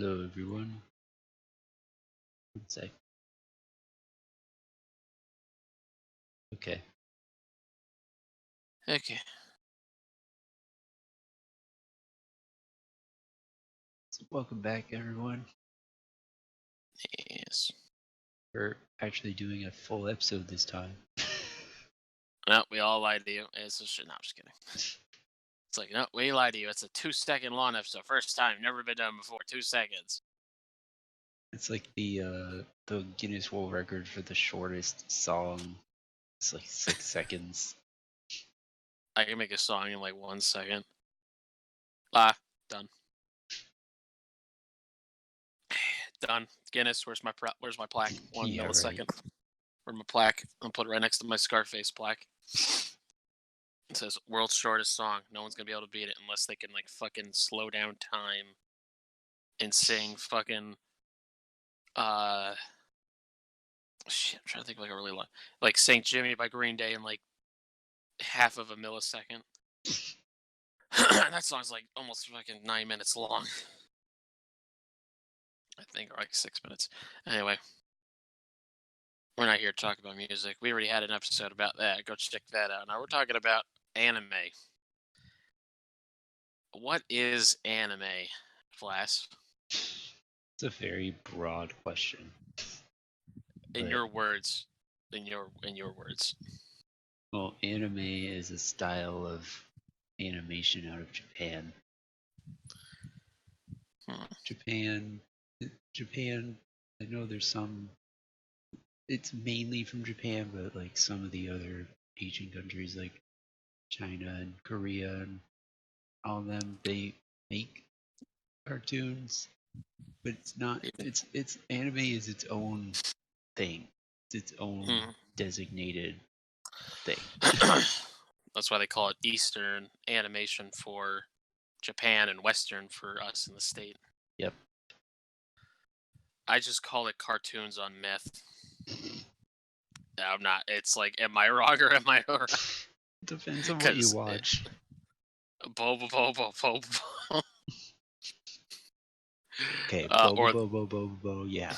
Hello, everyone. One sec. Okay. Okay. So welcome back, everyone. Yes. We're actually doing a full episode this time. No, we all lied to you. It's just no, I'm just kidding. It's like, no, we lied to you. It's a 2-second long episode. First time, never been done before. 2 seconds. It's like the Guinness World Record for the shortest song. It's like 6 seconds. I can make a song in like 1 second. Done. Done. Guinness, where's my plaque? 1 Yeah, millisecond. right. Where's my plaque? I'll put it right next to my Scarface plaque. It says world's shortest song. No one's gonna be able to beat it unless they can like fucking slow down time and sing fucking shit, I'm trying to think of like a really long, like Saint Jimmy by Green Day in like half of a millisecond. That song's like almost fucking 9 minutes long. I think, or like 6 minutes. Anyway, we're not here to talk about music. We already had an episode about that. Go check that out. Now we're talking about anime. What is anime, Flash? It's a very broad question. In But, your words. In your words. well, anime is a style of animation out of Japan. Japan, I know there's some. It's mainly from Japan, but like some of the other Asian countries, like China and Korea and all of them, they make cartoons, but it's not. It's anime is its own thing. It's its own Hmm. designated thing. That's why they call it Eastern animation for Japan and Western for us in the state. Yep. I just call it cartoons on meth. No, I'm not. It's like, am I wrong or am I right? Depends on what you Because watch. bo. Okay, Or bo, yeah.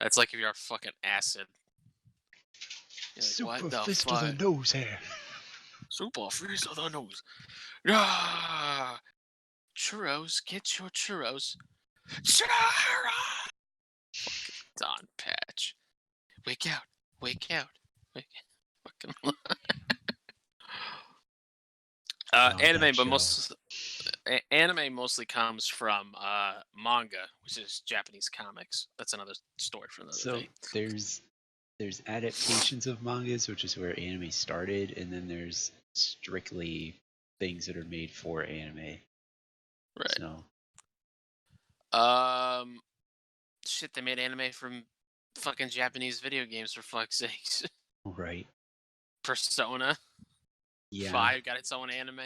that's like if you're fucking acid. You're like, Super what the fist to the fuck? nose hair. Super freeze of the nose. Ah, churros, get your churros. Churros! Fucking Don Patch. Wake out. Wake out. Wake fucking Oh, that anime, but show. anime mostly comes from manga, which is Japanese comics. That's another story for another So day. there's adaptations of mangas, which is where anime started, and then there's strictly things that are made for anime. Right. So Shit, they made anime from fucking Japanese video games for fuck's sakes. right, Persona yeah, 5 got its own anime.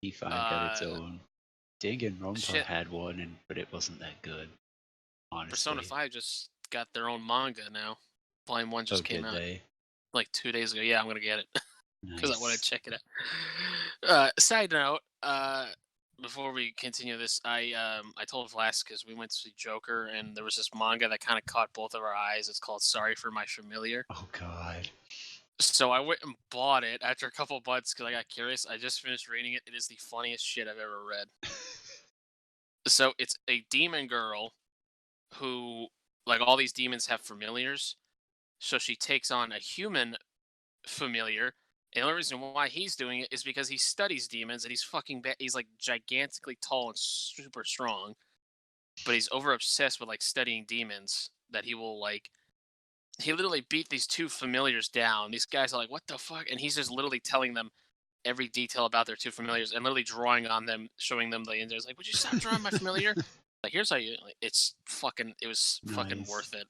P5 got its Uh, own. Danganronpa shit, had one, but it wasn't that good, Persona honestly. 5 just got their own manga now. Volume 1 Oh, just came did out they? like 2 days ago. Yeah, I'm gonna get it because I want to Nice. check it out. Side note, before we continue this, I told Vlask because we went to see Joker and there was this manga that kind of caught both of our eyes. It's called Sorry for My Familiar. Oh God. So I went and bought it after a couple months because I got curious. I just finished reading it. It is the funniest shit I've ever read. So it's a demon girl who, like, all these demons have familiars. So she takes on a human familiar. And the only reason why he's doing it is because he studies demons and he's fucking he's like gigantically tall and super strong. But he's over obsessed with like studying demons that he will like. He literally beat these two familiars down. These guys are like, "What the fuck?" And he's just literally telling them every detail about their two familiars and literally drawing on them, showing them the injuries. Like, would you stop drawing my familiar? Like, here's how you. Like, it's fucking. It was fucking Nice. worth it.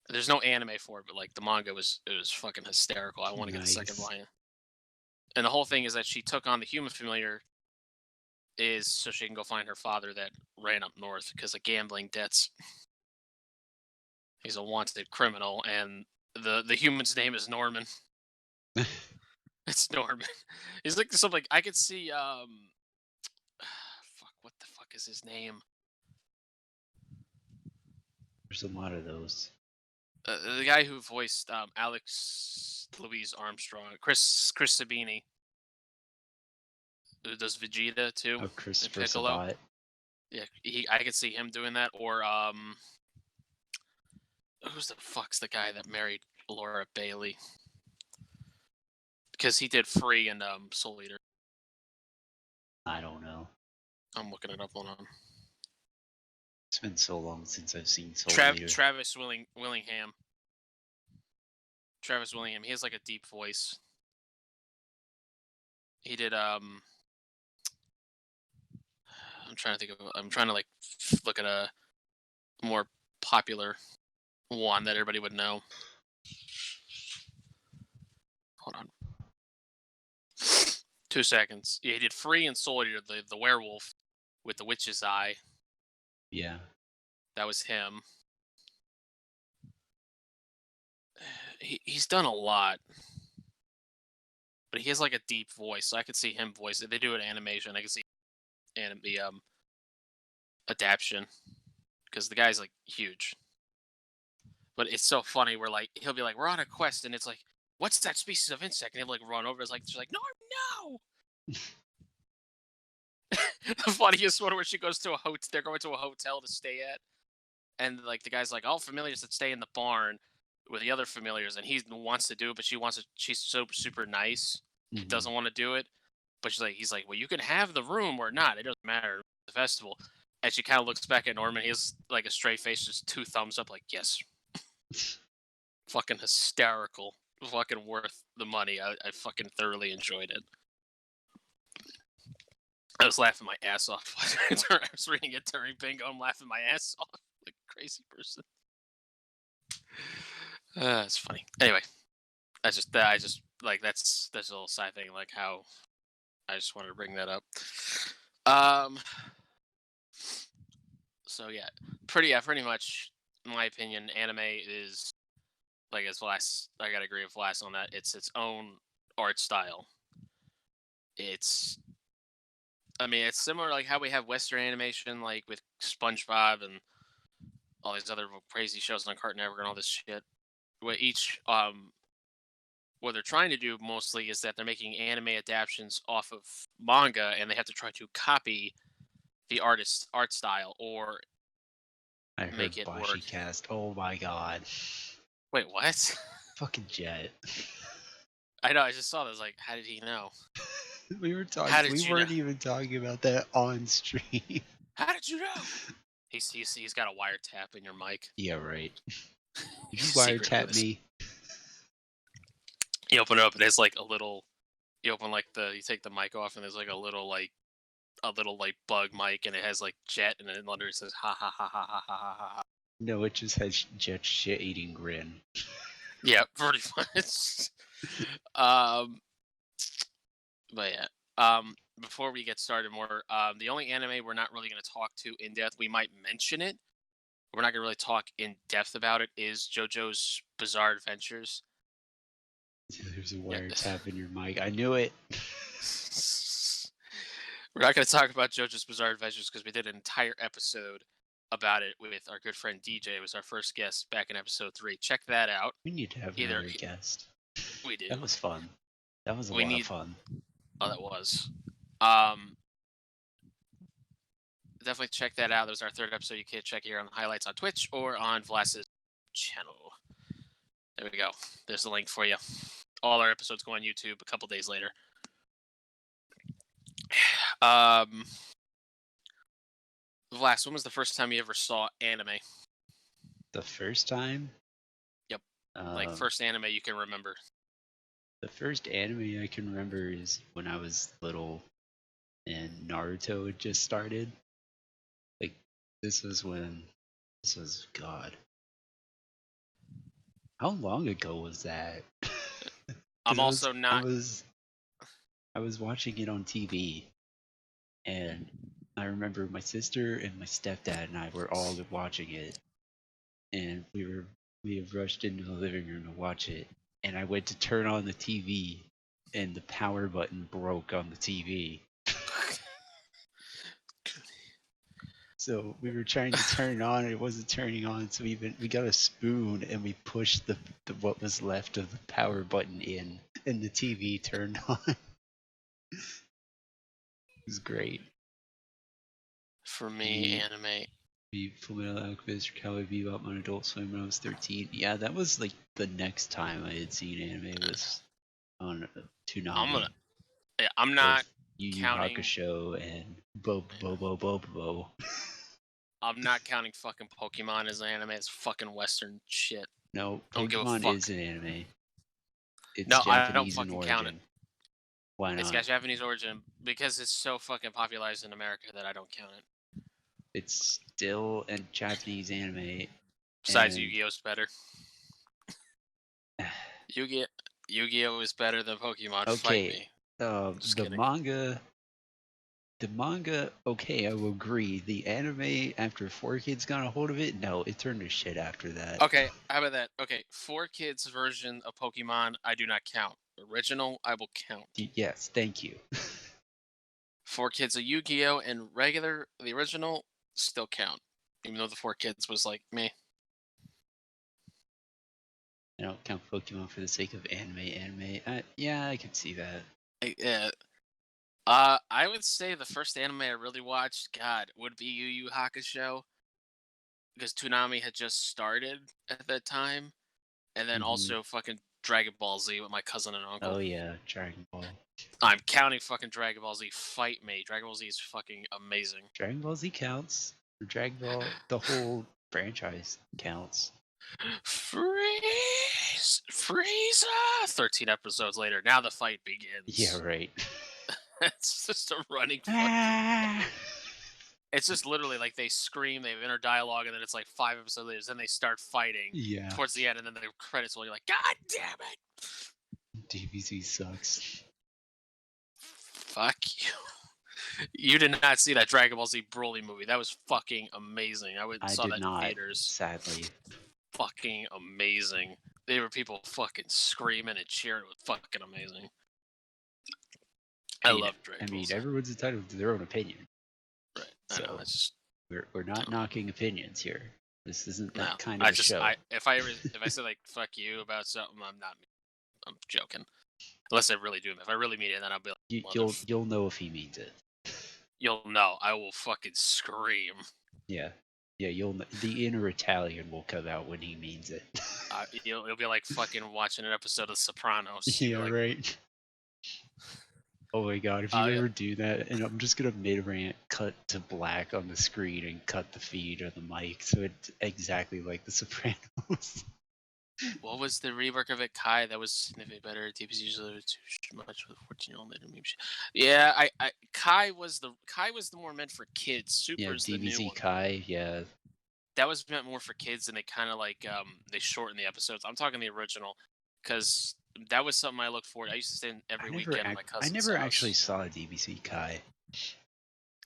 There's no anime for it, but like the manga was fucking hysterical. I want to get the second Nice. volume. And the whole thing is that she took on the human familiar is so she can go find her father that ran up north because of gambling debts. He's a wanted criminal, and the human's name is Norman. It's Norman. He's like something. I could see fuck, what the fuck is his name? There's a lot of those. The guy who voiced Alex Louise Armstrong, Chris Sabini, who does Vegeta too, Oh, and Christopher Piccolo. Sabat. Yeah, I could see him doing that. Or who's the fuck's the guy that married Laura Bailey? Because he did Free and Soul Eater. I don't know. I'm looking it up on him. It's been so long since I've seen Soul Eater. Travis Willingham. Travis Willingham. He has like a deep voice. He did I'm trying to think of. I'm trying to like look at a more popular one that everybody would know. Hold on. 2 seconds. Yeah, he did Free and Soul Eater, the werewolf with the witch's eye. Yeah. That was him. He's done a lot, but he has like a deep voice, so I could see him voice it. They do an animation. I can see the adaptation because the guy's like huge. But it's so funny. Where like he'll be like, "We're on a quest," and it's like, "What's that species of insect?" And he'll like run over. It's like she's like, "No." The funniest one where she goes to a hotel. They're going to a hotel to stay at, and like the guy's like, "All familiars that stay in the barn with the other familiars," and he wants to do it, but she's so super nice, Mm-hmm. doesn't want to do it. But he's like, "Well, you can have the room or not. It doesn't matter. The festival." And she kind of looks back at Norman. He has like a straight face, just 2 thumbs up, like yes. Fucking hysterical. Fucking worth the money. I fucking thoroughly enjoyed it. I was laughing my ass off. I was reading it during bingo. I'm laughing my ass off like a crazy person. It's funny. Anyway, I just like that's a little side thing. Like how I just wanted to bring that up. So yeah, pretty much, in my opinion, anime is like as Vlass. I gotta agree with Vlass on that. It's its own art style. I mean, it's similar like how we have Western animation, like with SpongeBob and all these other crazy shows on Cartoon Network and all this shit. Where each what they're trying to do mostly is that they're making anime adaptations off of manga, and they have to try to copy the artist's art style or I heard make it work. Apollicast. Oh my god. Wait, what? Fucking Jet. I know. I just saw this. Like, how did he know? We were talking. How did We you weren't know? even talking about that on stream. How did you know? He's got a wiretap in your mic. Yeah, right. Did you Secret wiretap US. me? You open it up, and it's like a little. You open like you take the mic off, and there's like a little bug mic, and it has like Jet, and then under it says ha ha ha ha ha ha ha ha. No, it just has Jet's shit-eating grin. Yeah, pretty much. But yeah. Before we get started more, the only anime we're not really going to talk to in depth, we might mention it. We're not going to really talk in depth about it. Is JoJo's Bizarre Adventures? There's a wiretap in your mic. I knew it. We're not going to talk about JoJo's Bizarre Adventures because we did an entire episode about it with our good friend DJ. It was our first guest back in episode 3. Check that out. We need to have another guest. We do. That was fun. That was a lot of fun. Oh, that was. Definitely check that out. That was our 3rd episode. You can check here on the highlights on Twitch or on Vlass's channel. There we go. There's the link for you. All our episodes go on YouTube a couple days later. Vlass, when was the first time you ever saw anime? The first time? Yep. Like first anime you can remember. The first anime I can remember is when I was little and Naruto had just started. Like, this was God. How long ago was that? I was watching it on TV, and I remember my sister and my stepdad and I were all watching it, and we had rushed into the living room to watch it, and I went to turn on the TV, and the power button broke on the TV. So we were trying to turn it on, and it wasn't turning on. So we got a spoon and we pushed the what was left of the power button in, and the TV turned on. It was great. For me, The anime. Fullmetal Alchemist or Cowboy Bebop on Adult Swim when I was 13. Yeah, that was like the next time I had seen anime was on I'm Toonami gonna. Yeah, I'm not with Yu Yu counting. Hakusho and Bobo. I'm not counting fucking Pokemon as anime. It's fucking Western shit. No, I don't give a Pokemon fuck. is an anime. It's No, I don't Japanese in fucking count it. origin. Why It's not? got Japanese origin because it's so fucking popularized in America that I don't count it. It's still a Japanese anime, Besides, and Yu-Gi-Oh's better. Yu-Gi Yu-Gi-Oh is better than Pokemon. Fight okay, me. Just the kidding. manga, okay, I will agree. The anime, after 4Kids got a hold of it, no, it turned to shit after that. Okay, how about that? Okay, 4Kids version of Pokemon, I do not count. Original, I will count. Yes, thank you. 4Kids of Yu-Gi-Oh and regular, the original, still count. Even though the 4Kids was like me. I don't count Pokemon for the sake of anime. Yeah, I can see that. Yeah. I would say the first anime I really watched, God, would be Yu Yu Hakusho, because Toonami had just started at that time, and then Hmm. also fucking Dragon Ball Z with my cousin and uncle. Oh yeah, Dragon Ball. I'm counting fucking Dragon Ball Z. Fight me. Dragon Ball Z is fucking amazing. Dragon Ball Z counts. Or Dragon Ball, the whole franchise counts. Frieza! 13 episodes later, now the fight Yeah, begins. right. It's just a running fucking. Ah! It's just literally like they scream, they have inner dialogue, and then it's like 5 episodes later, then they start fighting Yeah, towards the end, and then the credits roll. You're like, God damn it! DBZ sucks. Fuck you. You did not see that Dragon Ball Z Broly movie. That was fucking amazing. I went and I saw did that in not, theaters. sadly. Fucking amazing. There were people fucking screaming and cheering. It was fucking amazing. I love Dragon Ball Z. Everyone's entitled to their own opinion. Right. I know. So It's just we're not knocking opinions here. This isn't no. that kind of I a just show. if I say like fuck you about something, I'm joking. Unless I really do. If I really mean it, then I'll be like, You'll know if he means it. you'll know. I will fucking scream. Yeah, you'll know. The inner Italian will come out when he means it. You'll be like fucking watching an episode of Sopranos. You'll Yeah, be like, right. Oh my god, if you yeah. ever do that, and I'm just gonna mid rant, cut to black on the screen, and cut the feed or the mic, so it's exactly like The Sopranos. What was the rework of it, Kai? That was significantly better. DB's usually too much for the 14-year-old made meme shit. Yeah, Kai was the more meant for kids. Yeah, Super's the new DBZ one. Kai, yeah. That was meant more for kids, and they kind of like they shortened the episodes. I'm talking the original, because that was something I looked forward. I used to stay every weekend at my I cousin's never house. actually saw DBZ Kai.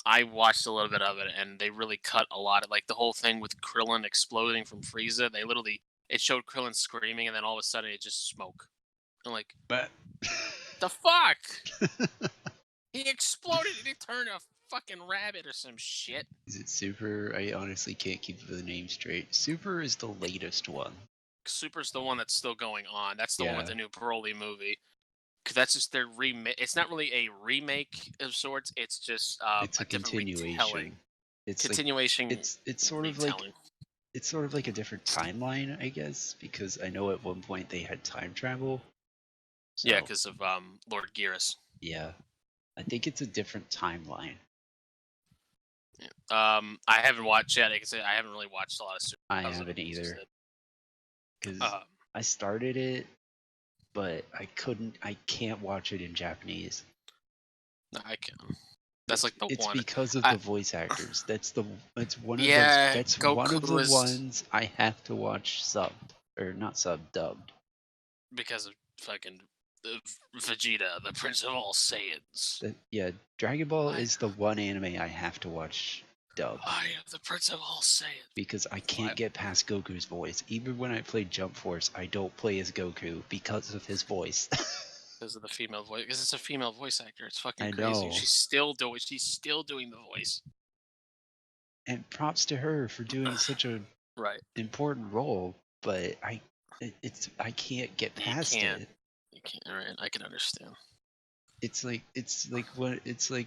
I watched a little bit of it, and they really cut a lot of like the whole thing with Krillin exploding from Frieza. They literally it showed Krillin screaming, and then all of a sudden it just smoke. I'm like, But the fuck? He exploded and he turned a fucking rabbit or some shit. Is it Super? I honestly can't keep the name straight. Super is the latest one. Super's the one that's still going on. That's the one with Yeah. the new Broly movie. Because that's just their remake. It's not really a remake of sorts. It's just It's a different retelling. continuation. It's Continuation. like it's sort of like it's sort of like a different timeline, I guess, because I know at one point they had time travel. So, yeah, because of Lord Geras. yeah, I think it's a different timeline. Yeah. I haven't watched yet. I can say I haven't really watched a lot of Super. I haven't either, because I started it, but I can't watch it in Japanese. No, I can. That's like the it's one. It's because of the voice actors. That's one of yeah, that's Goku one of the ones I have to watch subbed or not subbed, dubbed. Because of fucking Vegeta, the Prince of all Saiyans. Yeah, Dragon Ball is the one anime I have to watch dubbed. I am the Prince of all Saiyans. Because I can't get past Goku's voice. Even when I play Jump Force, I don't play as Goku because of his voice. Because of the female voice. Because it's a female voice actor. It's fucking I crazy. know. She's still doing the voice. and props to her for doing such a Right. important role, but I can't get You past can't. it. You can't. Right. I can understand. It's like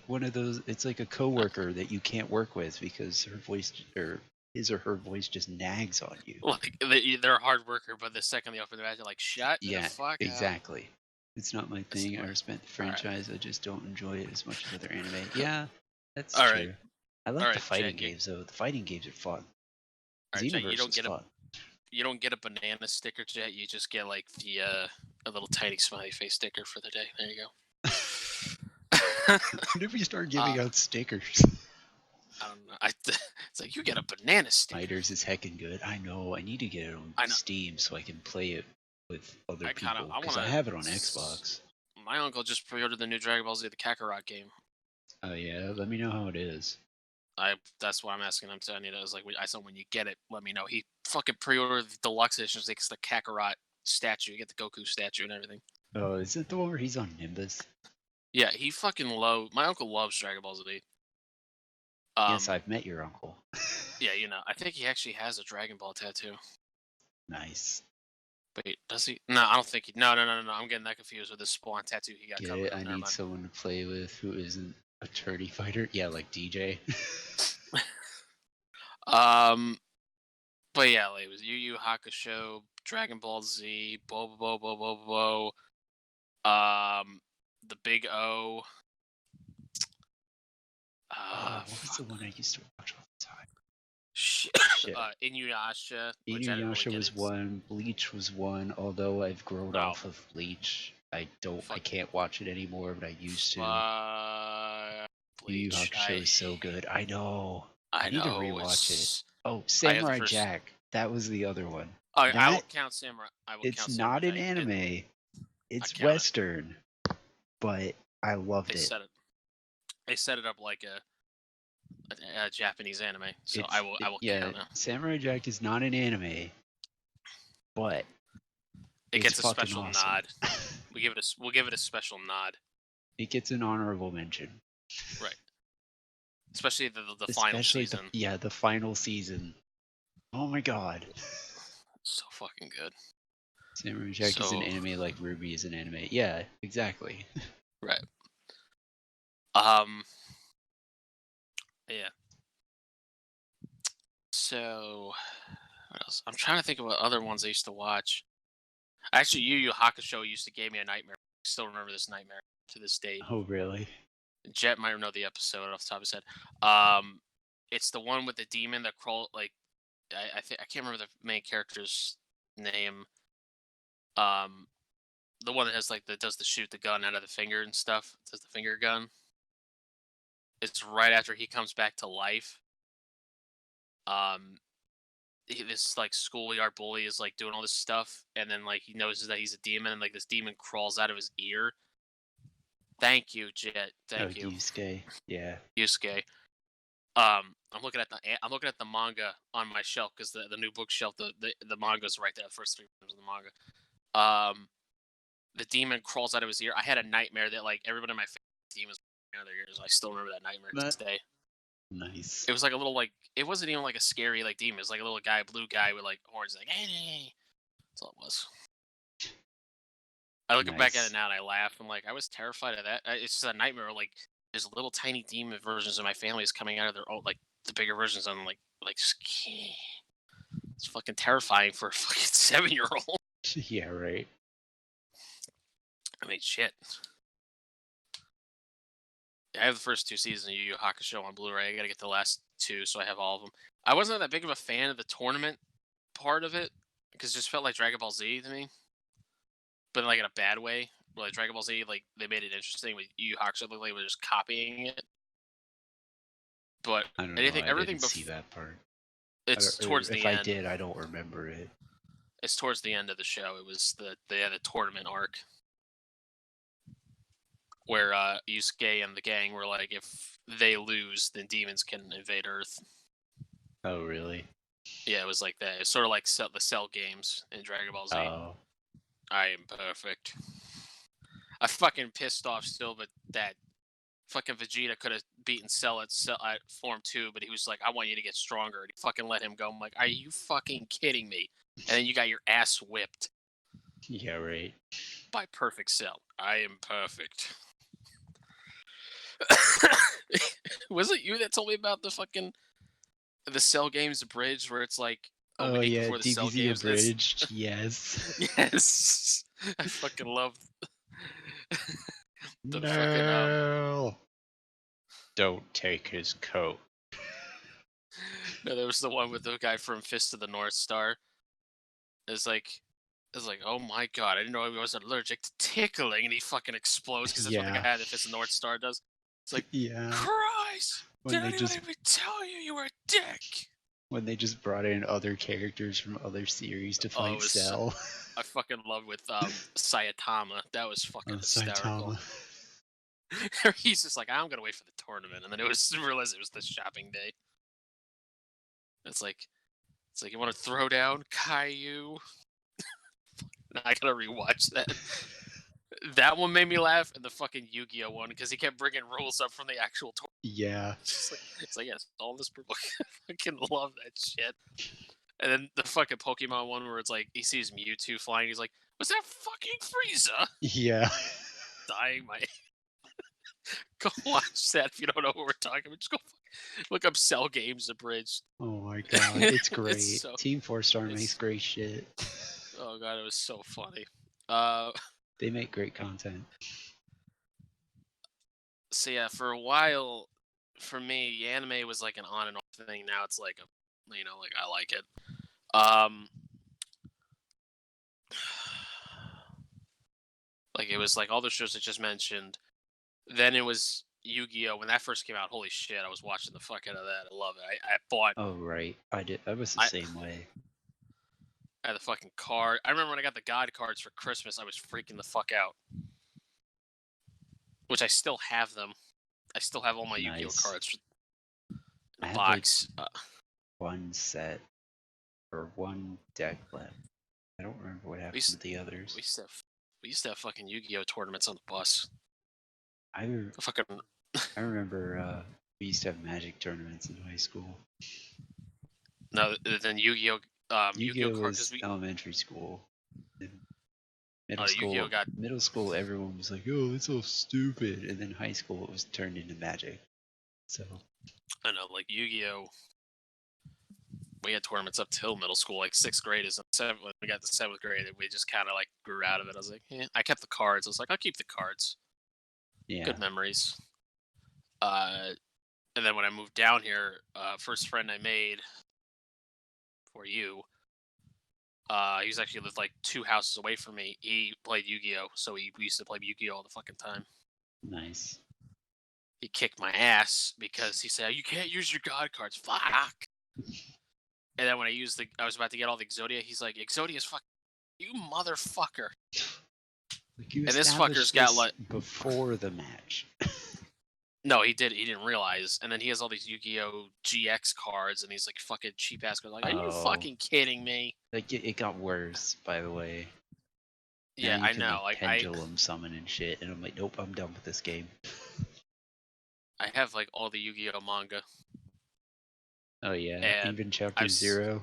one of those. It's like a coworker that you can't work with because her voice or his or her voice just nags on you. Like they're a hard worker, but the second they open their mouth, you're like, shut the Yeah, fuck up. exactly. It's not my It's thing. I annoying. respect the All right. franchise. I just don't enjoy it as much as other anime. Yeah, that's All right. true. I All like the right, fighting Jet. games though. The fighting games are fun. All right, Jet. You Xenoverse don't is get a fun. banana sticker, Jet. You just get like the a little tiny smiley face sticker for the day. There you go. When did we start uh, giving out stickers? I don't know. It's like you get a banana sticker. Fighters is heckin' good. I know. I need to get it on I know. Steam so I can play it with other I kind of. people I because want I to. have it on Xbox. My uncle just pre-ordered the new Dragon Ball Z, the Kakarot game. Oh yeah, let me know how it is. That's why I'm asking him to. I need to. I was like, I said when you get it, let me know. He fucking pre-ordered the deluxe edition. It's the Kakarot statue. You get the Goku statue and everything. Oh, is it the one where he's on Nimbus? Yeah, he fucking my uncle loves Dragon Ball Z. Yes, I've met your uncle. Yeah, I think he actually has a Dragon Ball tattoo. Nice. Wait, does he? No, I don't think he. No. I'm getting that confused with the Spawn tattoo he got Get covered it? up. I Never need mind. someone to play with who isn't a turdy fighter. Yeah, like DJ. But yeah, like, it was Yu Yu Hakusho, Dragon Ball Z, Bo, the Big O. What was the one I used to watch all the time? Shit. Shit. Inuyasha, which I didn't really Inuyasha get was into. one. Bleach was one. Although I've grown No. off of Bleach, I Fuck. can't watch it anymore, but I used to. Yu Yu Bleach. Hakusho is so good. I know. I need to know. rewatch it. Oh, I have the Samurai first. Jack. That was the other one. I will count Samurai. It's not an Jack. anime. It's count it. Western, but I loved it. They set it up like a Japanese anime, so I will count it. Samurai Jack is not an anime, but it gets a fucking special awesome. nod. We'll give it a special nod. It gets an honorable mention. Right. Especially the final season. The final season. Oh my god. So fucking good. Samurai Jack is an anime like Ruby is an anime. Yeah, exactly. Right. Yeah. So, what else? I'm trying to think of what other ones I used to watch. Actually, Yu Yu Hakusho used to give me a nightmare. I still remember this nightmare to this date. Oh, really? Jet might know the episode off the top of his head. It's the one with the demon that crawl like I can't remember the main character's name. The one that has that does the shoot the gun out of the finger and stuff. Does the finger gun? It's right after he comes back to life. This schoolyard bully is doing all this stuff, and then he notices that he's a demon, and this demon crawls out of his ear. Thank you, Jet. Thank you. Yusuke. Yeah. Yusuke. I'm looking at the manga on my shelf because the new bookshelf, the manga's right there. The first 3 volumes of the manga. The demon crawls out of his ear. I had a nightmare that everybody in my family demons out of their ears. I still remember that nightmare to this day. Nice. It was a little it wasn't even a scary demon. It was a little guy, blue guy with horns. Hey. That's all it was. I look back at it now and I laugh. I'm I was terrified of that. It's just a nightmare. There's little tiny demon versions of my family is coming out of their own, the bigger versions. I'm it's fucking terrifying for a fucking 7-year-old. Yeah, right. I mean, shit. I have the first 2 seasons of Yu Yu Hakusho on Blu-ray. I gotta get the last 2, so I have all of them. I wasn't that big of a fan of the tournament part of it because it just felt like Dragon Ball Z to me, but in a bad way. Dragon Ball Z, they made it interesting. With Yu Yu Hakusho, looked like they were just copying it. But I don't know. everything didn't see that part. It's towards the end. If I did, I don't remember it. It's towards the end of the show. It was the tournament arc where Yusuke and the gang were if they lose, then demons can invade Earth. Oh, really? Yeah, it was like that. It's sort of the Cell games in Dragon Ball Z. Oh. I am perfect. I fucking pissed off still, but that fucking Vegeta could have beaten Cell at Form 2, but he was like, I want you to get stronger. And he fucking let him go. I'm like, are you fucking kidding me? And then you got your ass whipped Yeah, right. by Perfect Cell. I am perfect. Was it you that told me about the Cell Games bridge where it's like a Oh week yeah, before the Cell DBZ Games? That's abridged. Yes. yes. I fucking love the fucking No. Don't take his coat. No, there was the one with the guy from Fist of the North Star. It's like oh my god, I didn't know I was allergic to tickling, and he fucking explodes because that's what the Yeah. guy that Fist of the North Star does. It's like, Yeah. Christ, When did they anyone just ever tell you you were a dick? brought in other characters from other series to Oh, it fight was so, Cell. I fucking love with Sayatama. That was fucking Oh, hysterical. Saitama. He's just like, I'm gonna wait for the tournament, and then it was realized it was the shopping day. It's like you want to throw down Caillou? I gotta rewatch that. That one made me laugh, and the fucking Yu-Gi-Oh one because he kept bringing rules up from the actual tournament. Yeah. It's like yes, all this purple. I fucking love that shit. And then the fucking Pokemon one where it's like he sees Mewtwo flying, he's like, "Was that fucking Frieza?" Yeah. Dying my. Go watch that if you don't know what we're talking about. Just go look up Cell Games Abridged. Oh my god, it's great. It's so. Team 4-Star makes It's great shit. oh god, it was so funny. They make great content. So yeah, for a while, for me, anime was like an on and off thing. Now it's like like I like it. Like it was like all the shows I just mentioned. Then it was Yu-Gi-Oh! When that first came out. Holy shit, I was watching the fuck out of that. I love it. I bought. Oh right, I did. I was the I, same way. I had the fucking card. I remember when I got the God cards for Christmas. I was freaking the fuck out. Which I still have them. I still have all my Yu-Gi-Oh Nice. cards in I a have box. like one set or one deck left. I don't remember what happened to the others. We used to have fucking Yu-Gi-Oh tournaments on the bus. I Fucking. remember we used to have Magic tournaments in high school. No, then Yu-Gi-Oh. Yu-Gi-Oh Yu-Gi-Oh cards. was elementary school. In Yu-Gi-Oh got. middle school, everyone was like, "Oh, it's so stupid," and then high school, it was turned into Magic. So I know, like Yu-Gi-Oh. We had tournaments up till middle school, like 6th grade. When we got to 7th grade, we just kind of like grew out of it. I was like, I kept the cards. I was like, I'll keep the cards. yeah, Good memories. And then when I moved down here, first friend I made for you, he was actually lived like 2 houses away from me. He played Yu-Gi-Oh, so we used to play Yu-Gi-Oh all the fucking time. nice. He kicked my ass because he said, "You can't use your God cards." Fuck. And then when I was about to get all the Exodia. He's like, "Exodia's fuck, you motherfucker." Like you And this established fucker's got this like, before the match. no, he did. He didn't realize. And then he has all these Yu-Gi-Oh GX cards, and he's like fucking cheap ass cards. Like, are you fucking kidding me? Like it got worse, by the way. Now Yeah, you I can know. like pendulum summon and shit, and I'm like, nope, I'm done with this game. I have like all the Yu-Gi-Oh manga. Oh yeah, And even chapter I've 0.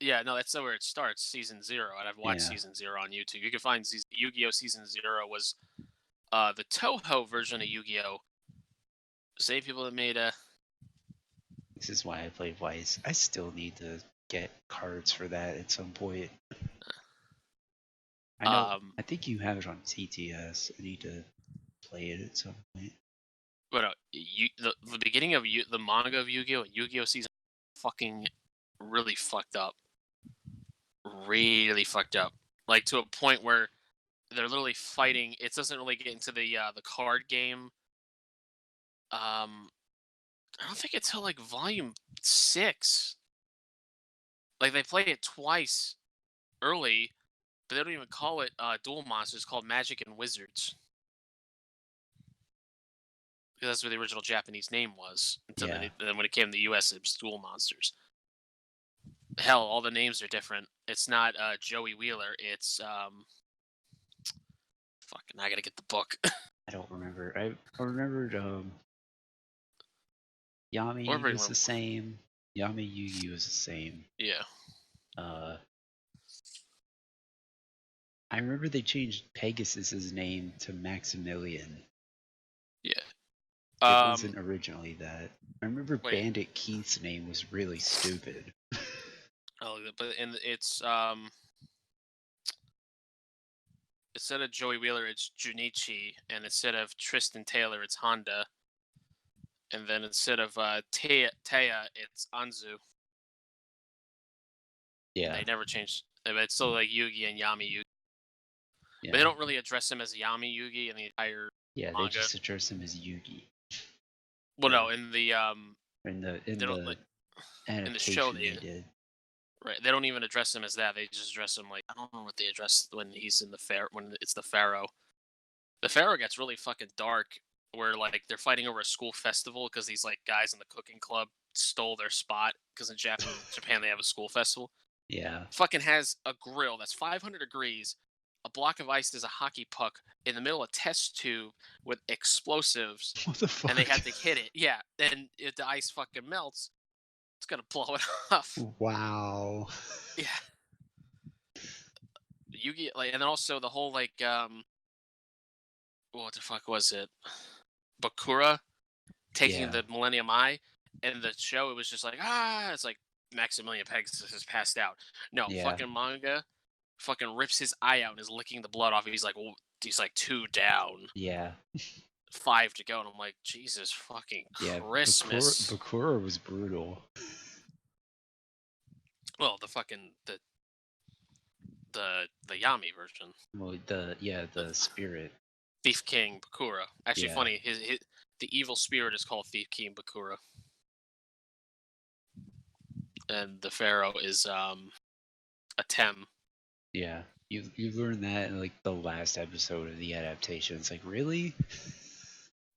yeah, no, that's where it starts, season 0, and I've watched season 0 on YouTube. You can find Yu-Gi-Oh season 0 was the Toho version of Yu-Gi-Oh. Same people that made This is why I played Weiss. I still need to get cards for that at some point. I know. I think you have it on TTS. I need to play it at some point. But the beginning of the manga of Yu-Gi-Oh! Yu-Gi-Oh! Season fucking really fucked up. Really fucked up. Like to a point where they're literally fighting. It doesn't really get into the card game. I don't think it's till like volume 6. Like they play it twice early, but they don't even call it Duel Monsters. It's called Magic and Wizards. Because that's what the original Japanese name was. Until then when it came to the US, it was Duel Monsters. Hell, all the names are different. It's not Joey Wheeler. It's fucking. I gotta get the book. I don't remember remember. I remembered Or Yami bring was them. the same. Yami Yugi was the same. Yeah. Uh, I remember they changed Pegasus's name to Maximilian. Yeah. It wasn't originally that. I remember Wait. Bandit Keith's name was really stupid. Oh, but it's instead of Joey Wheeler, it's Junichi, and instead of Tristan Taylor, it's Honda, and then instead of Taya, it's Anzu. And Yeah, they never changed. It's still like Yugi and Yami Yugi, but they yeah, don't really address him as Yami Yugi in the entire yeah. They manga. just address him as Yugi. Well, Or no, in the in they don't the like in the show adaptation they they did. right. They don't even address him as that. They just address him like I don't know what they address when he's in the fair when it's the Pharaoh. The Pharaoh gets really fucking dark, where like they're fighting over a school festival because these like guys in the cooking club stole their spot because in Japan they have a school festival. Yeah. Fucking has a grill that's 500 degrees. A block of ice is a hockey puck in the middle of a test tube with explosives, What the and they fuck? had to hit it. Yeah, and if the ice fucking melts, it's gonna blow it off. Wow. Yeah, you get like, and then also the whole like what the fuck was it? Bakura taking Yeah. the Millennium Eye, and the show it was just like it's like Maximilian Pegasus has passed out. No, Yeah. fucking manga, fucking rips his eye out and is licking the blood off. He's like two down, Yeah. five to go, and I'm like, Jesus fucking Yeah. Christmas. Bakura was brutal. Well, the fucking the Yami version, Well, the spirit. Thief King Bakura. Actually, Yeah. funny, his the evil spirit is called Thief King Bakura, and the Pharaoh is a Tem. Yeah. You learned that in like the last episode of the adaptation. It's like, really?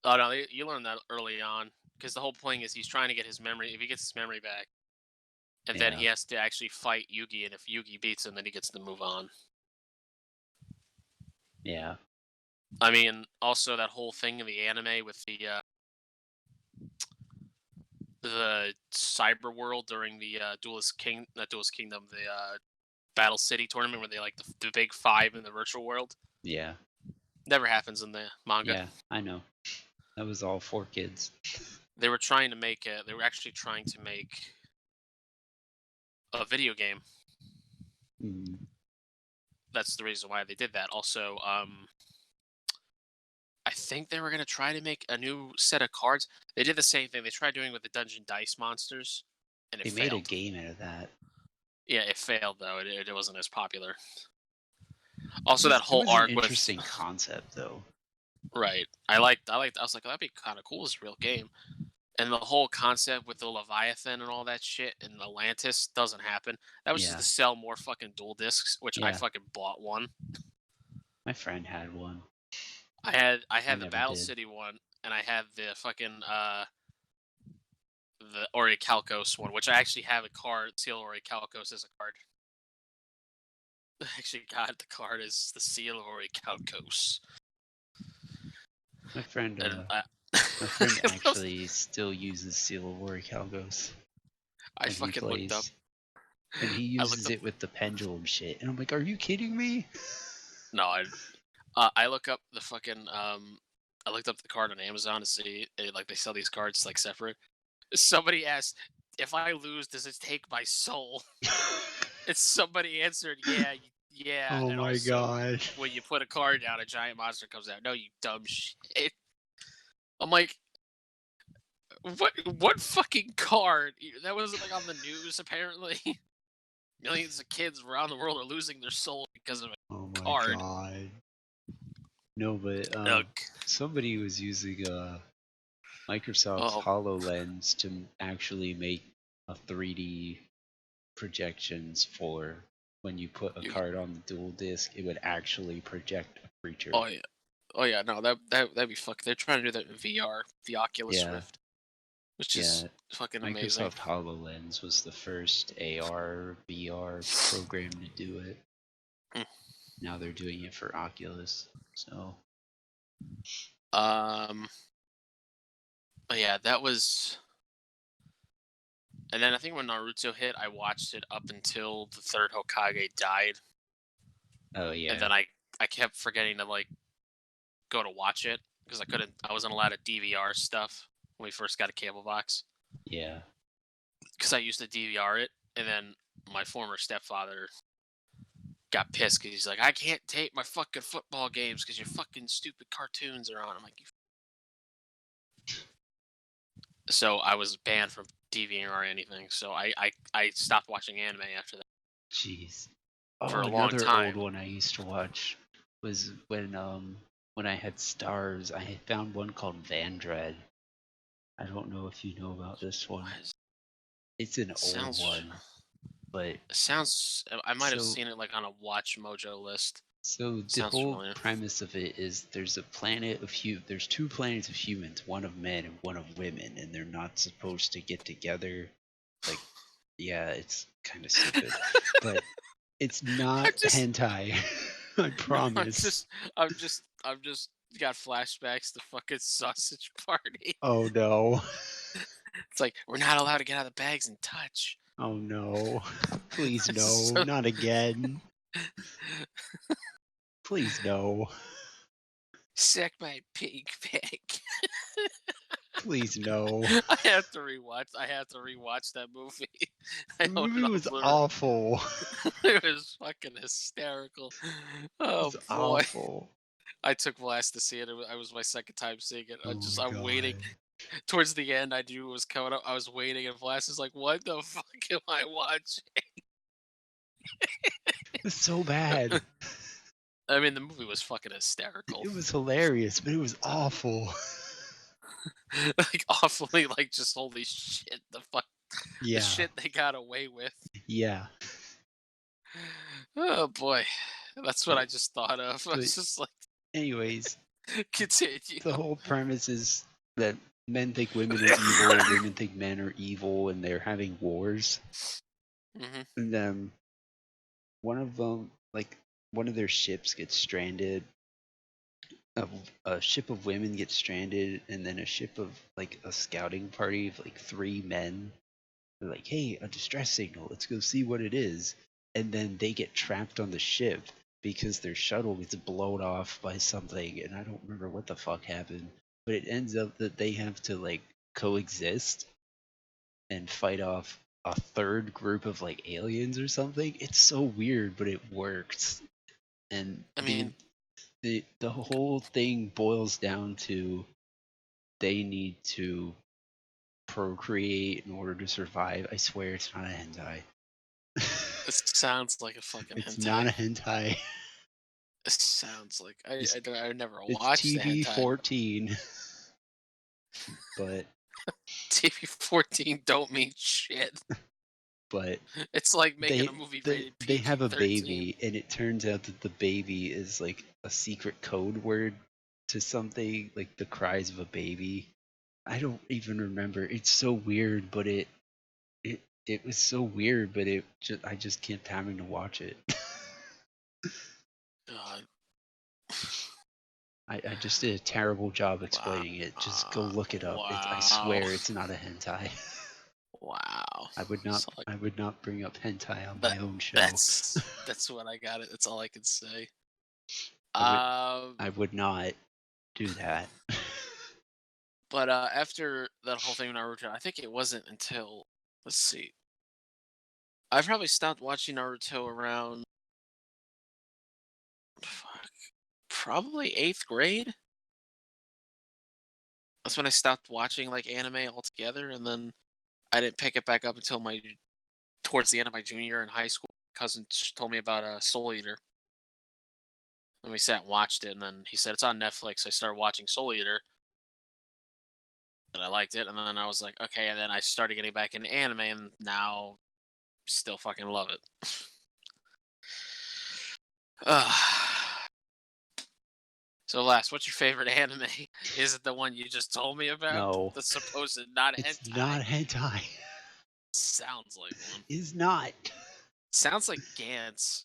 Oh no, you learn that early on because the whole point is he's trying to get his memory. If he gets his memory back, and then Yeah. he has to actually fight Yugi, and if Yugi beats him, then he gets to move on. Yeah. I mean, also that whole thing in the anime with the cyber world during the not Duelist Kingdom, the Battle City tournament where they like the big five in the virtual world. Yeah. Never happens in the manga. Yeah. I know. That was all 4 kids. They were trying to make it. They were actually trying to make a video game. Mm. That's the reason why they did that. Also, I think they were gonna try to make a new set of cards. They did the same thing they tried doing with the Dungeon Dice monsters, and it They made a failed. game out of that. Yeah, it failed though. It wasn't as popular. Also, that It whole was an arc with interesting concept, though. right. I was like, that'd be kind of cool as a real game. And the whole concept with the Leviathan and all that shit in Atlantis doesn't happen. That was just Yeah. to sell more fucking dual discs, which I Yeah. fucking bought one. My friend had one. I I had the never Battle did. City one, and I had the fucking the Orichalcos one, which I actually have a card. Seal Orichalcos as a card. I actually got the card as the Seal of Orichalcos. My friend, And my friend actually still uses Seal of Calgos I when he fucking looked up. plays, and he I looked uses up. it with the pendulum shit. And I'm like, are you kidding me? No, I look up the fucking I looked up the card on Amazon to see like they sell these cards like separate. Somebody asked if I lose, does it take my soul? And somebody answered, yeah, yeah. Oh And my also, god. when you put a card down, a giant monster comes out. No, you dumb shit. I'm like, what fucking card? That wasn't like on the news apparently. Millions of kids around the world are losing their soul because of Oh a my card. god. No, but Ugh. somebody was using Microsoft's Oh, HoloLens to actually make a 3D projections for when you put a you, card on the dual disc, it would actually project a creature. oh yeah, oh yeah. No, that'd be fuck. They're trying to do that in VR, the Oculus Yeah. Rift, which is fucking amazing. Microsoft HoloLens was the first AR VR program to do it. Hmm. Now they're doing it for Oculus. So Um, but yeah, that was. And then I think when Naruto hit, I watched it up until the third Hokage died, Oh and yeah, then I kept forgetting to like go to watch it because I wasn't allowed to DVR stuff when we first got a cable box yeah. because I used to DVR it, and then my former stepfather got pissed because he's like, I can't tape my fucking football games because your fucking stupid cartoons are on. I'm like, so I was banned from DVR or anything. So I stopped watching anime after that Jeez. for Oh, a long another old time. one I used to watch was when I had stars. I had found one called Vandred. I don't know if you know about this one. What is, It's an old sounds one, but sounds. I might have so seen it like on a Watch Mojo list. so the Sounds whole familiar. premise of it is there's two planets of humans, one of men and one of women, and they're not supposed to get together. Like, yeah, it's kind of stupid, but it's I not just hentai. I no. promise. I'm just got flashbacks to fucking sausage party. Oh no. It's like we're not allowed to get out of the bags and touch. Oh no. Please no, So not again. Please no. suck my pig back. Please no. I have to rewatch that movie. I The own it movie on was Blu-ray. awful. It was fucking hysterical. It Oh was boy. awful. I took Vlast to see it. I was my second time seeing it. Oh my I'm waiting. god. Towards the end, I knew it was coming up. I was waiting, and Vlast is like, "What the fuck am I watching?" It was so bad. I mean, the movie was fucking hysterical. It was hilarious, but it was awful. Like awfully, like just holy shit, the Yeah. shit they got away with. Yeah. Oh boy, that's what But I just thought of. I but was just like, anyways, continue. the whole premise is that men think women are evil, women think men are evil, and they're having wars. Hmm. And then one of them, like one of their ships gets stranded. A, a ship of women gets stranded, and then a ship of like a scouting party of like three men. They're like, "Hey, a distress signal. Let's go see what it is." And then they get trapped on the ship because their shuttle gets blown off by something, and I don't remember what the fuck happened. But it ends up that they have to like coexist and fight off a third group of like aliens or something. It's so weird, but it works. And I mean, the whole thing boils down to they need to procreate in order to survive. I swear it's not a hentai. this sounds like a fucking It's not hentai. a hentai. It sounds like It's I never it's watched the TV hentai. 14, but TV-14 don't mean shit. but It's like making a movie rated they have a PG-13. baby, and it turns out that the baby is like a secret code word to something, like the cries of a baby. I don't even remember. It's so weird, but it was so weird, but I just kept having to watch it. God. I just did a terrible job Wow. explaining it. Just go look it up. I Wow. swear it's not a hentai. Wow. I would not So like I would not bring up hentai on that my own show. that's what I got it. That's all I can say. I would Um I would not do that. but after that whole thing with Naruto, I think it wasn't until let's see. I probably stopped watching Naruto around fuck, probably 8th grade. That's when I stopped watching like anime altogether, and then I didn't pick it back up until my towards the end of my junior year in high school. Cousin told me about Soul Eater, and we sat and watched it. And then he said it's on Netflix. I started watching Soul Eater, and I liked it. And then I was like, okay. And then I started getting back into anime, and now still fucking love it. So, last, what's your favorite anime? Is it the one you just told me about? No, The supposed not it's hentai? not hentai. Sounds like one. It's not. Sounds like Gantz.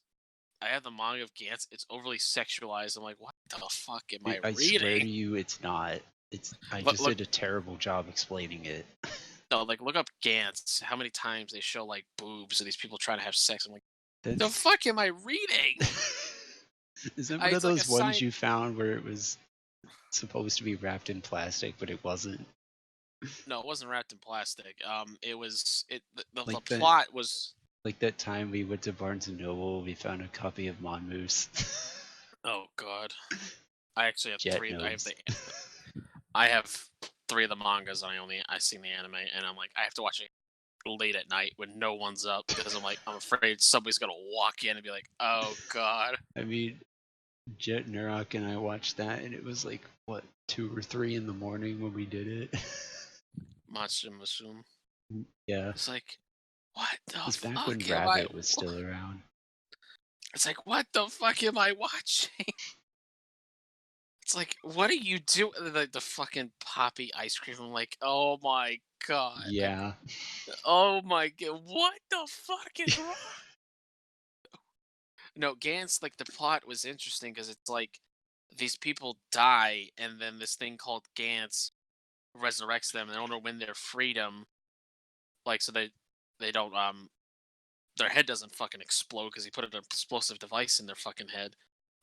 I have the manga of Gantz. It's overly sexualized. I'm like, what the fuck am I I swear to reading? you, it's not. It's I Look, just look, did a terrible job explaining it. no, like look up Gantz. How many times they show like boobs and these people trying to have sex? I'm like, the That's fuck am I reading? is that one of It's like a those ones science. you found where it was supposed to be wrapped in plastic, but it wasn't? No, it wasn't wrapped in plastic. It was it. The Like that plot was. like that time we went to Barnes and Noble, we found a copy of Mongoose. Oh god. I actually have Jet three. nose. I have three of the mangas. I seen the anime, and I'm like, I have to watch it late at night when no one's up because I'm like, I'm afraid somebody's gonna walk in and be like, oh god. I mean, Jet Nurok and I watched that, and it was like what 2 or 3 in the morning when we did it. Matsumasun. Yeah, it It's like, what the was back when fuck am I? Rabbit was still around. It's like, what the fuck am I watching? It's like, what are you doing? The fucking poppy ice cream. I'm like, oh my god. Yeah, Oh my god. What the fuck is wrong? No, Gantz, like the plot was interesting because it's like these people die, and then this thing called Gantz resurrects them, and they don't know when their freedom. Like, so they don't their head doesn't fucking explode because he put an explosive device in their fucking head.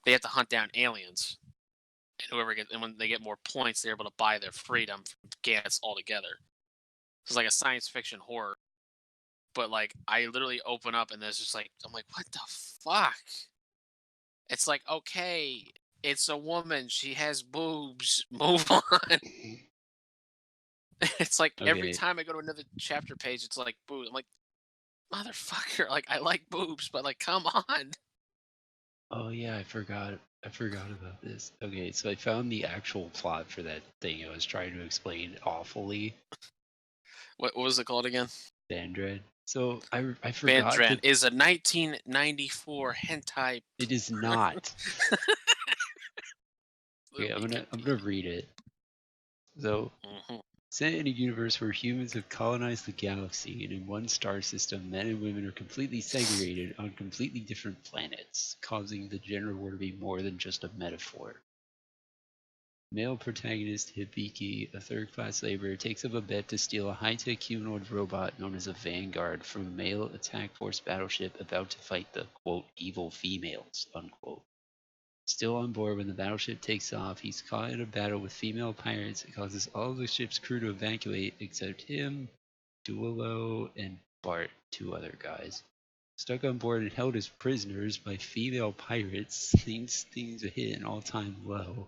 They have to hunt down aliens, and and when they get more points, they're able to buy their freedom from Gantz altogether. It's like a science fiction horror, but like I literally open up and there's just like I'm like, what the fuck? It's like, okay, it's a woman. She has boobs. Move on. It's like every okay. time I go to another chapter page, it's like boobs. I'm like, motherfucker. Like I like boobs, but like, come on. Oh yeah, I forgot about this. Okay, so I found the actual plot for that thing I was trying to explain awfully, What was it called again? Bandred. So I forgot Bandran that is a 1994 hentai. it is not. Okay, Literally I'm gonna continue. read it. So Hmm. set in a universe where humans have colonized the galaxy, and in one star system, men and women are completely segregated on completely different planets, causing the gender war to be more than just a metaphor. Male protagonist Hibiki, a third-class laborer, takes up a bet to steal a high-tech humanoid robot known as a Vanguard from a male attack force battleship about to fight the, quote, evil females, unquote. Still on board when the battleship takes off, he's caught in a battle with female pirates that causes all of the ship's crew to evacuate except him, Duolo, and Bart, 2 other guys. Stuck on board and held as prisoners by female pirates, things hit an all-time low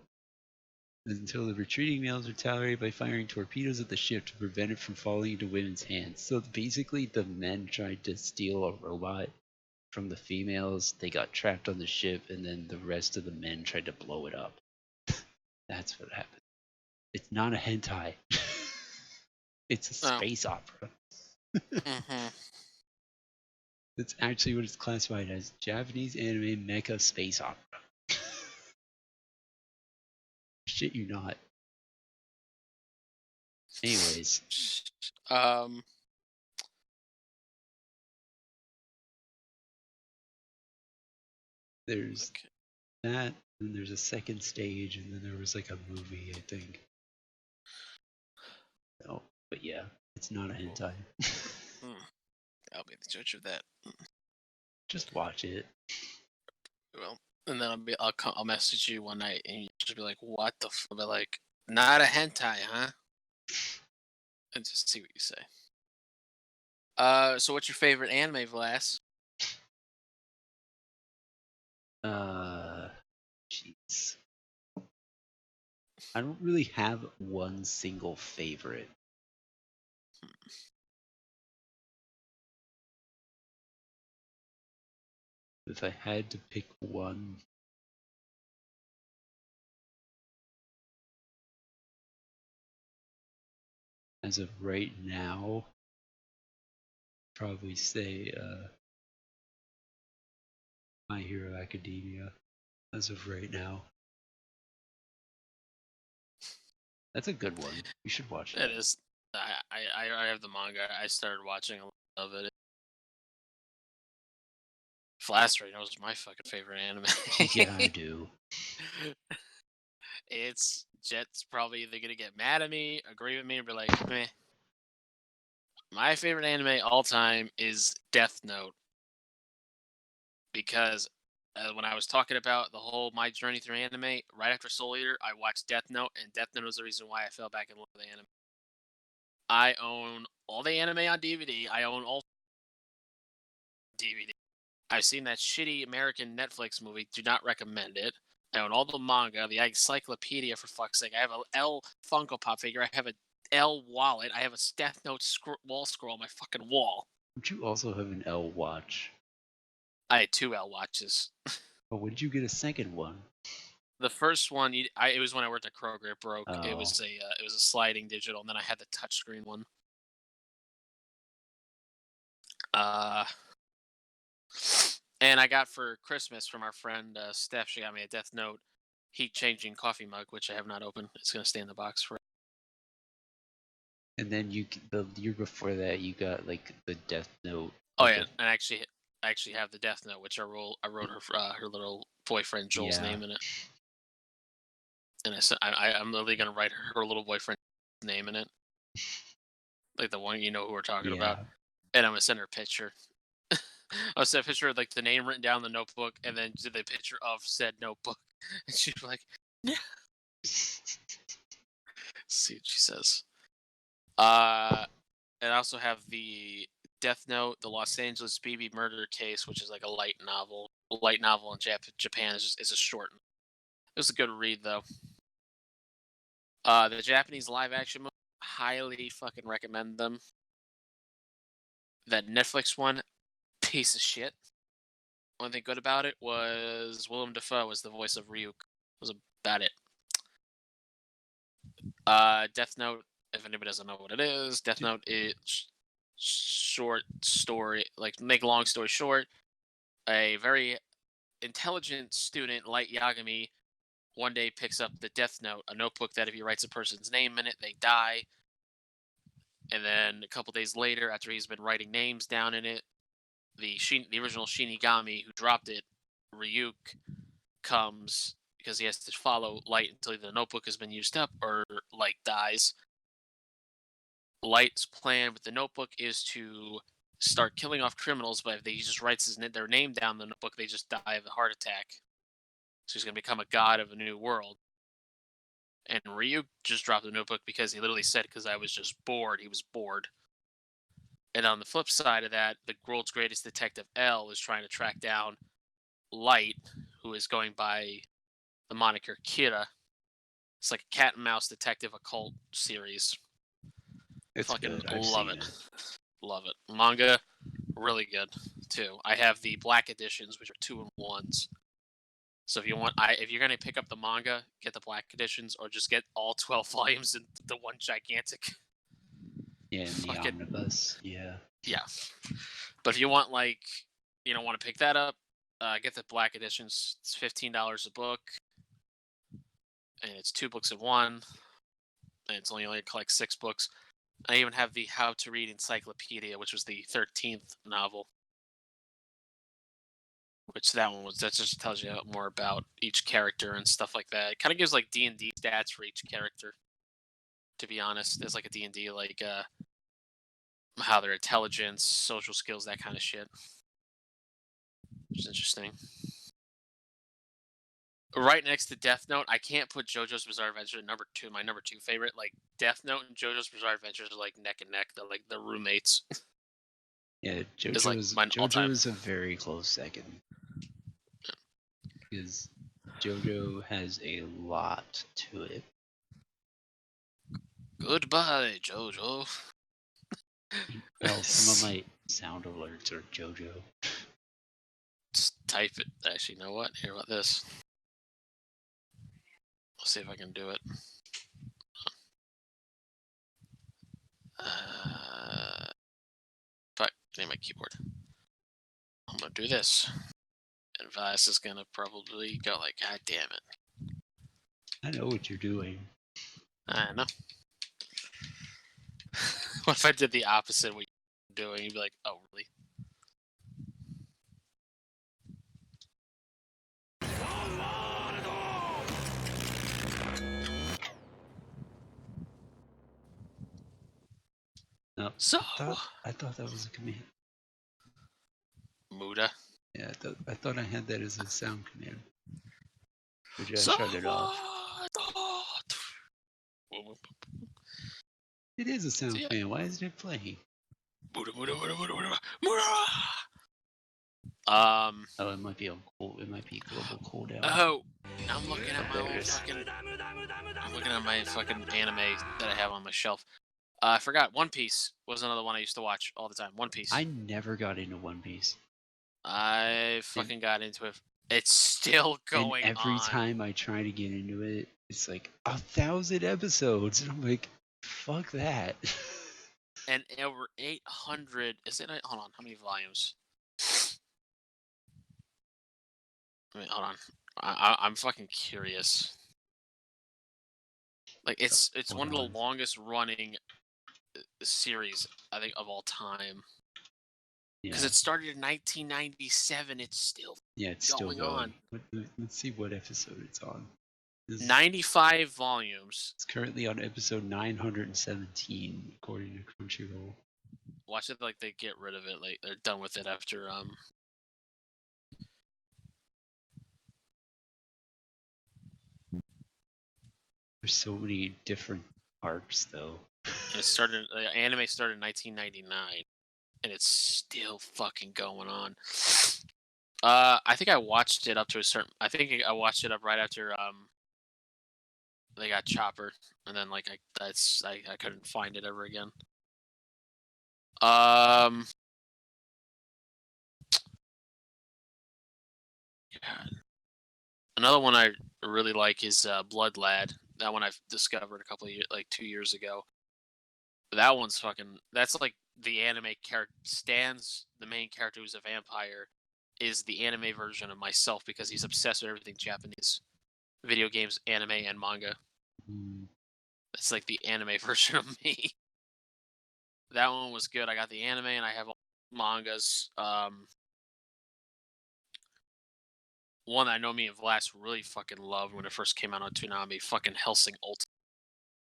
until the retreating males retaliate by firing torpedoes at the ship to prevent it from falling into women's hands. So basically, the men tried to steal a robot from the females. They got trapped on the ship, and then the rest of the men tried to blow it up. That's what happened. It's not a hentai. It's a Oh. space opera. Hmm. That's actually what it's classified as. Japanese anime mecha space opera. Shit you not. Anyways, Um. there's Okay. that, and there's a second stage, and then there was like a movie, I think. No, but yeah, it's not a Well, hentai. I'll be the judge of that. Just watch it. Well, and then I'll message you one night and you just be like, "What the?" I'll be like, "Not a hentai, huh?" And just see what you say. So what's your favorite anime, Vlas? Uh, jeez. I don't really have one single favorite. If I had to pick one, as of right now, probably say My Hero Academia. As of right now, that's a good one. You should watch It that. is. I have the manga. I started watching a lot of it. Flash knows my fucking favorite anime. Yeah, I do. It's Jet's probably either gonna get mad at me, agree with me, or be like, meh. My favorite anime all time is Death Note because when I was talking about the whole my journey through anime, right after Soul Eater, I watched Death Note, and Death Note was the reason why I fell back in love with anime. I own all the anime on DVD. I own all DVD. I've seen that shitty American Netflix movie. Do not recommend it. I own all the manga, the encyclopedia for fuck's sake. I have a L Funko Pop figure. I have a L wallet. I have a Death Note wall scroll on my fucking wall. Would you also have an L watch? I had two L watches. Or would you get a second one? The first one, it was when I worked at Kroger. It broke. Oh, It was a sliding digital, and then I had the touchscreen one. Uh, and I got for Christmas from our friend Steph. She got me a Death Note heat changing coffee mug, which I have not opened. It's gonna stay in the box for. and then the year before that, you got like the Death Note. Oh Like yeah, and I actually have the Death Note, which I wrote her little boyfriend Joel's yeah, name in it, and I said I'm literally gonna write her little boyfriend's name in it, like the one who we're talking about, yeah. and I'm gonna send her a picture. I'll send a picture of like the name written down in the notebook, and then the picture of said notebook, and she's like, "Yeah." See what she says. And I also have the Death Note, the Los Angeles BB murder case, which is like a light novel. Light novel in Japan is a short. It was a good read though. The Japanese live action movie, highly fucking recommend them. That Netflix one, piece of shit. One thing good about it was Willem Dafoe was the voice of Ryuk. Was about it. Death Note. If anybody doesn't know what it is, Death Note is short story. Like make a long story short, a very intelligent student, Light Yagami, one day picks up the Death Note, a notebook that if he writes a person's name in it, they die. And then a couple days later, after he's been writing names down in it, the original Shinigami who dropped it, Ryuk, comes because he has to follow Light until the notebook has been used up or Light dies. Light's plan with the notebook is to start killing off criminals, but if he just writes their name down in the notebook, they just die of a heart attack. So he's going to become a god of a new world. And Ryuk just dropped the notebook because he literally said, because I was just bored. He was bored. And on the flip side of that, the world's greatest detective L is trying to track down Light, who is going by the moniker Kira. It's like a cat and mouse detective occult series. It's Fucking good. I've love seen it. it. Love it. Manga, really good too. I have the black editions, which are 2-in-1s. So if you're gonna pick up the manga, get the black editions, or just get all 12 volumes in the one gigantic. Yeah, in the Fucking omnibus. Yeah. yeah. But if you want want to pick that up, get the black editions. It's $15 a book, and it's 2 books in one, and it's only like 6 books. I even have the How to Read Encyclopedia, which was the 13th novel. Which that just tells you more about each character and stuff like that. It kind of gives like D&D stats for each character. To be honest, there's like a D&D like how their intelligence, social skills, that kind of shit. Which is interesting. Right next to Death Note, I can't put JoJo's Bizarre Adventure my number 2 favorite. Like Death Note and JoJo's Bizarre Adventures are like neck and neck. They're roommates. Yeah, It's like my all-time. JoJo is a very close second. Because JoJo has a lot to it. Goodbye, JoJo. Well, some of my sound alerts are JoJo. Just type it. Actually, you know what? Here, about this. Let's see if I can do it. Fuck, I need my keyboard. I'm gonna do this. And Vice is gonna probably go like, God damn it. I know what you're doing. I know. What if I did the opposite of what you're doing? You'd be like, oh, really? No, So, I thought that was a command. Muda. Yeah, I thought I had that as a sound command. But I So, shut it off. It is a sound yeah. command. Why isn't it playing? Muda, Muda, Muda, Muda, Muda, Muda. Oh, it might be on cool. It might be global cooldown. Oh, I'm looking at my There it old is. fucking. I'm looking at my fucking anime that I have on my shelf. I forgot. One Piece was another one I used to watch all the time. One Piece. I never got into One Piece. I fucking got into it. It's still And going every on. time I try to get into it, it's like 1,000 episodes, and I'm like, fuck that. And over 800. Is it? Hold on. How many volumes? Hold on. I'm fucking curious. Like it's Hold one of on. the longest running series I think of all time. Because Yeah. it started in 1997. It's still Yeah, it's still going going. on. Let's see what episode it's on. 95 volumes. It's currently on episode 917, according to Crunchyroll. Watch it like they get rid of it. Like they're done with it after There's so many different arcs, though. it started. The anime started in 1999, and it's still fucking going on. I think I watched it up to a certain. I think I watched it up right after they got Chopper, and then like I couldn't find it ever again. Um, God. Another one I really like is Blood Lad. That one I've discovered a couple of years, like 2 years ago. That one's fucking. That's like the anime character. Stan's the main character who's a vampire. Is the anime version of myself because he's obsessed with everything Japanese, video games, anime, and manga. Mm. It's like the anime version of me. That one was good. I got the anime and I have all mangas. One I know me and Vlast really fucking loved when it first came out on Toonami, fucking Hellsing Ultimate.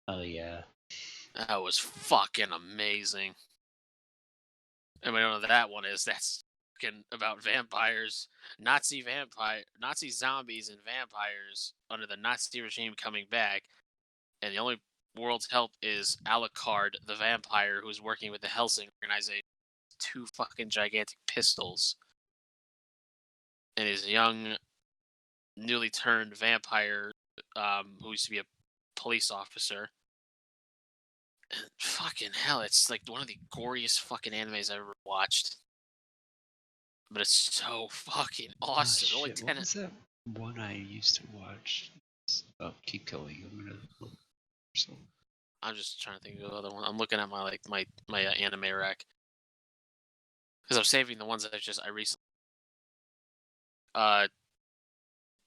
Oh, yeah. That was fucking amazing. And we know what that one is. That's fucking about vampires, Nazi zombies, and vampires under the Nazi regime coming back. And the only world's help is Alucard, the vampire, who's working with the Hellsing organization. Two fucking gigantic pistols. And his young, newly turned vampire, who used to be a police officer. And fucking hell, it's like one of the goriest fucking animes I've ever watched. But it's so fucking awesome. Oh, Only shit. What 10. was that one I used to watch? Oh, keep going. I'm gonna look for some. I'm just trying to think of the other one. I'm looking at my anime rack because I'm saving the ones that I recently. Uh,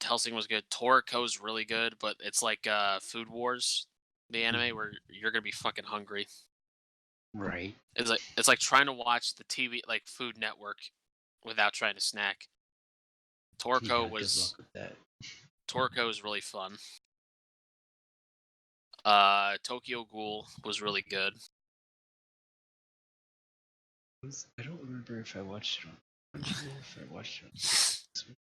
Helsing was good. Toriko's really good, but it's like Food Wars, the anime where you're gonna be fucking hungry. Right. It's like trying to watch the TV like Food Network without trying to snack. Yeah, Toriko good was luck with that. Toriko was really fun. Tokyo Ghoul was really good. I don't remember if I watched it on Crunchyroll, if I watched it on.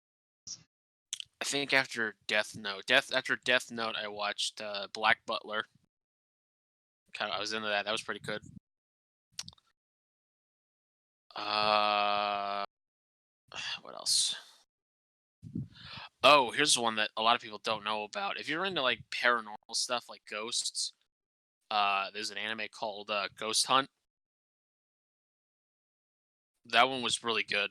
I think after Death Note, I watched Black Butler. I was into that. That was pretty good. What else? Oh, here's one that a lot of people don't know about. If you're into like paranormal stuff, like ghosts, there's an anime called Ghost Hunt. That one was really good.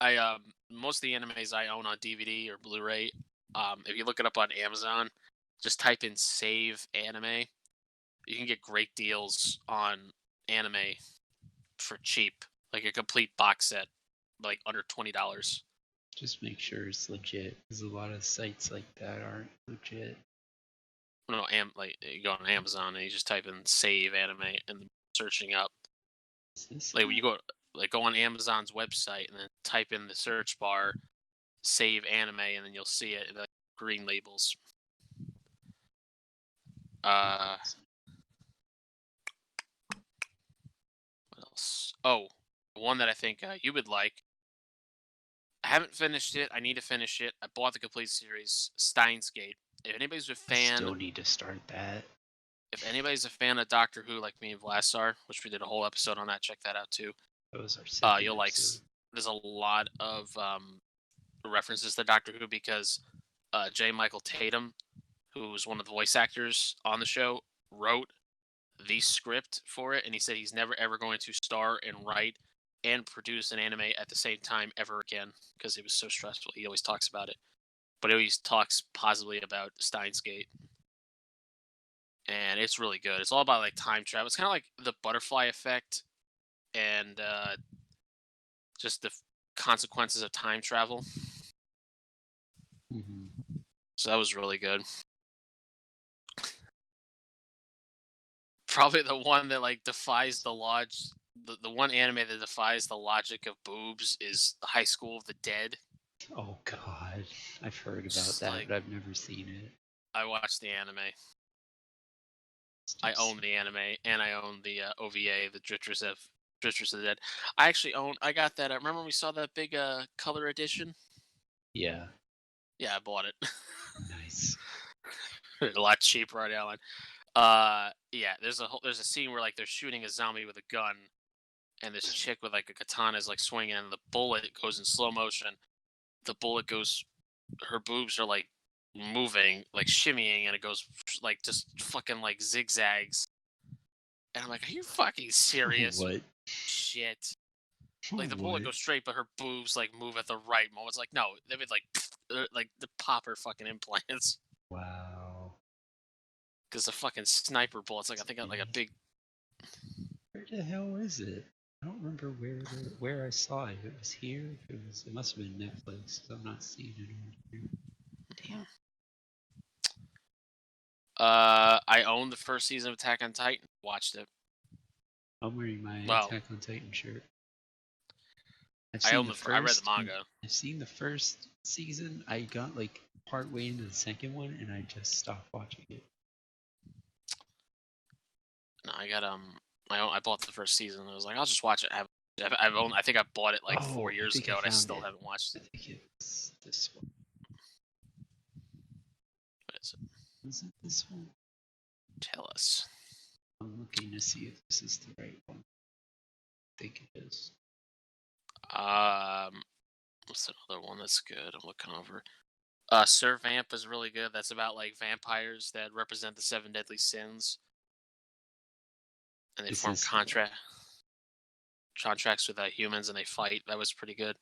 I most of the animes I own on DVD or Blu-ray. If you look it up on Amazon, just type in "save anime." You can get great deals on anime for cheap, like a complete box set, like under $20. Just make sure it's legit, because a lot of sites like that aren't legit. No, like you go on Amazon and you just type in "save anime" and searching up. Is this Like when you go, like go on Amazon's website and then type in the search bar save anime, and then you'll see it, like green labels. Uh, what else? Oh, one that I think you would like. I haven't finished it. I need to finish it. I bought the complete series, Steins Gate. If anybody's a I fan, still need to start that. if anybody's a fan of Doctor Who, like me and Vlass are, which we did a whole episode on that, check that out too. That was our second You'll like. episode. There's a lot of references to Doctor Who because J. Michael Tatum, who was one of the voice actors on the show, wrote the script for it, and he said he's never ever going to star and write and produce an anime at the same time ever again because it was so stressful. He always talks about it, but he always talks positively about Steins Gate, and it's really good. It's all about like time travel. It's kind of like the butterfly effect and just the consequences of time travel. So that was really good. Probably the one that like defies the lodge. The one anime that defies the logic of boobs is High School of the Dead. Oh God, I've heard about Just that, like, but I've never seen it. I watched the anime. I own the anime, and I own the OVA, the Drifters of the Dead. I actually own. I got that. Remember when we saw that big color edition? Yeah. Yeah, I bought it. Nice. A lot cheaper right now. Yeah. There's a scene where like they're shooting a zombie with a gun, and this chick with like a katana is like swinging, and the bullet goes in slow motion. The bullet goes. Her boobs are like moving, like shimmying, and it goes like just fucking like zigzags. And I'm like, are you fucking serious? What? Shit. Like the bullet What? goes straight, but her boobs like move at the right moment. It's like no, they would like the pop her fucking implants Wow. because the fucking sniper bullets like I think like a big. Where the hell is it? I don't remember where I saw it. If it was here, it must have been Netflix. Cause I'm not seeing it on here. Damn. I own the first season of Attack on Titan. Watched it. I'm wearing my Well, Attack on Titan shirt. I own I read the manga. I've seen the first season. I got like part way into the second one, and I just stopped watching it. No, I got I bought the first season. I was like, I'll just watch it. I think I bought it like 4 years ago, and I still haven't watched it. I think it's this one. What is it? Is it this one? Tell us. I'm looking to see if this is the right one. I think it is. What's another one that's good? I'm looking over. Sir Vamp is really good. That's about like vampires that represent the 7 deadly sins, and they form contracts with humans, and they fight. That was pretty good.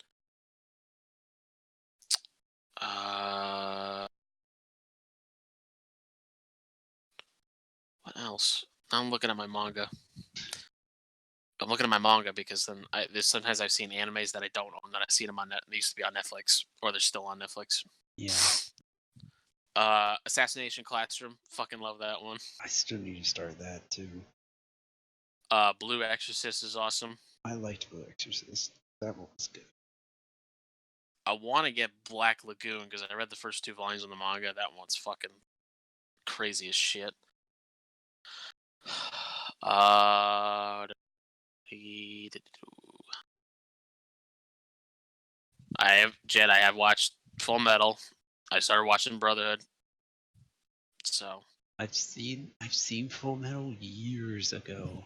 What else? I'm looking at my manga. I'm looking at my manga because then there's sometimes I've seen animes that I don't own that I've seen them on They used to be on Netflix, or they're still on Netflix. Yeah. Assassination Classroom. Fucking love that one. I still need to start that too. Blue Exorcist is awesome. I liked Blue Exorcist. That one was good. I want to get Black Lagoon because I read the first 2 volumes of the manga. That one's fucking crazy as shit. I have watched Full Metal. I started watching Brotherhood. So I've seen Full Metal years ago.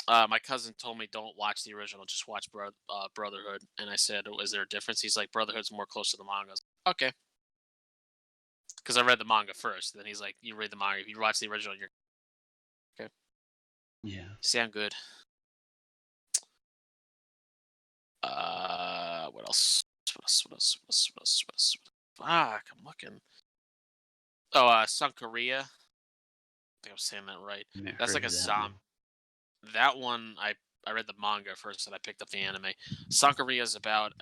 My cousin told me don't watch the original, just watch Brotherhood, and I said, "Is there a difference?" He's like, "Brotherhood's more close to the manga." I was like, okay, because I read the manga first. Then he's like, "You read the manga. If you watch the original, you're okay." Yeah. Sound good. What else? Fuck, I'm looking. Oh, Sun Korea. I think I'm saying that right. That's like a zombie. That one, I read the manga first, and I picked up the anime. Sun Korea is about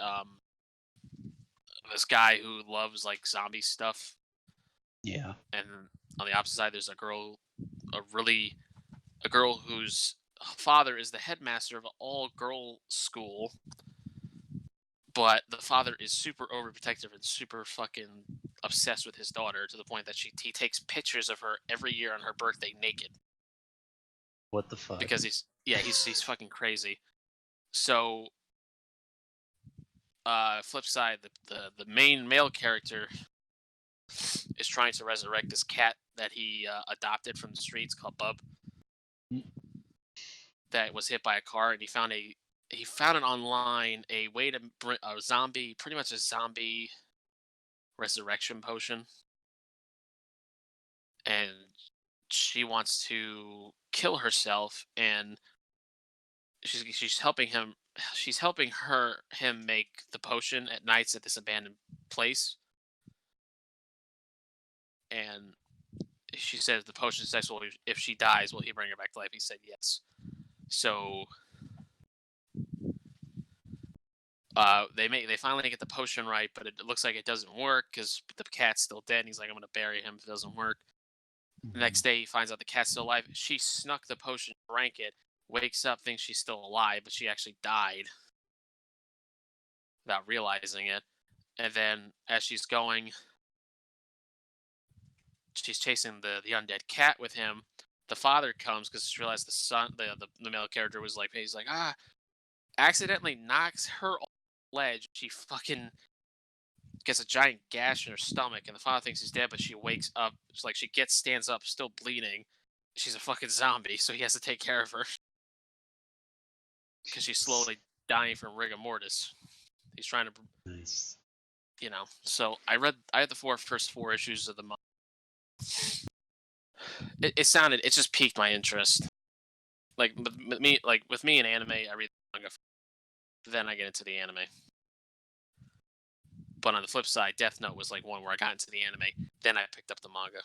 this guy who loves like zombie stuff. Yeah. And on the opposite side, there's a girl whose father is the headmaster of an all-girl school, but the father is super overprotective and super fucking obsessed with his daughter to the point that he takes pictures of her every year on her birthday naked What the fuck? because he's fucking crazy. So, flip side, the main male character is trying to resurrect this cat that he adopted from the streets called Bub, Mm. that was hit by a car, and he found it online, a way to bring a zombie, pretty much a zombie resurrection potion, and she wants to kill herself, and she's helping him. She's helping him make the potion at nights at this abandoned place, and she says the potion says, well, if she dies, will he bring her back to life? He said yes. So they finally get the potion right, but it looks like it doesn't work because the cat's still dead. And he's like, I'm gonna bury him if it doesn't work. The next day, he finds out the cat's still alive. She snuck the potion, drank it, wakes up, thinks she's still alive, but she actually died without realizing it. And then as she's going, she's chasing the undead cat with him. The father comes because she realized the male character was like, he's like, accidentally knocks her off the ledge. She fucking gets a giant gash in her stomach, and the father thinks he's dead, but she wakes up. It's like stands up, still bleeding. She's a fucking zombie, so he has to take care of her because she's slowly dying from rigor mortis. He's trying to, Nice. So I had the first four issues of the month. It just piqued my interest. Like with me in anime, I read the manga, then I get into the anime. But on the flip side, Death Note was like one where I got into the anime, then I picked up the manga.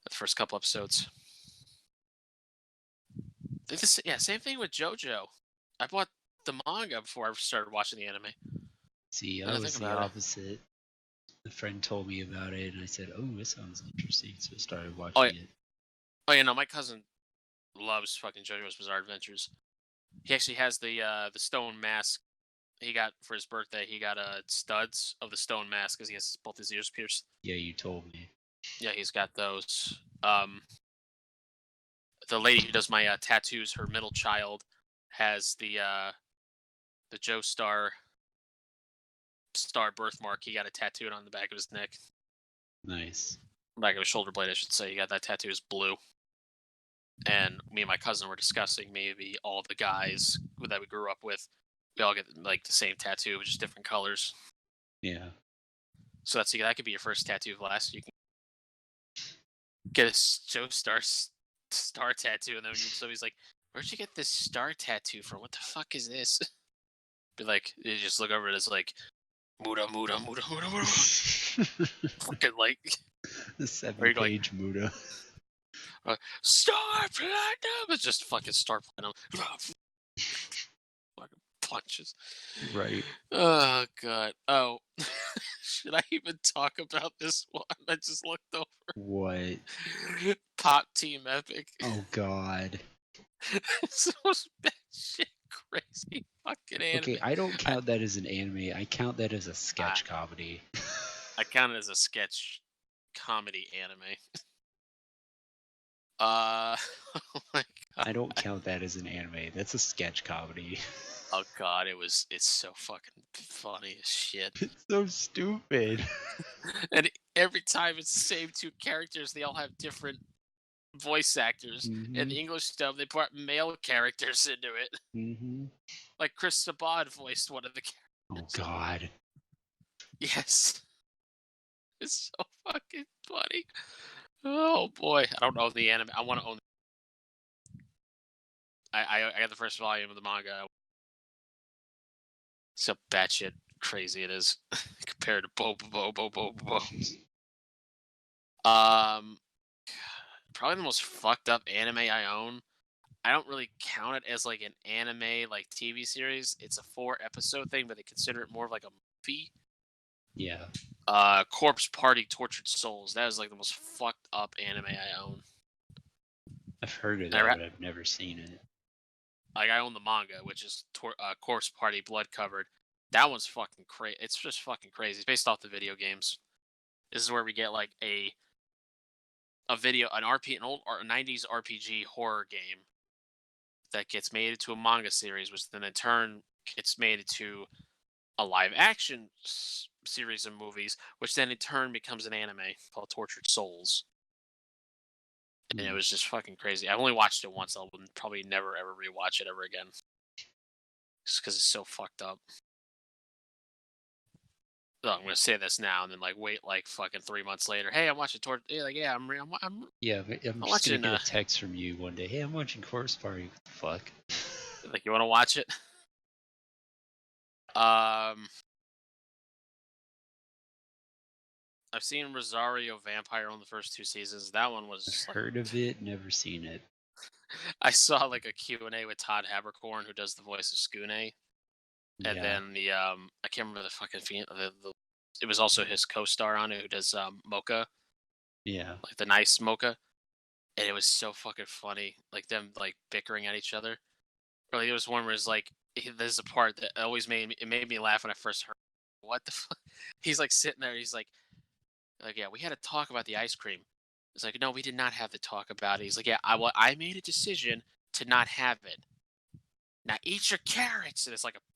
The first couple episodes. Same thing with JoJo. I bought the manga before I started watching the anime. See, I was the opposite. A friend told me about it, and I said, "Oh, this sounds interesting," so I started watching it. Oh yeah, no, my cousin loves fucking JoJo's Bizarre Adventures. He actually has the stone mask he got for his birthday. He got studs of the stone mask because he has both his ears pierced. Yeah, you told me. Yeah, he's got those. The lady who does my tattoos, her middle child, has the Joestar birthmark. He got it tattooed on the back of his neck. Nice. Back of his shoulder blade, I should say. He got that tattoo is blue. And me and my cousin were discussing maybe all the guys that we grew up with, we all get like the same tattoo, but just different colors. Yeah. So that could be your first tattoo class. You can get a Joestar star tattoo, and then somebody's like, "Where'd you get this star tattoo from? What the fuck is this?" Be like, you just look over it as like, Muda. Fucking like the 7-page Muda. Star Platinum! It's just fucking Star Platinum. Fucking punches. Right. Oh, God. Oh. Should I even talk about this one? I just looked over. What? Pop Team Epic. Oh, God. So bad shit. Crazy fucking anime. Okay, I don't count that as an anime. I count that as a sketch comedy. I count it as a sketch comedy anime. Oh my God. I don't count that as an anime. That's a sketch comedy. Oh God, it's so fucking funny as shit. It's so stupid. And every time it's the same two characters, they all have different voice actors. Mm-hmm. In the English dub, they brought male characters into it. Mm-hmm. Like Chris Sabat voiced one of the characters. Oh God. Yes. It's so fucking funny. Oh boy, I don't know the anime. I want to own. I got the first volume of the manga. So batshit crazy it is compared to Bo. Probably the most fucked up anime I own. I don't really count it as like an anime like TV series. It's a 4-episode thing, but they consider it more of like a movie. Yeah. Corpse Party Tortured Souls. That is like the most fucked up anime I own. I've heard of I that, ra- but I've never seen it. like I own the manga, which is Corpse Party Blood Covered. That one's fucking crazy. It's just fucking crazy. It's based off the video games. This is where we get like a video, an old 90s RPG horror game that gets made into a manga series, which then in turn gets made into a live action series of movies, which then in turn becomes an anime called Tortured Souls. And it Hmm. was just fucking crazy. I've only watched it once. I'll probably never ever rewatch it ever again, just because it's so fucked up. So I'm gonna say this now and then like wait like fucking 3 months later. Hey, I'm watching Yeah, like yeah, Yeah, I'm I'm just gonna watching. get a text from you one day. Hey, I'm watching Corpse Party. What the fuck? Like you want to watch it? Um, I've seen Rosario Vampire on the first 2 seasons. That one I've was like heard of it, never seen it. I saw like a Q&A with Todd Habercorn who does the voice of Skune, and Yeah, then the I can't remember the fucking the it was also his co-star on it who does Mocha, yeah. like the nice Mocha, and it was so fucking funny, like them like bickering at each other. Or like, there was one where it's like there's a part that always made me laugh when I first heard. What the fuck? He's like sitting there. He's like yeah, we had to talk about the ice cream. It's like no, we did not have to talk about it. He's like yeah, I made a decision to not have it. Now eat your carrots. And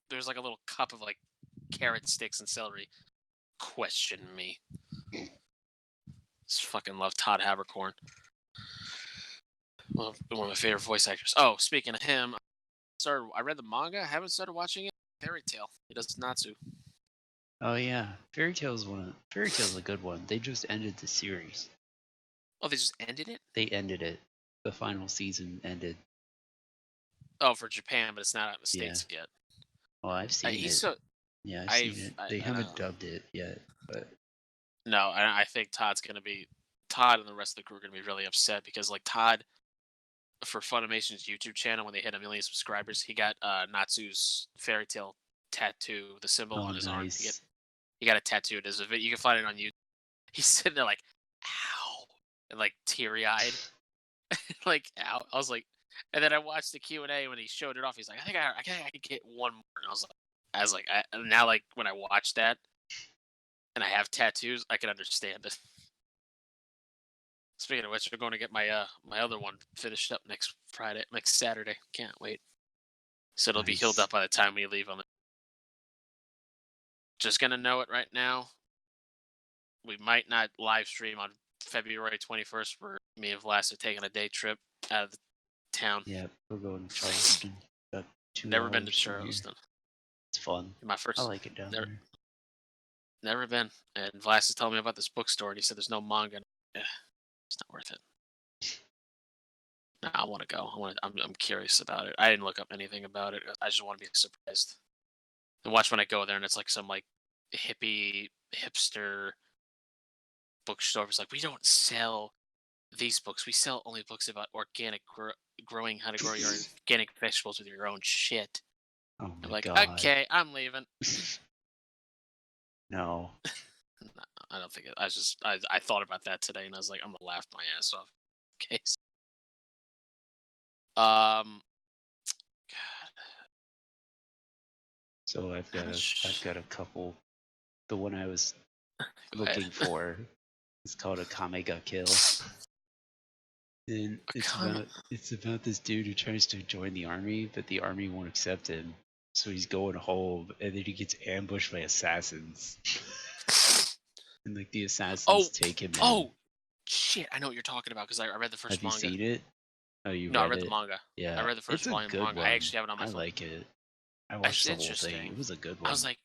there's like a little cup of like carrot sticks and celery. Question me. Just fucking love Todd Habercorn. Well, one of my favorite voice actors. Oh, speaking of him, I read the manga. I haven't started watching it. Fairy Tale. He does Natsu. Oh yeah, Fairy Tale's a good one. They just ended the series. Oh, they just ended it. They ended it. The final season ended. Oh, for Japan, but it's not out in the Yeah. states yet. Well, I've seen He's it. so Yeah, I've seen it. They I haven't know. dubbed it yet, but No, I think Todd and the rest of the crew are gonna be really upset because like Todd for Funimation's YouTube channel when they hit 1 million subscribers, he got Natsu's Fairy Tale tattoo, the symbol oh on his arm. nice. He got it tattooed. There's a video you can find it on YouTube. He's sitting there like, ow, and like teary eyed, like ow. I was like, and then I watched the Q&A when he showed it off. He's like, I think I could get one more. And and now like when I watch that and I have tattoos, I can understand it. Speaking of which, we're going to get my other one finished up next Saturday. Can't wait. So it'll be healed Nice. up by the time we leave on the. Just gonna know it right now. We might not live stream on February 21st. Where me and Vlas are taking a day trip out of the town. Yeah, we're going to Charleston. About two Never been to hours from here. Charleston. It's fun. My I first. like it down Never, there. never been. And Vlas is telling me about this bookstore, and he said there's no manga. Yeah, it's not worth it. No, I want to go. I'm curious about it. I didn't look up anything about it. I just want to be surprised. And watch when I go there, and it's like some like hippie hipster bookstore. It's like we don't sell these books. We sell only books about organic growing, how to grow your organic vegetables with your own shit. Oh I'm my like, god. okay, I'm leaving. No. No, I don't think it. I thought about that today, and I was like, I'm gonna laugh my ass off. Okay. Um. God. So How I've much? got a couple. The one I was Go ahead. looking for is called a Kame ga Kill. And A comment. it's about this dude who tries to join the army, but the army won't accept him. So he's going home, and then he gets ambushed by assassins. And like the Oh, assassins take him in. oh, shit! I know what you're talking about because I read the Have first you manga. seen it? Oh, you No, I read read the it? manga. I Yeah, read the first it's a volume of the good manga. I one. actually have it on my I phone. like it. I It's watched the whole thing. interesting. It was a good I one. was like,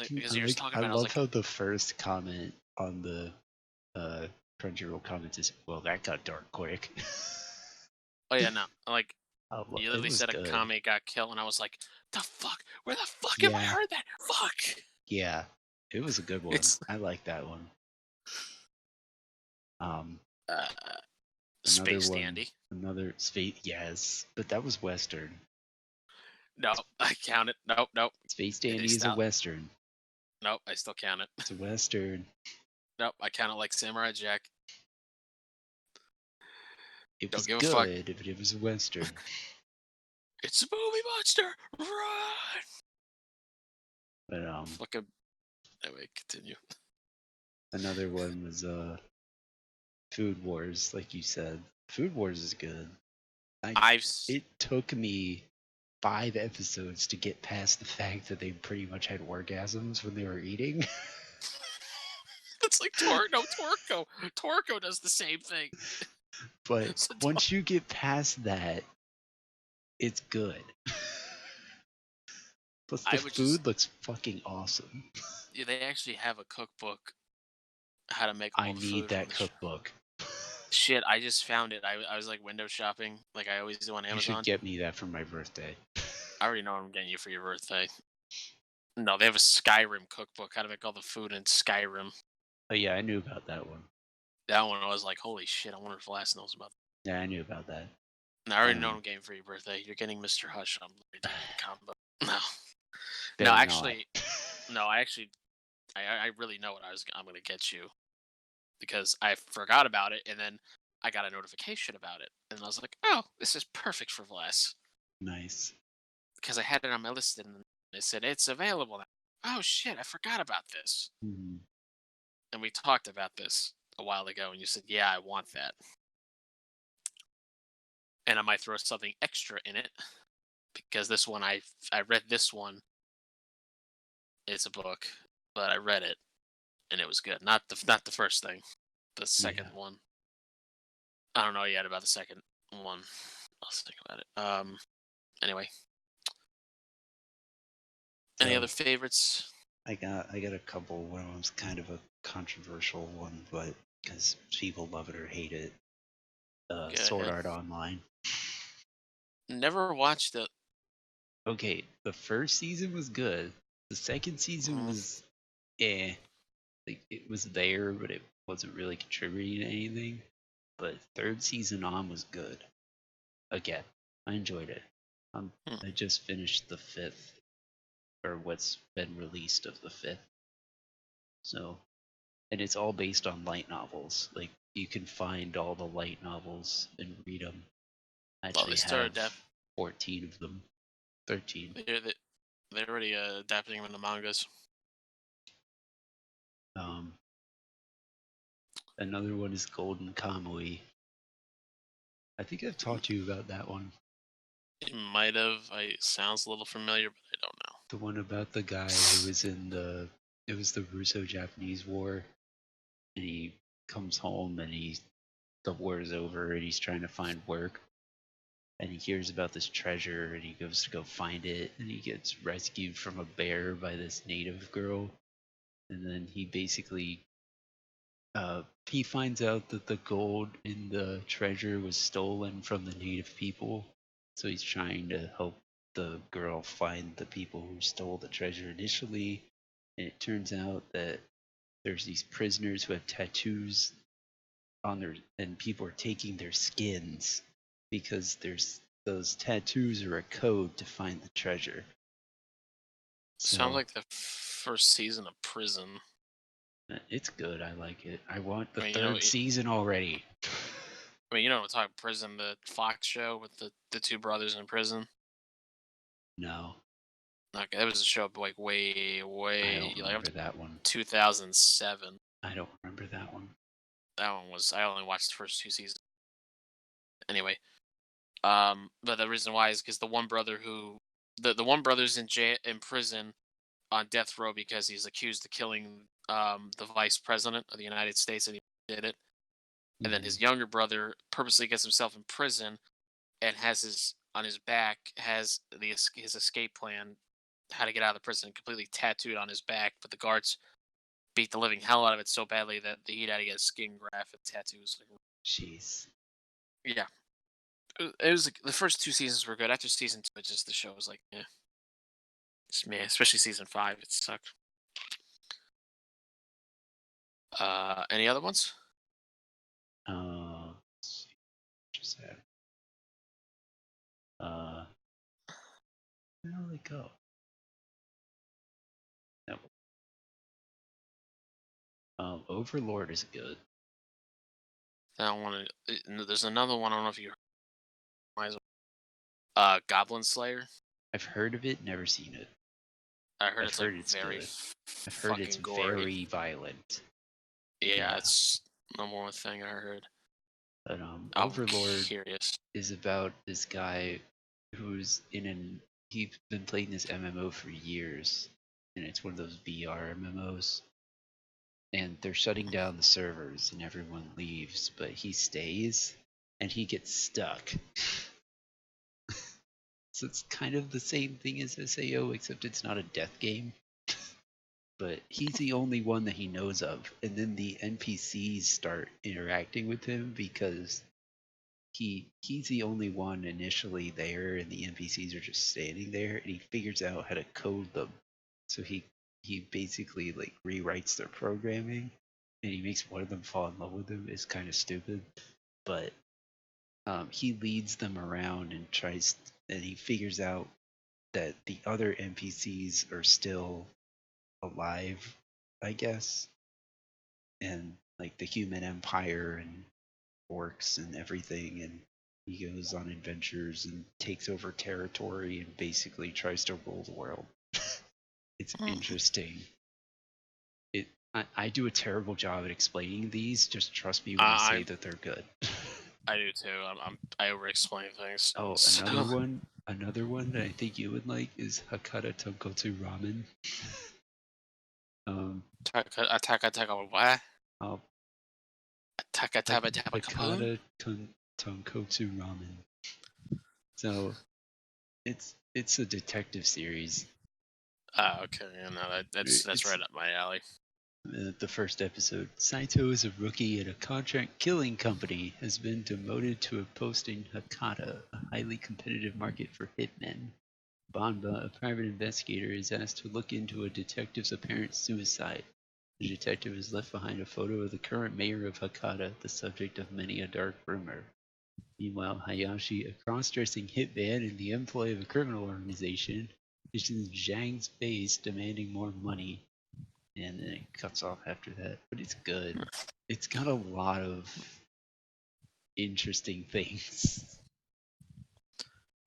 because you were talking I about, it, I was love like, how the first comment on the uh, Crunchyroll comments is, "Well, that got dark quick." oh yeah, no, like you It literally was said a good. kame got killed, and I was like, the fuck? Where the fuck have I Yeah, heard that? Fuck! yeah, it was a good one. It's I like that one. Um, uh, another Space one, Dandy. another Space. Yes, but that was Western. No, I count it. Nope, nope. Space They Dandy is a stop. Western. Nope, I still count it. It's a Western. Nope, I count it like Samurai Jack. It Don't was give a fuck. good, but it was a western. It's a movie monster. Run. But Fucking. Anyway, continue. another one was Food Wars, like you said. Food Wars is good. I I've. s- It took me 5 episodes to get past the fact that they pretty much had orgasms when they were eating. It's like Tor. No, Torco. Torco does the same thing. But So once you get past that, it's good. Plus, the I would just. food looks fucking awesome. Yeah, they actually have a cookbook how to make I all the need food from that the. cookbook. Shit, I just found it. I was like window shopping, like I always do on You should Amazon. get me that for my birthday. I already know what I'm getting you for your birthday. No, they have a Skyrim cookbook, how to make all the food in Skyrim. Oh yeah, I knew about that one. That one I was like, holy shit, I wonder if Lass knows about Yeah, I knew about that. that. I already know what Um, I'm getting for your birthday. You're getting Mr. Hush. I'm already doing the combo. No. No, better not. actually, no, I actually, I really know what I'm gonna get you because I forgot about it, and then I got a notification about it, and I was like, oh, this is perfect for Vlass Nice. because I had it on my list, and it said it's available now. Oh shit, I forgot about this, Hmm. and we talked about this a while ago, and you said, yeah, I want that, and I might throw something extra in it because this one I read this one. It's a book, but I read it and it was good. Not the first thing, the Yeah. second one. I don't know yet about the second one. Let's think about it. Anyway, any So other favorites? I got a couple. One of them's kind of a controversial one, but because people love it or hate it. Go Sword ahead. Art Online. Never watched it. Okay, the first season was good. The second season Mhm. was eh. Like it was there, but it wasn't really contributing to anything. But third season on was good. Again, I enjoyed it. Hmm. I just finished the fifth, or what's been released of the fifth. So, and it's all based on light novels. Like you can find all the light novels and read them. I Oh, they actually started have that. 14 of them. 13. They're already adapting them into mangas. Um, Another one is Golden Kamui. I think I've talked to you about that one. It might have. I sounds a little familiar, but I don't know. The one about the guy who was in the it was the Russo-Japanese War, and he comes home and the war is over and he's trying to find work, and he hears about this treasure and he goes to go find it, and he gets rescued from a bear by this native girl, and then he finds out that the gold in the treasure was stolen from the native people. So he's trying to help the girl find the people who stole the treasure initially. And it turns out that there's these prisoners who have tattoos on their, and people are taking their skins because there's those tattoos are a code to find the treasure. Sounds So like the first season of Prison. it's good. I like it. I want the I mean, third season already. I'm talking Prison, the Fox show with the two brothers in prison. No, Okay, that was a show like I don't like up remember to that one. 2007. I don't remember that one. That one was I only watched the first two seasons. Anyway, but the reason why is because the one brother who the one brother's in prison on death row because he's accused of killing the vice president of the United States and he did it. And then Hmm. his younger brother purposely gets himself in prison and has his on his back has his escape plan, how to get out of the prison, completely tattooed on his back. But the guards beat the living hell out of it so badly that he had to get a skin graft and tattoos. Jeez. Yeah, it was like, the first two seasons were good. After season two, it just the show was like, yeah, it's me. Especially season five, it sucked. Any other ones? Let's see. Just had. Uh, where did they go? No. Overlord is good. That one. There's another one. I don't know if you heard. Goblin Slayer. I've heard of it, never seen it. I heard I've it's like heard it's very good. I've heard it's fucking gory. very violent. Yeah, Yeah. it's number one thing I heard. But I'm Overlord curious. is about this guy who's he's been playing this MMO for years, and it's one of those VR MMOs. And they're shutting down the servers, and everyone leaves, but he stays, and he gets stuck. So it's kind of the same thing as SAO, except it's not a death game. But he's the only one that he knows of, and then the NPCs start interacting with him because he's the only one initially there, and the NPCs are just standing there, and he figures out how to code them. So he basically like rewrites their programming, and he makes one of them fall in love with him. It's kind of stupid, but he leads them around and he figures out that the other NPCs are still alive, I guess, and like the human empire and orcs and everything, and he goes on adventures and takes over territory and basically tries to rule the world. It's interesting. I do a terrible job at explaining these. Just trust me when I say I that they're good. I do too. I over-explain things. Oh, So, another one that I think you would like is Hakata Tonkotsu Ramen. attack, what? Oh, Attack, kapoon. Hakata Tonkotsu Ramen. So it's a detective series. Okay. Yeah, no, that's It's right up my alley. the first episode. Saito is a rookie at a contract killing company, has been demoted to a post in Hakata, a highly competitive market for hitmen. Banba, a private investigator, is asked to look into a detective's apparent suicide. The detective has left behind a photo of the current mayor of Hakata, the subject of many a dark rumor. Meanwhile, Hayashi, a cross-dressing hitman in the employ of a criminal organization, is in Zhang's base demanding more money. And then it cuts off after that. But it's good. It's got a lot of interesting things.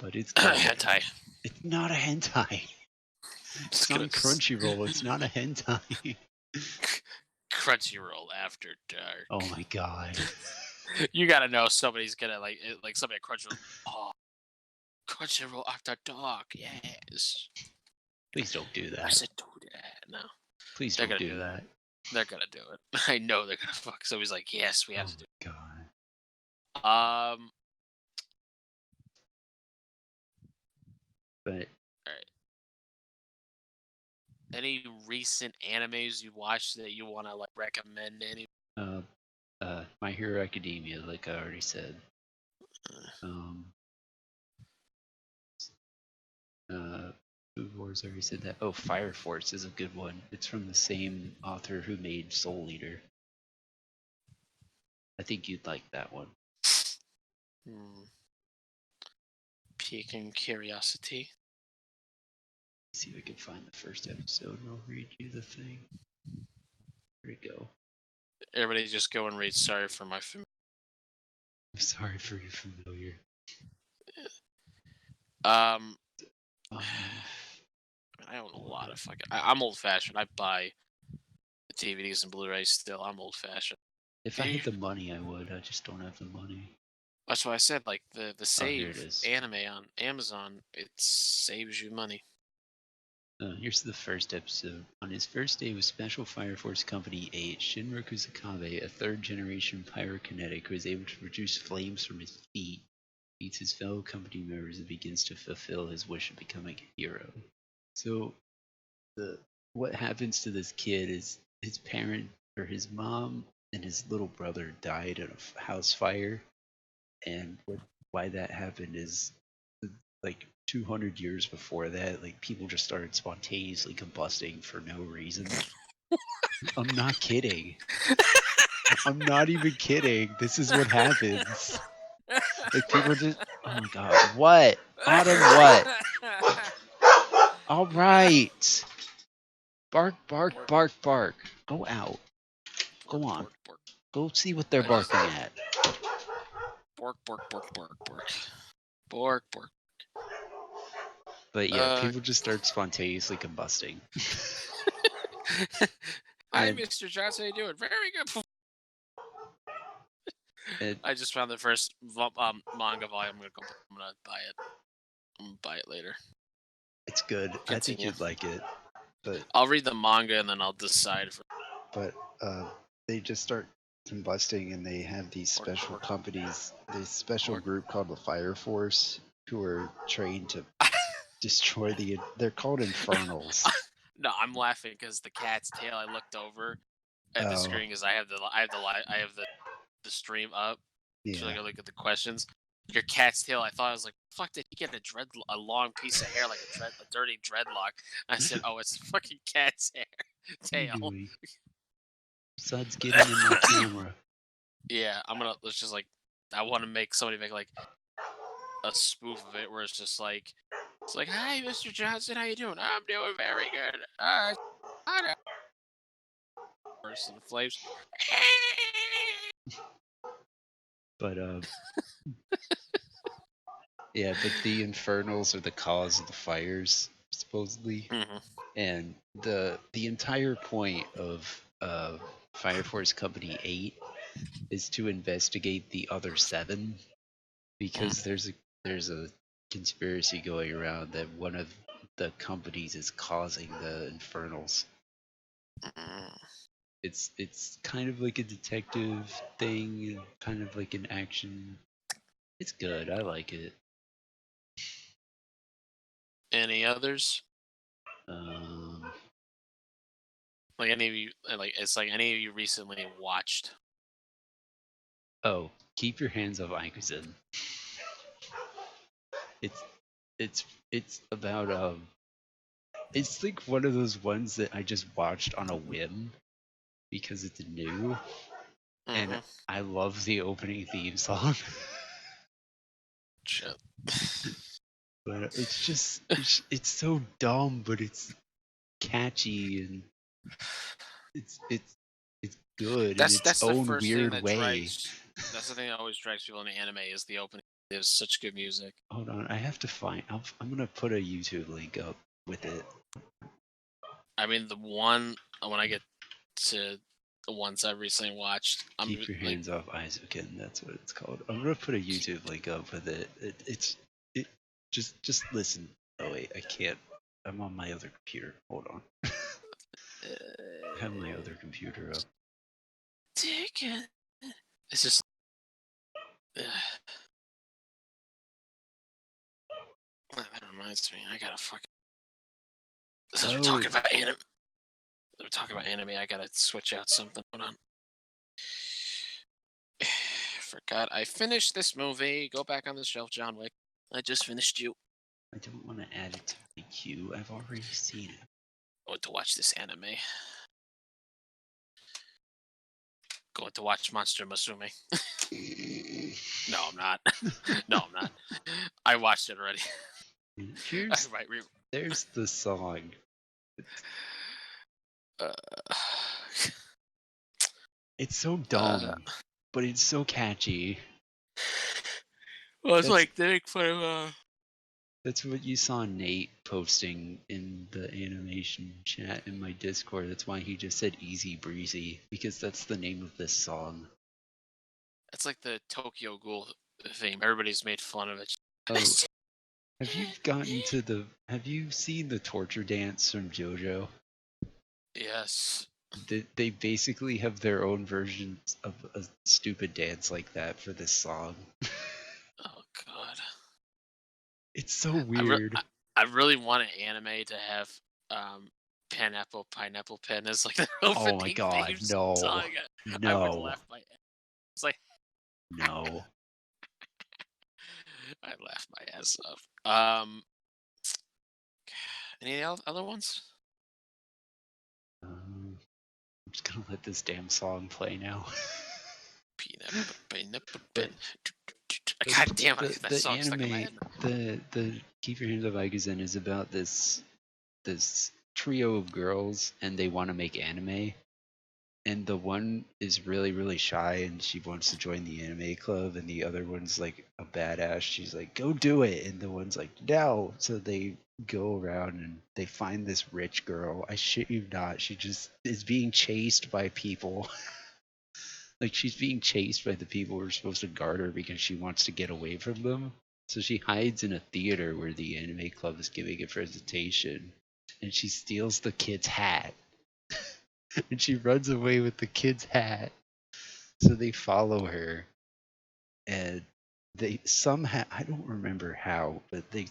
But it's good. Hentai. It's not a hentai. It's on Crunchyroll. It's not a hentai. Crunchyroll After Dark. Oh my god. You gotta know somebody's gonna like somebody at Crunchyroll. Oh, Crunchyroll After Dark. Yes. Please don't do I that. said do that. No. Please They're don't gonna do that. They're gonna do it. I know they're gonna fuck. So he's like, yes, we have to do Oh my it. god. But Alright. Any recent animes you watched that you wanna like recommend to any? My Hero Academia, like I already said. Food Wars, I already said that. Oh, Fire Force is a good one. It's from the same author who made Soul Eater. I think you'd like that one. Piquing curiosity. Let's see if I can find the first episode and I'll read you the thing. There we go. Everybody just go and read Sorry for My Familiar. I'm sorry for your familiar. I own a lot of fucking. I'm old fashioned. I buy DVDs and Blu-rays still. I'm old fashioned. If I had the money, I would. I just don't have the money. That's why I said like the Here it save is. anime on Amazon. It saves you money. Here's the first episode. On his first day with Special Fire Force Company 8, Shinroku Sakabe, a third-generation pyrokinetic who is able to produce flames from his feet, meets his fellow company members and begins to fulfill his wish of becoming a hero. So, what happens to this kid is his parent, or his mom, and his little brother died in a house fire, and why that happened is like 200 years before that, like people just started spontaneously combusting for no reason. I'm not kidding. I'm not even kidding. This is what happens. Like people just, oh my god, what? Autumn, what? All right. Bark, bark, bark, bark. Go out. Go on. Go see what they're barking at. Bork, bork, bork, bork, bork. Bork, bork. But yeah, people just start spontaneously combusting. Hi, And Mr. Johnson. How you doing? Very good. it, I just found the first manga volume. I'm gonna buy it. I'm gonna buy it later. it's good. I think Continue. you'd like it. But I'll read the manga and then I'll decide. but they just start combusting, and they have these Bork, special bork, companies, this special bork. group called the Fire Force, who are trained to destroy the. They're called Infernals. No, I'm laughing because the cat's tail. I looked over at the Oh screen because I have the stream up. So I yeah. go look at the questions. Your cat's tail. I thought I was like, fuck, did he get a long piece of hair like a dirty dreadlock? I said, oh, it's fucking cat's hair What are you tail. doing? Besides getting in my camera. Yeah, let's just like, I want to make somebody make like a spoof of it where it's just like, hi, Mr. Johnson, how you doing? I'm doing very good. I don't burst into flames. But yeah, but the Infernals are the cause of the fires, supposedly. Mhm. And the entire point of Fire Force Company 8 is to investigate the other 7, because there's a conspiracy going around that one of the companies is causing the Infernals. Mm. It's kind of like a detective thing, kind of like an action. It's good. I like it. Any others? Um, Like any of you? Like it's like any of you recently watched? oh, keep your hands off Ikuzen. It's it's about it's like one of those ones that I just watched on a whim because it's new, and Mm-hmm. I love the opening theme song. Shit. But it's just it's so dumb, but it's catchy, and it's good in its That's the own first thing weird that way. drags. That's the thing that always drags people into anime is the opening. There's such good music. Hold on, I have to find. I'm gonna put a YouTube link up with it. I mean, the one when I get to the ones I recently watched, I'm Keep your like, hands off Isaacin. That's what it's called. I'm gonna put a YouTube link up with it. It just listen. Oh wait, I can't. I'm on my other computer. Hold on. I have my other computer up. take it. It's just. That reminds me, I gotta fucking. Since we're talking about anime, I gotta switch out something. Hold on. Forgot I finished this movie. Go back on the shelf, John Wick. I just finished you. I don't want to add it to my queue. I've already seen it. Going to watch this anime. Going to watch Monster Musume. No, I'm not. No, I'm not. I watched it already. Here's there's the song. It's so dumb, but it's so catchy. Well, it's like they make fun of. That's what you saw Nate posting in the animation chat in my Discord. That's why he just said Easy Breezy, because that's the name of this song. It's like the Tokyo Ghoul theme. Everybody's made fun of it. Oh, have you seen the torture dance from JoJo? Yes. They basically have their own versions of a stupid dance like that for this song. Oh God. It's so weird. I really want an anime to have pineapple pen as like the opening Oh my god, theme no. song. I would laugh my ass. It's like no. I laugh my ass off. Any other ones? I'm just gonna let this damn song play now. Pineapple pen. God damn it! That song stuck in my head. The Keep Your Hands Off Ikuzen is about this trio of girls, and they want to make anime, and the one is really really shy and she wants to join the anime club, and the other one's like a badass. She's like, go do it, and the one's like, no. So they go around and they find this rich girl. I shit you not, she just is being chased by people. Like, she's being chased by the people who are supposed to guard her because she wants to get away from them. So she hides in a theater where the anime club is giving a presentation, and she steals the kid's hat. And she runs away with the kid's hat. So they follow her, and they somehow, I don't remember how, but they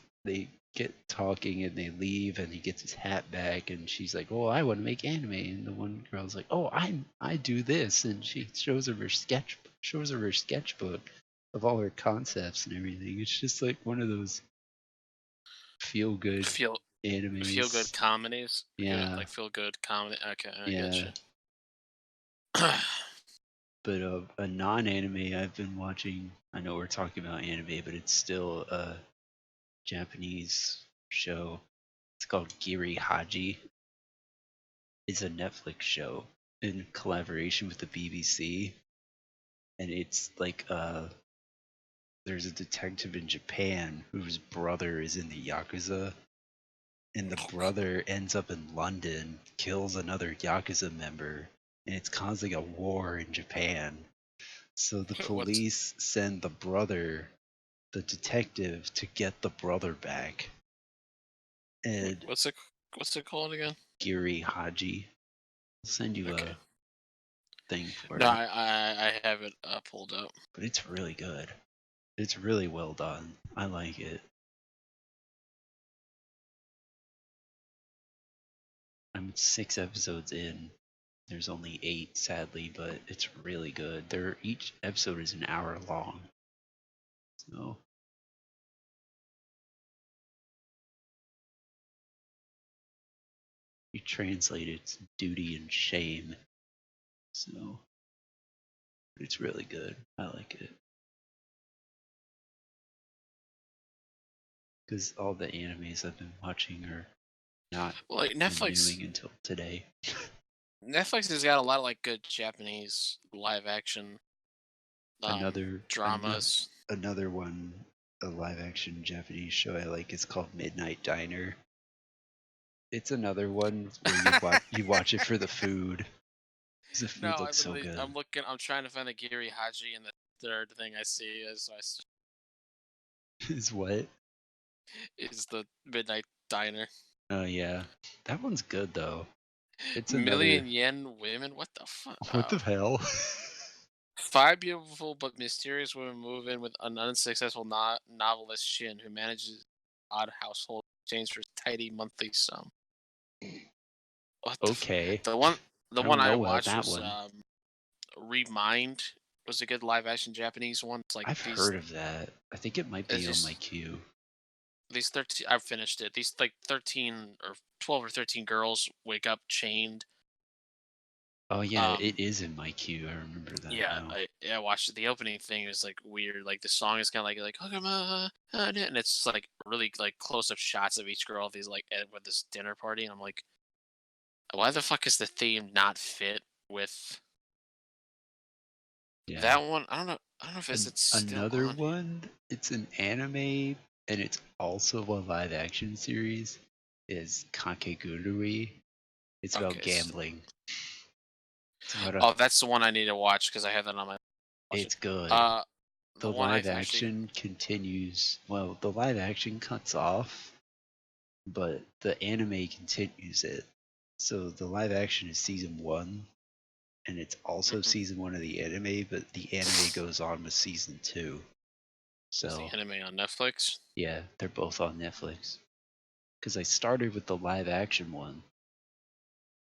get talking and they leave, and he gets his hat back, and she's like, "Oh, I want to make anime," and the one girl's like, "Oh, I do this," and she shows her sketchbook of all her concepts and everything. It's just like one of those feel good Feel good animes. comedies. Yeah, Feel good comedy. Okay, I got yeah. you. But a non-anime I've been watching. I know we're talking about anime, but it's still a Japanese show. It's called Giri Haji. It's a Netflix show in collaboration with the BBC, and it's like there's a detective in Japan whose brother is in the Yakuza, and the brother ends up in London, kills another Yakuza member, and it's causing a war in Japan. So the What's police send the detective, to get the brother back. And what's it what's it called again? Giri Haji, I'll send you Okay. a thing for No, it, I have it pulled up. but it's really good. It's really well done. I like it. I'm 6 episodes in. There's only 8, sadly, but it's really good. Each episode is an hour long. So you translate it's duty and shame. So it's really good. I like it. Because all the animes I've been watching are not Well, like renewing until today. Netflix has got a lot of like good Japanese live action Another another dramas. another one, a live action Japanese show I like is called Midnight Diner. It's another one where you watch it for the food. 'Cause the No, food looks so good. I'm trying to find the Giri Haji, and the third thing I see Is what? is the Midnight Diner. Oh yeah, that one's good though. It's Million another. yen women. What the fuck? What the hell? Five beautiful but mysterious women move in with an unsuccessful novelist Shin, who manages odd household in exchange for a tidy monthly sum. What Okay, the one? The I one don't I know about watched that was one. Remind. Was a good live action Japanese one. It's like I've heard of that. I think it might it's be on my just queue. these 13. I've finished it. These like 13 or 12 or 13 girls wake up chained. Oh yeah, Um, it is in my queue. I remember that yeah, now. I watched it. The opening thing is like weird. Like the song is kind of like and it's just like really like close up shots of each girl. These like with this dinner party, and I'm like, why the fuck is the theme not fit with Yeah. that one? I don't know if it's still Another on here. one, it's an anime and it's also a live action series, is Kakegurui. It's about Okay, gambling. It's about a oh, that's the one I need to watch because I have that on my watch it. it's good. Uh, the The one live I've actually action continues. Well, the live action cuts off, but the anime continues it. So the live action is season 1, and it's also mhm. season 1 of the anime, but the anime goes on with season 2. Is the So, anime on Netflix. yeah, they're both on Netflix. Because I started with the live action one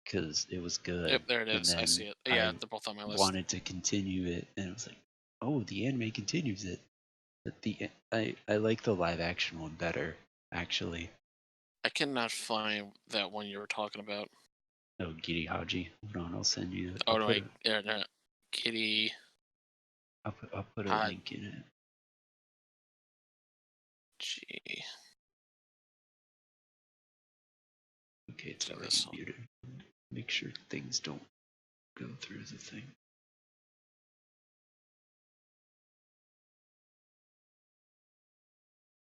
because it was good, Yep, there it and is. I then see it. Yeah, I they're both on my list. wanted to continue it, and it was like, oh, the anime continues it. But I like the live action one better, actually. I cannot find that one you were talking about. Oh, Giri Haji. Hold on, I'll send you. Oh no, no, Kitty I'll put a Haji. link in it. Okay, it's See already this one. muted. Make sure things don't go through the thing.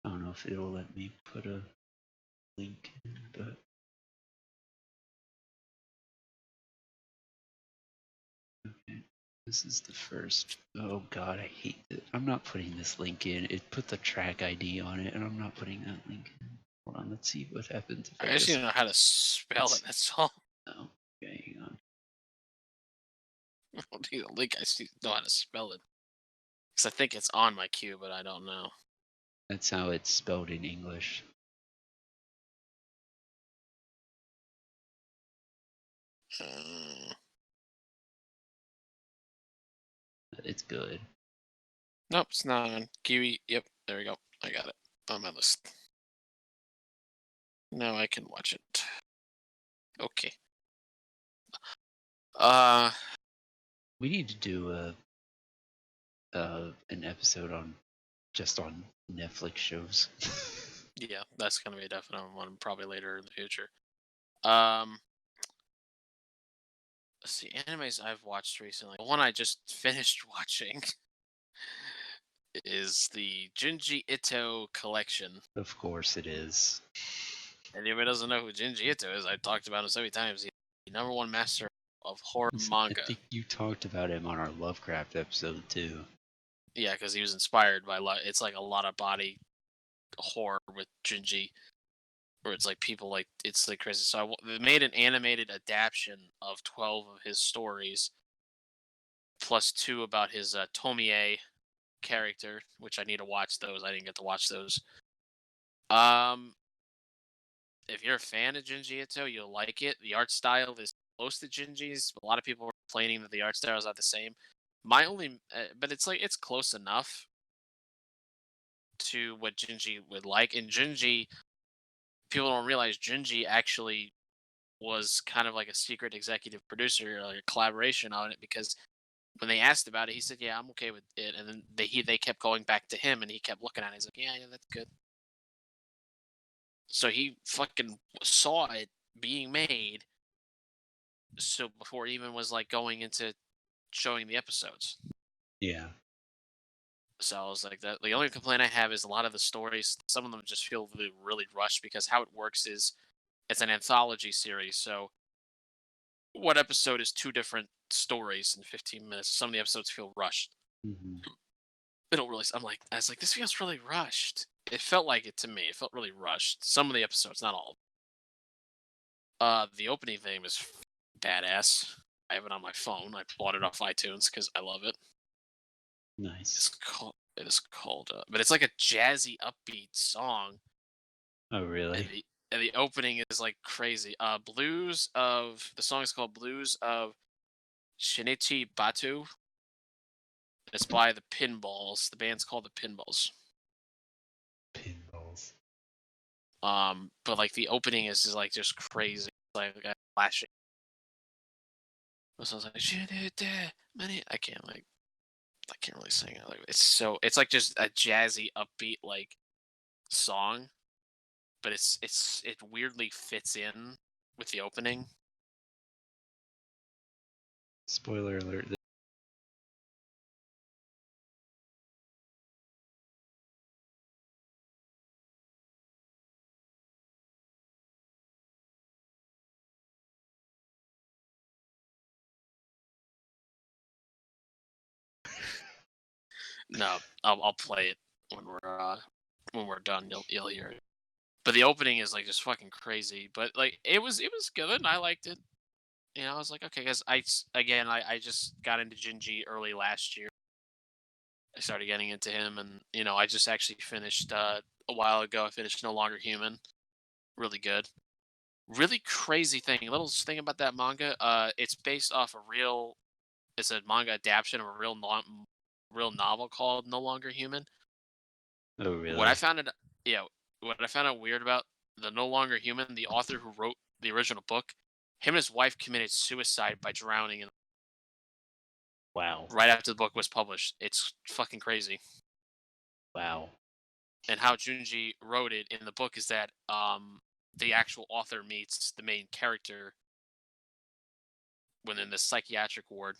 I don't know if it'll let me put a link in, but okay. This is the first. Oh god, I hate it. I'm not putting this link in. It put the track ID on it, and I'm not putting that link in. Hold on, let's see what happens if I I just need just. to know how to spell it. That's all. Oh, okay, hang on. I don't need a link. I just need to know how to spell it. Because I think it's on my queue, but I don't know. That's how it's spelled in English. Uh, It's good. nope, it's not on Kiwi. Yep, there we go. I got it on my list. Now I can watch it. Okay. Uh, We need to do an episode on just on Netflix shows. yeah, that's gonna be a definite one, probably later in the future. Um, let's see, animes I've watched recently. The one I just finished watching is the Junji Ito collection. Of course it is. And anybody doesn't know who Junji Ito is, I talked about him so many times. He's the number one master of horror I manga. think you talked about him on our Lovecraft episode too. Yeah, because he was inspired by it's like a lot of body horror with Junji, where it's like people like it's like crazy. So they made an animated adaptation of 12 of his stories, plus two about his Tomie character, which I need to watch those. I didn't get to watch those. Um, if you're a fan of Junji Ito, you'll like it. The art style is close to Junji's, but a lot of people are complaining that the art style is not the same. My only, but it's like it's close enough to what Junji would like. And Junji, people don't realize Junji actually was kind of like a secret executive producer, like a collaboration on it, because when they asked about it, he said, "Yeah, I'm okay with it." And then they kept going back to him, and he kept looking at it. He's like, "Yeah, that's good." So he fucking saw it being made. So before it even was like going into showing the episodes. Yeah. So I was like, that. The only complaint I have is a lot of the stories. Some of them just feel really, really rushed because how it works is it's an anthology series. So one episode is two different stories in 15 minutes. Some of the episodes feel rushed. Hmm. They don't really. I was like, this feels really rushed. It felt like it to me. It felt really rushed. Some of the episodes, not all. The opening theme is badass. I have it on my phone. I bought it off iTunes because I love it. Nice. It is called, but it's like a jazzy, upbeat song, Oh and really? the opening is like crazy. Blues of the song is called Blues of Shinichi Batu. It's by the Pinballs. The band's called the Pinballs. Pinballs. But like the opening is like just crazy, like flashing. It sounds like I can't really sing it. Like it's like just a jazzy, upbeat like song, but it weirdly fits in with the opening. Spoiler alert. No, I'll play it when we're done. You'll hear it. But the opening is like just fucking crazy. But like it was good. I liked it. You know, I was like, okay, because I just got into Jinji early last year. I started getting into him, and I just actually finished a while ago. I finished No Longer Human. Really good. Really crazy thing. A little thing about that manga. It's based off a real. It's a manga adaptation of a real novel called No Longer Human. Oh What I really? found it, yeah, what I found out weird about the No Longer Human, the author who wrote the original book, him and his wife committed suicide by drowning in Wow. right after the book was published. It's fucking crazy. Wow. And how Junji wrote it in the book is that the actual author meets the main character when in this psychiatric ward.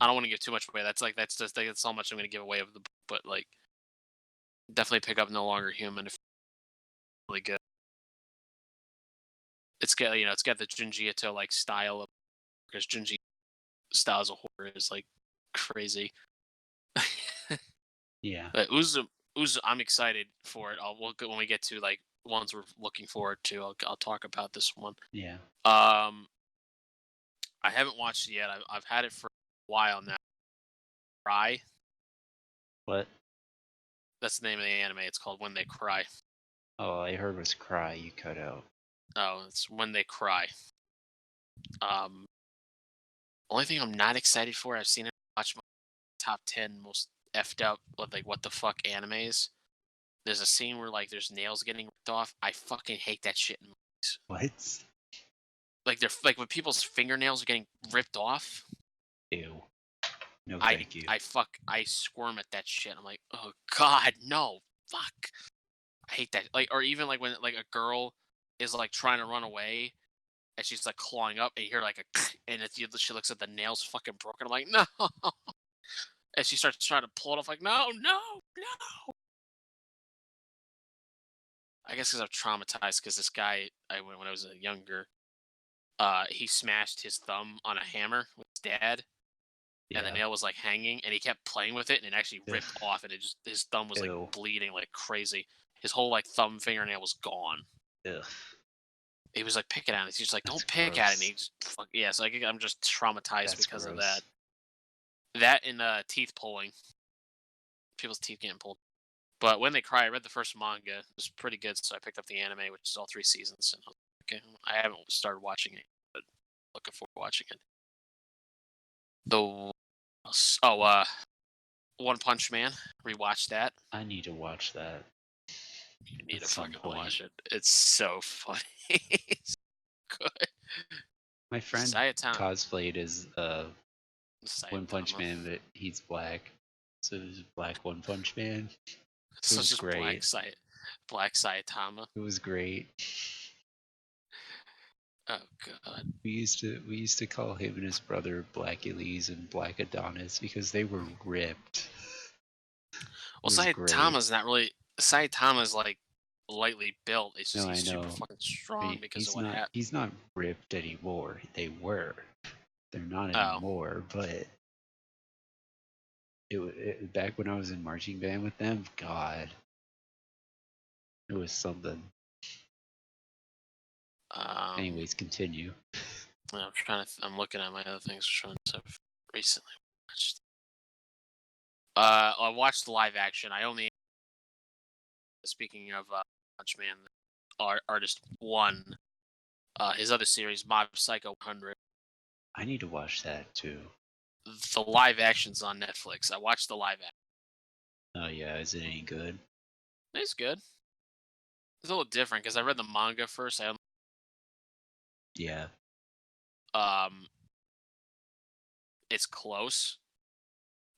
I don't want to give too much away. That's how much I'm going to give away of the book, but like definitely pick up No Longer Human if it's really good. It's got the Junji Ito like style of, because Junji styles of horror is like crazy. Yeah. But Uzu, I'm excited for it. When we get to like ones we're looking forward to. I'll talk about this one. Yeah. Um, I haven't watched it yet. I've had it for a while now. Cry. What? That's the name of the anime. It's called When They Cry. Oh, I heard was Cry. You cut out. Oh, it's When They Cry. Um, Only thing I'm not excited for. I've seen it. Watch my top 10 most effed up like what the fuck animes. There's a scene where like there's nails getting ripped off. I fucking hate that shit in movies. What? Like they're like when people's fingernails are getting ripped off. Ew. No, thank you. I squirm at that shit. I'm like, oh god, no, fuck. I hate that. Like, or even like when like a girl is like trying to run away and she's like clawing up and you hear like a and she looks at the nails fucking broken. I'm like, no. And she starts trying to pull it off. Like, no, no, no. I guess because I'm traumatized because this guy when I was younger, he smashed his thumb on a hammer with his dad. And the Yeah. nail was like hanging, and he kept playing with it, and it actually ripped Ugh. off, and his thumb was like Ew. bleeding like crazy. His whole like thumb fingernail was gone. Ugh. He was like picking at it. He's just like, That's "Don't pick at it." And gross. he just yeah. So I'm just traumatized That's because of gross. that. That and teeth pulling, people's teeth getting pulled. But When They Cry, I read the first manga. It was pretty good, so I picked up the anime, which is all 3 seasons. And I was like, okay, I haven't started watching it, but looking forward to watching it. The One Punch Man. Rewatched that. I need to watch that You need at to some fucking point. watch it. It's so funny. It's good. My friend Sayatama. cosplayed as One Punch Sayatama. Man, but he's black. So there's Black One Punch Man. It So it's was just great. Black Sayatama. It was great. Oh god. We used to call him and his brother Black Elise and Black Adonis because they were ripped. It Well, was great. Sayatama's not really. Sayatama's like lightly built. It's just No, he's I super know. fucking strong because of He's what not happened. he's not ripped anymore. They were. They're not Oh. anymore, but back when I was in marching band with them, God, it was something. Um. Anyways, continue. I'm trying to. I'm looking at my other things. Trying to recently watched. I watched the live action. I only. Speaking of Punch Man, artist one. His other series, Mob Psycho 100. I need to watch that too. The live action's on Netflix. I watched the live action. Oh yeah, is it any good? It's good. It's a little different because I read the manga first. Yeah. Um, it's close.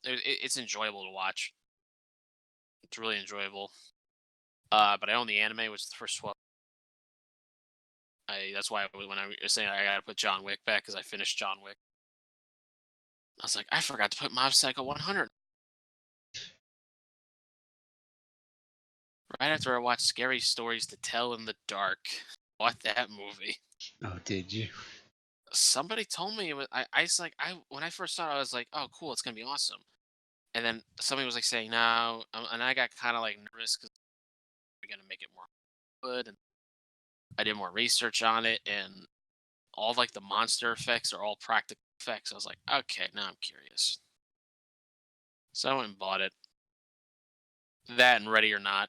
It's enjoyable to watch. It's really enjoyable. But I own the anime, which is the first 12. That's why when I was saying I gotta put John Wick back because I finished John Wick. I was like, I forgot to put Mob Psycho 100 right after I watched Scary Stories to Tell in the Dark. What that movie? Oh, did you? Somebody told me it was. I was like, when I first saw it, I was like, oh, cool, it's gonna be awesome. And then somebody was like saying no, and I got kind of like nervous because we're gonna make it more good. And I did more research on it, and all like the monster effects are all practical effects. I was like, okay, now I'm curious. So I went and bought it. That and Ready or Not,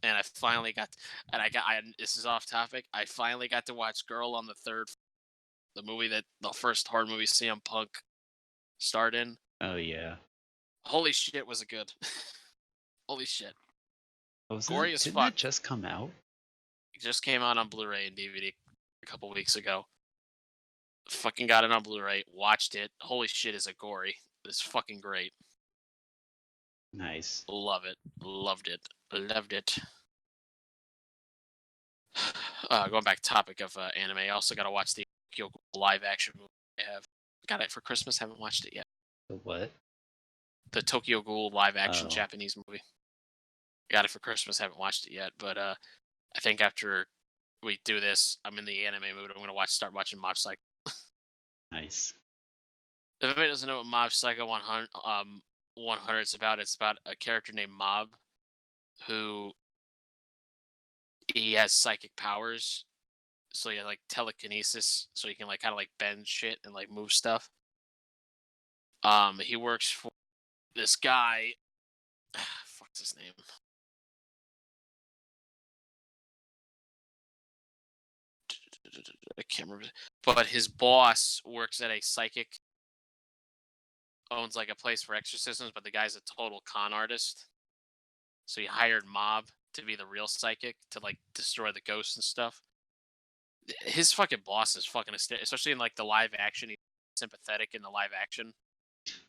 and I finally got. And I got. This is off topic. I finally got to watch Girl on the Third, the movie that the first horror movie CM Punk starred in. Oh yeah. Holy shit, was it good? Holy shit. Gory as Didn't that fuck. just come out? It just came out on Blu-ray and DVD a couple weeks ago. Fucking got it on Blu-ray. Watched it. Holy shit, is it gory? It's fucking great. Nice. Love it. Loved it. Loved it. Going back topic of anime, I also got to watch the Tokyo Ghoul live action movie. I have got it for Christmas. Haven't watched it yet. The what? The Tokyo Ghoul live action Oh, Japanese movie. Got it for Christmas. Haven't watched it yet, but I think after we do this, I'm in the anime mood. I'm gonna start watching Mob Psycho. nice. If anybody doesn't know what Mob Psycho 100, 100 is about, it's about a character named Mob who he has psychic powers. So he has like telekinesis, so he can like kind of like bend shit and like move stuff. He works for this guy. Fuck's his name? I can't remember. But his boss works at a psychic, owns like a place for exorcisms, but the guy's a total con artist. So he hired Mob to be the real psychic to like destroy the ghosts and stuff. His fucking boss is fucking hysterical, especially in like the live action. He's sympathetic in the live action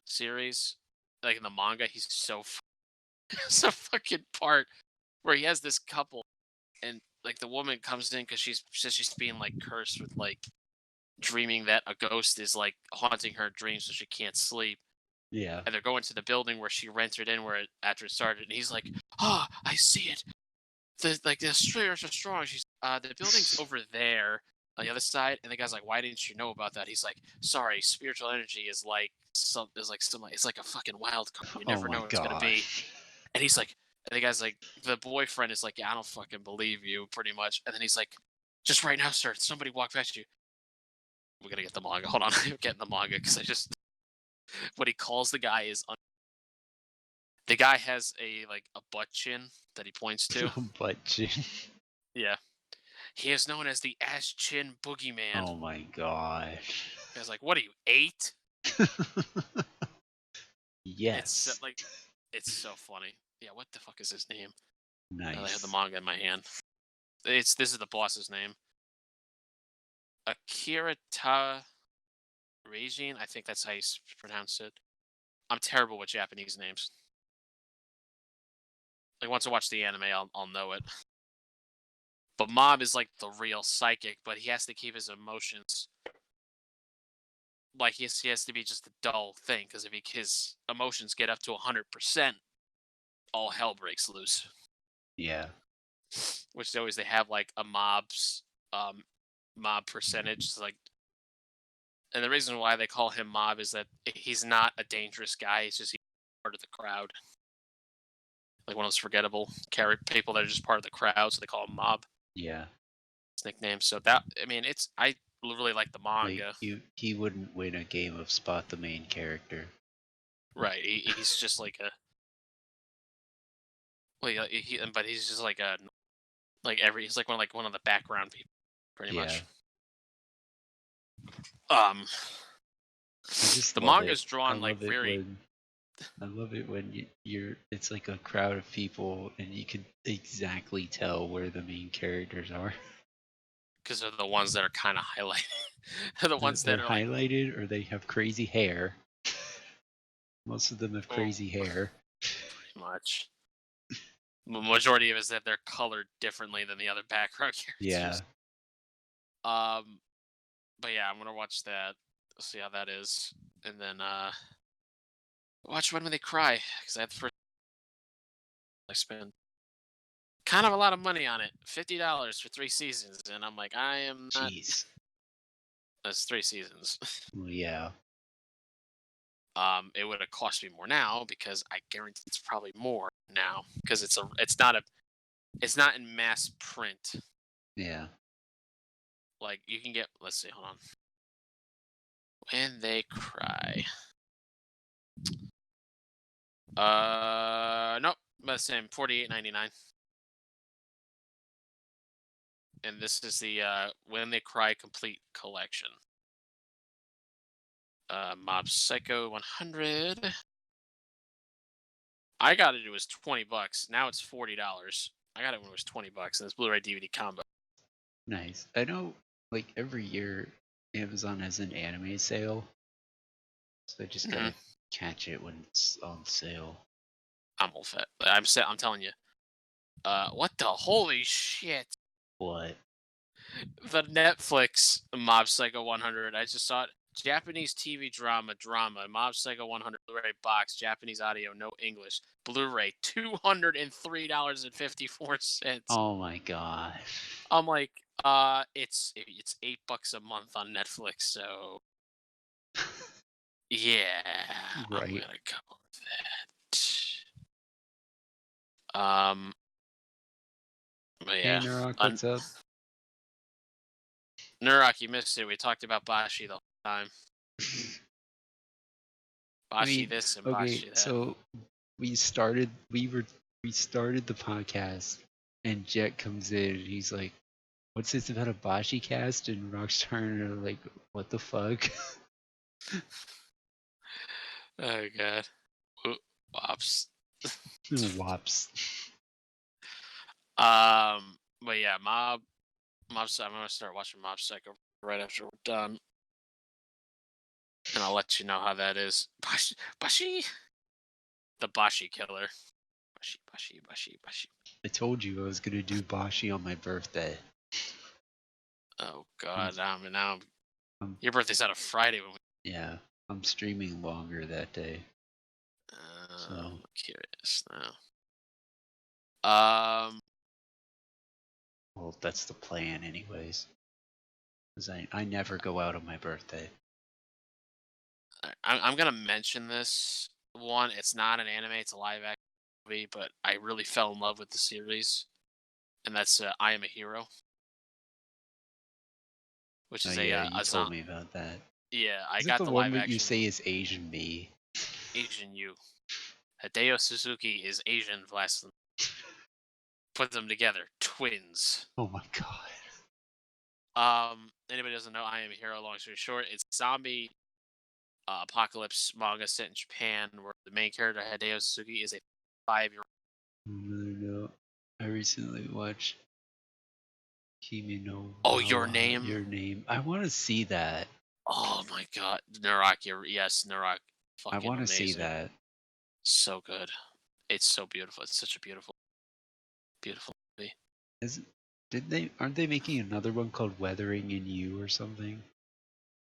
series. Like in the manga, he's so there's a fucking part where he has this couple, and like the woman comes in because says she's being like cursed with like dreaming that a ghost is like haunting her dreams, so she can't sleep. Yeah. And they're going to the building where she rented in, after it started, and he's like, "Oh, I see it. The stairs are strong." She's the building's over there on the other side, and the guy's like, "Why didn't you know about that?" He's like, "Sorry, spiritual energy is like it's like a fucking wild card. You Oh never my know what it's gonna be." gosh. And he's like, and the guy's like, the boyfriend is like, "Yeah, I don't fucking believe you," pretty much. And then he's like, "Just right now, sir, somebody walked past you." We're gonna get the manga. Hold on, I'm getting the manga because I just what he calls the guy is the guy has a like a butt chin that he points to. Butt chin. Yeah, he is known as the ass chin boogeyman. Oh my gosh. The guy's like, "What are you, 8?" Yes. Like, it's so funny. Yeah, what the fuck is his name? I have the Nice. manga in my hand. This is the boss's name. Akira Regine, I think that's how you pronounce it. I'm terrible with Japanese names. Like once I watch the anime, I'll know it. But Mob is like the real psychic, but he has to keep his emotions like he has to be just a dull thing because if his emotions get up to 100%, all hell breaks loose. Yeah. Which they have like a mob percentage, like, and the reason why they call him Mob is that he's not a dangerous guy. He's part of the crowd, like one of those forgettable people that are just part of the crowd, so they call him Mob. Yeah. His nickname. So that I mean, I really like the Like manga. he wouldn't win a game of spot the main character. Right? He's just like a well, but he's just like a he's like one of the background people, pretty Yeah. much. Um, I just the love it. manga's I drawn like love it very when I love it when you're it's like a crowd of people and you can exactly tell where the main characters are. because they're the ones that are kind of highlighted. They're the ones They're that are like highlighted or they have crazy hair. Most of them have oh, crazy hair. pretty much. The majority of it is that they're colored differently than the other background characters. Yeah. Um, but yeah, I'm gonna watch that. See how that is, and then watch When They Cry because I had the first I spent kind of a lot of money on it, $50 for 3 seasons, and I'm like, I am not. Jeez. That's 3 seasons. Well, yeah. It would have cost me more now because I guarantee it's probably more now because it's not in mass print. Yeah. Like you can get. Let's see. Hold on. When They Cry. Nope. The same. 48.99. And this is the When They Cry complete collection. Mob Psycho 100. I got it. It was $20. Now it's $40. I got it when it was $20 in this Blu-ray DVD combo. Nice. I know like every year Amazon has an anime sale. So I just Mhm. gotta catch it when it's on sale. I'm old fat. I'm telling you. What the holy shit? What? The Netflix Mob Psycho 100. I just saw it. Japanese TV drama, Mob Psycho 100 Blu-ray box, Japanese audio, no English. Blu-ray, $203.54. Oh my gosh. I'm like, it's $8 a month on Netflix, so yeah, I'm Right. gonna go with that. But Hey, yeah, Narok, what's up? Nurak, you missed it. We talked about Bashi the whole time. I Bashi mean, this and okay, Bashi that. so we started the podcast, and Jet comes in and he's like, "What's this about a Bashi cast?" And Rockstar and are like, "What the fuck?" Oh god. Whoops. Wops. But yeah, I'm gonna start watching Mob Psycho right after we're done, and I'll let you know how that is. Bashi, the Bashi killer. Bashi. I told you I was gonna do Bashi on my birthday. Oh I'm, god, now I'm your birthday's on a Friday when we. yeah, I'm streaming longer that day. So, I'm curious now. well, that's the plan, anyways. Cause I never go out on my birthday. I'm gonna mention this one. It's not an anime; it's a live action movie. But I really fell in love with the series, and that's I Am a Hero, which Oh is yeah, you a told me about that. yeah. I Is it got the the one live where you action say is Asian me? Asian you. Hideo Suzuki is Asian Vlasin. Put them together, twins. Oh my god. Anybody doesn't know I Am a Hero? Long story short, it's zombie apocalypse manga set in Japan, where the main character Hideo Suzuki is a 5-year-old. Another note. I recently watched Kimi no Oh, Your Nawa, Name. Your Name. I want to see that. Oh my god, Nurak, yes, Nurak, I fucking want to see amazing, that. so good. It's so beautiful. It's such a beautiful movie. Is aren't they making another one called Weathering in You or something?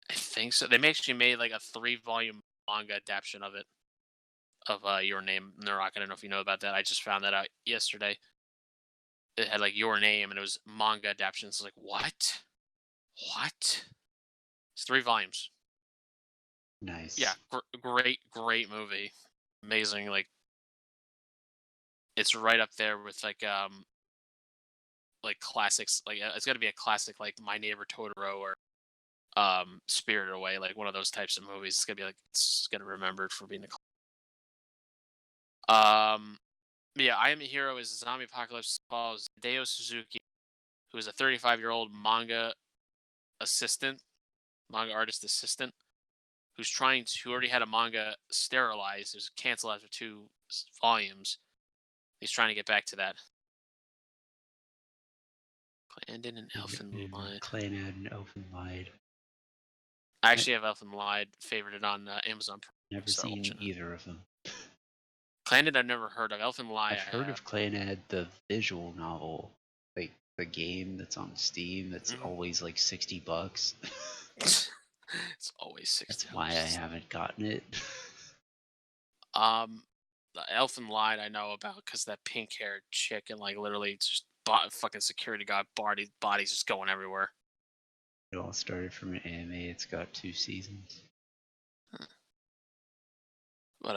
I think so. They actually made like a 3-volume manga adaptation of it, of Your Name, Nurak. I don't know if you know about that. I just found that out yesterday. It had like Your Name, and it was manga adaptation. So like, what? What? It's 3 volumes. Yeah, Nice. great movie. Amazing. Like, it's right up there with like classics. Like, it's got to be a classic, like My Neighbor Totoro or Spirited Away, like one of those types of movies. It's gonna be like it's gonna be remembered for being a. Yeah, I Am a Hero is a zombie apocalypse follows Hideo Suzuki, who is a 35-year-old manga artist assistant, who already had a manga sterilized. It was canceled after 2 volumes. He's trying to get back to that. Clandon and Elfen Lied. Clanad and Elfen Lied. I I actually have Elfen Lied favorited on Amazon Prime. never Start seen watching it. either of them. Clandon I've never heard of. Elfen Lied I've I heard have. of Clanad, the visual novel, like the game that's on Steam. That's Mhm. always like $60. It's always That's $60. why I haven't gotten it. Um, the Elfen Lied I know about because that pink-haired chick and like literally just fucking security guard bodies just going everywhere. It all started from an anime. It's got 2 seasons. But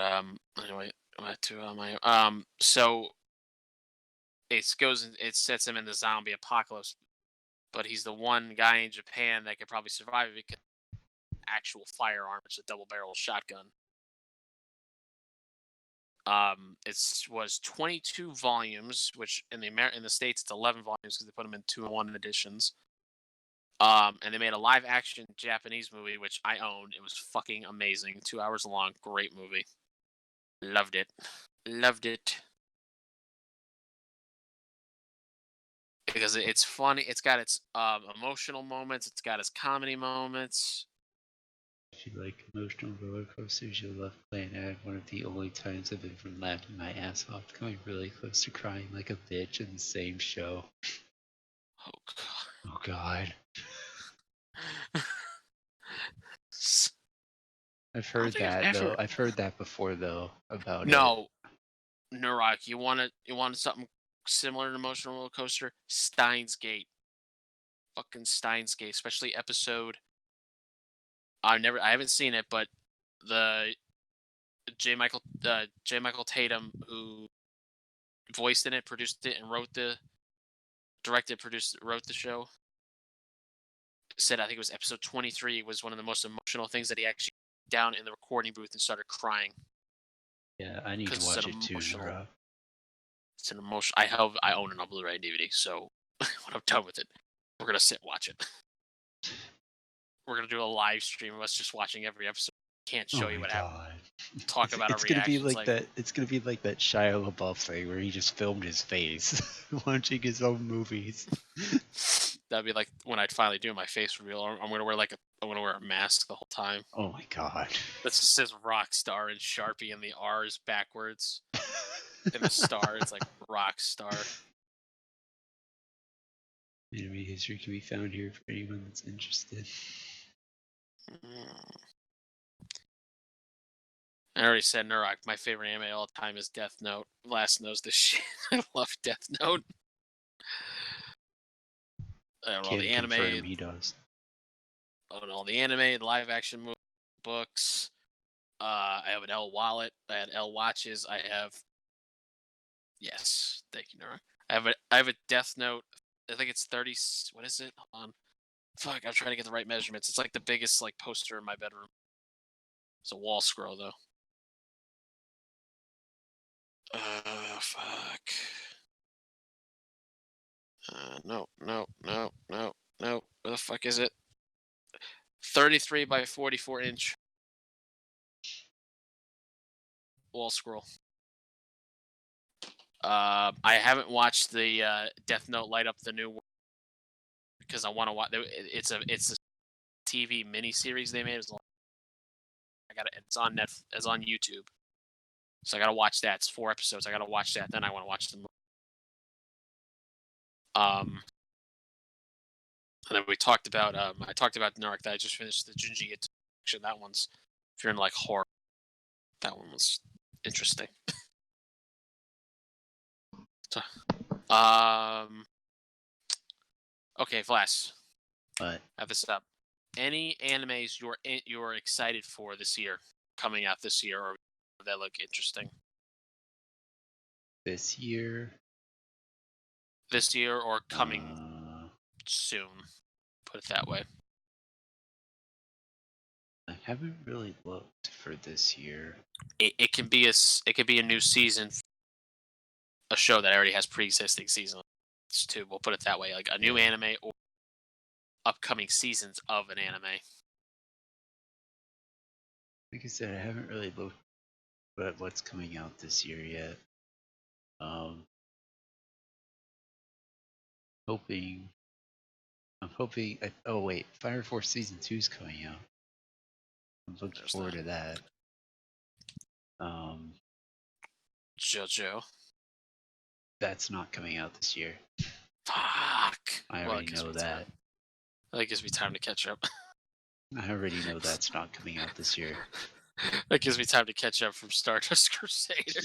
anyway, back to my so it sets him in the zombie apocalypse, but he's the one guy in Japan that could probably survive it because actual firearm, it's a double-barrel shotgun. It was 22 volumes, which in the states it's 11 volumes because they put them in 2-in-1 editions. And they made a live action Japanese movie, which I owned. It was fucking amazing. 2 hours long. Great movie. Loved it. Loved it. Because it's funny. It's got its emotional moments. It's got its comedy moments. If you like emotional roller coasters, you'll love Clanad. One of the only times I've ever laughing my ass off, going really close to crying like a bitch in the same show. Oh god. Oh God. I've I don't heard think I've that ever. though. I've heard that before though about it. No, Nurock. You want something similar to emotional roller coaster? Steins Gate. Fucking Steins Gate, especially episode. I haven't seen it, but the J. Michael Tatum, who voiced in it, produced it, and wrote the show, said I think it was episode 23 was one of the most emotional things that he actually down in the recording booth and started crying Yeah, I need to because watch it too, Nora. it's an emotion. I own it on Blu-ray and DVD, so when I'm done with it, we're gonna sit and watch it. We're gonna do a live stream of us just watching every episode. Can't Oh show you my what happened. God. Talk about our It's gonna be reactions. like Like that. It's gonna be like that Shia LaBeouf thing where he just filmed his face watching his own movies. that'd be like when I'd finally do my face reveal. I'm gonna wear I'm gonna wear a mask the whole time. Oh my God. That just says rock star in Sharpie and the R's backwards. In the star, it's like rock star. Anime history can be found here for anyone that's interested. Mm. I already said Nurok. My favorite anime all the time is Death Note. Last knows this shit. I love Death Note. I own all Can the confirm anime. he does. I own all the anime, the live action books. I have an L wallet. I had L watches. I have. Yes, thank you, Nurok. I have a Death Note. I think it's 30. What is it? Hold on. Fuck, I'm trying to get the right measurements. It's like the biggest like poster in my bedroom. It's a wall scroll though. Fuck. No, no, no, no, no. Where the fuck is it? 33 by 44-inch wall scroll. I haven't watched the Death Note light up the new world because I want to watch. It's a TV miniseries they made. I got it. It's on Netflix. It's on YouTube. So I gotta watch that. It's 4 episodes. I gotta watch that. Then I want to watch the movie. And then we talked about. I talked about Narc that I just finished the Junji Ito action. That one's if you're in like horror. That one was interesting. So, okay, Vlas. But Have this up. Any animes you're excited for this year, coming out this year, or that look interesting this year, or coming soon? Put it that way. I haven't really looked for this year. It can be a new season, a show that already has pre-existing seasons too. We'll put it that way, like a new anime or upcoming seasons of an anime. Like I said, I haven't really looked at what's coming out this year yet. Hoping. I'm hoping. Oh wait, Fire Force season 2 is coming out. I'm looking There's forward that. to that. JoJo. That's not coming out this year. Fuck. I Well, already know that. That gives me time to catch up. I already know that's not coming out this year. That gives me time to catch up from Stardust Crusader.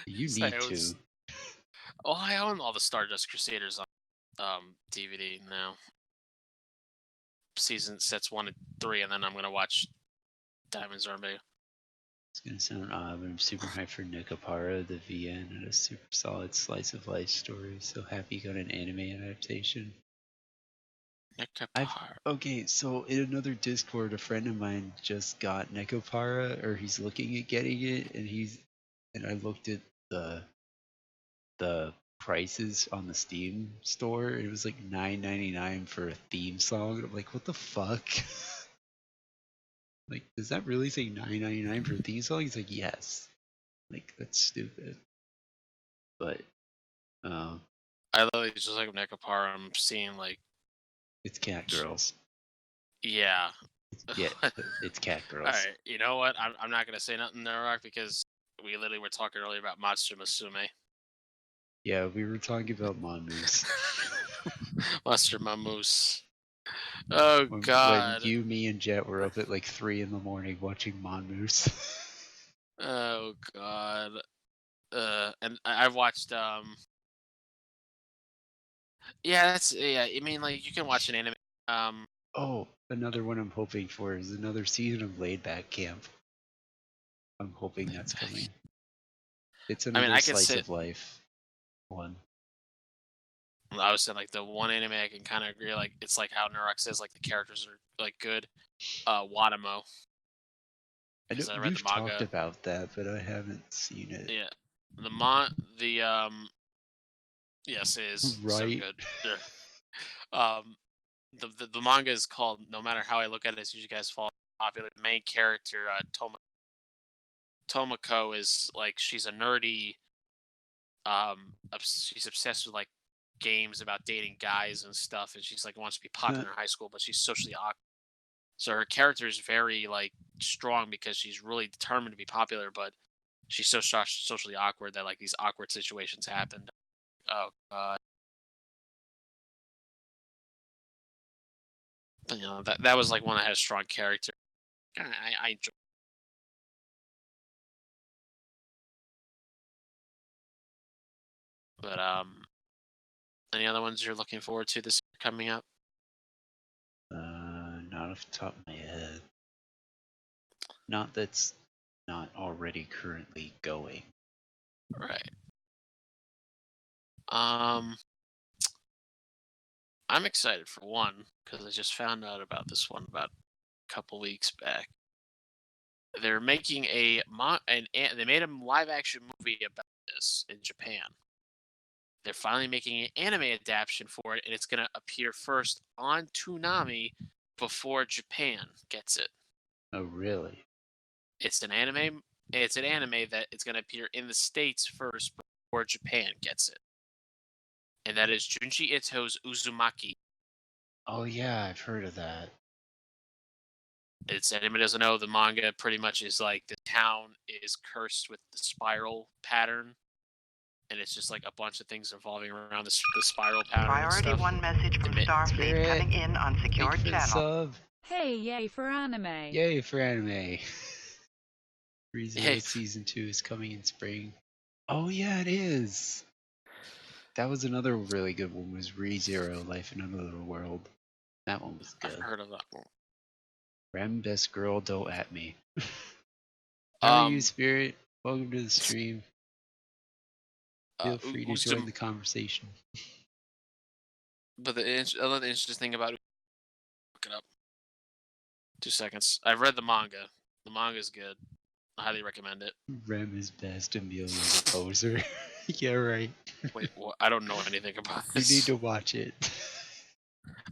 You So need to. Oh, I own all the Stardust Crusaders on DVD now. Season sets 1 and 3, and then I'm gonna watch Diamond Zombie. It's gonna sound odd, but I'm super hyped for Nekopara, the VN, and a super solid slice of life story. So happy you got an anime adaptation. Okay, so in another Discord, a friend of mine just got Nekopara, or he's looking at getting it, and I looked at the prices on the Steam store. It was like $9.99 for a theme song. I'm like, what the fuck? Like, does that really say $9.99 for a theme song? He's like, yes. Like, that's stupid. But I literally just like Nekopara. I'm seeing like it's cat girls. Yeah. Yeah, it's cat girls. All right. You know what? I'm not gonna say nothing there, Rock, because we literally were talking earlier about Matsu Musume. Yeah, we were talking about mongoose. Monster Mamoose. Oh when God. you, me, and Jet were up at like 3 in the morning watching mongoose. Oh God. And I've watched. Yeah, that's yeah. I mean, like you can watch an anime. Um, Oh, another one I'm hoping for is another season of Laid Back Camp. I'm hoping Laid that's back. coming. It's I mean, another I could slice sit. of life one. I was saying like the one anime I can kind of agree. Like it's like how Naruk says like the characters are like good. Watamo, I know because I read the you've talked manga. about that, but I haven't seen it. Yeah, the yes, it is so Right? good. Yeah. Um, the manga is called. No matter how I look at it, as you guys fall popular. The main character, Tomoko, is like she's a nerdy. She's obsessed with like games about dating guys and stuff, and she's like wants to be popular in high school, but she's socially awkward. So her character is very like strong because she's really determined to be popular, but she's so socially awkward that like these awkward situations happen. Oh God. But, that was like one that had a strong character. I enjoy. But any other ones you're looking forward to this coming up? Not off the top of my head. Not that's not already currently going. Right. Um, I'm excited for one because I just found out about this one about a couple weeks back. They're making they made a live action movie about this in Japan. They're finally making an anime adaptation for it, and it's going to appear first on Toonami before Japan gets it. Oh, really? It's an anime. It's an anime that it's going to appear in the States first before Japan gets it, and that is Junji Ito's Uzumaki. Oh, yeah, I've heard of that. It's anyone doesn't know, the manga pretty much is like the town is cursed with the spiral pattern, and it's just like a bunch of things revolving around the spiral pattern and Priority stuff. 1 message from Starfleet Spirit, coming in on thank you secured for the channel. sub. Hey, yay for anime. Yay for anime. Hey, ReZero Season 2 is coming in spring. Oh, yeah, it is. That was another really good one, was ReZero Life in Another World. That one was I've good. heard of that one. Rem, best girl, don't at me. How are you, Um, Spirit? Welcome to the stream. Feel free to join Uzum, the conversation. but another interesting thing about look it up. 2 seconds. I've read the manga. The manga is good. I highly recommend it. Rem is best, Amelia's a poser. Yeah, right. Wait, what? I don't know anything about You need this. to watch it.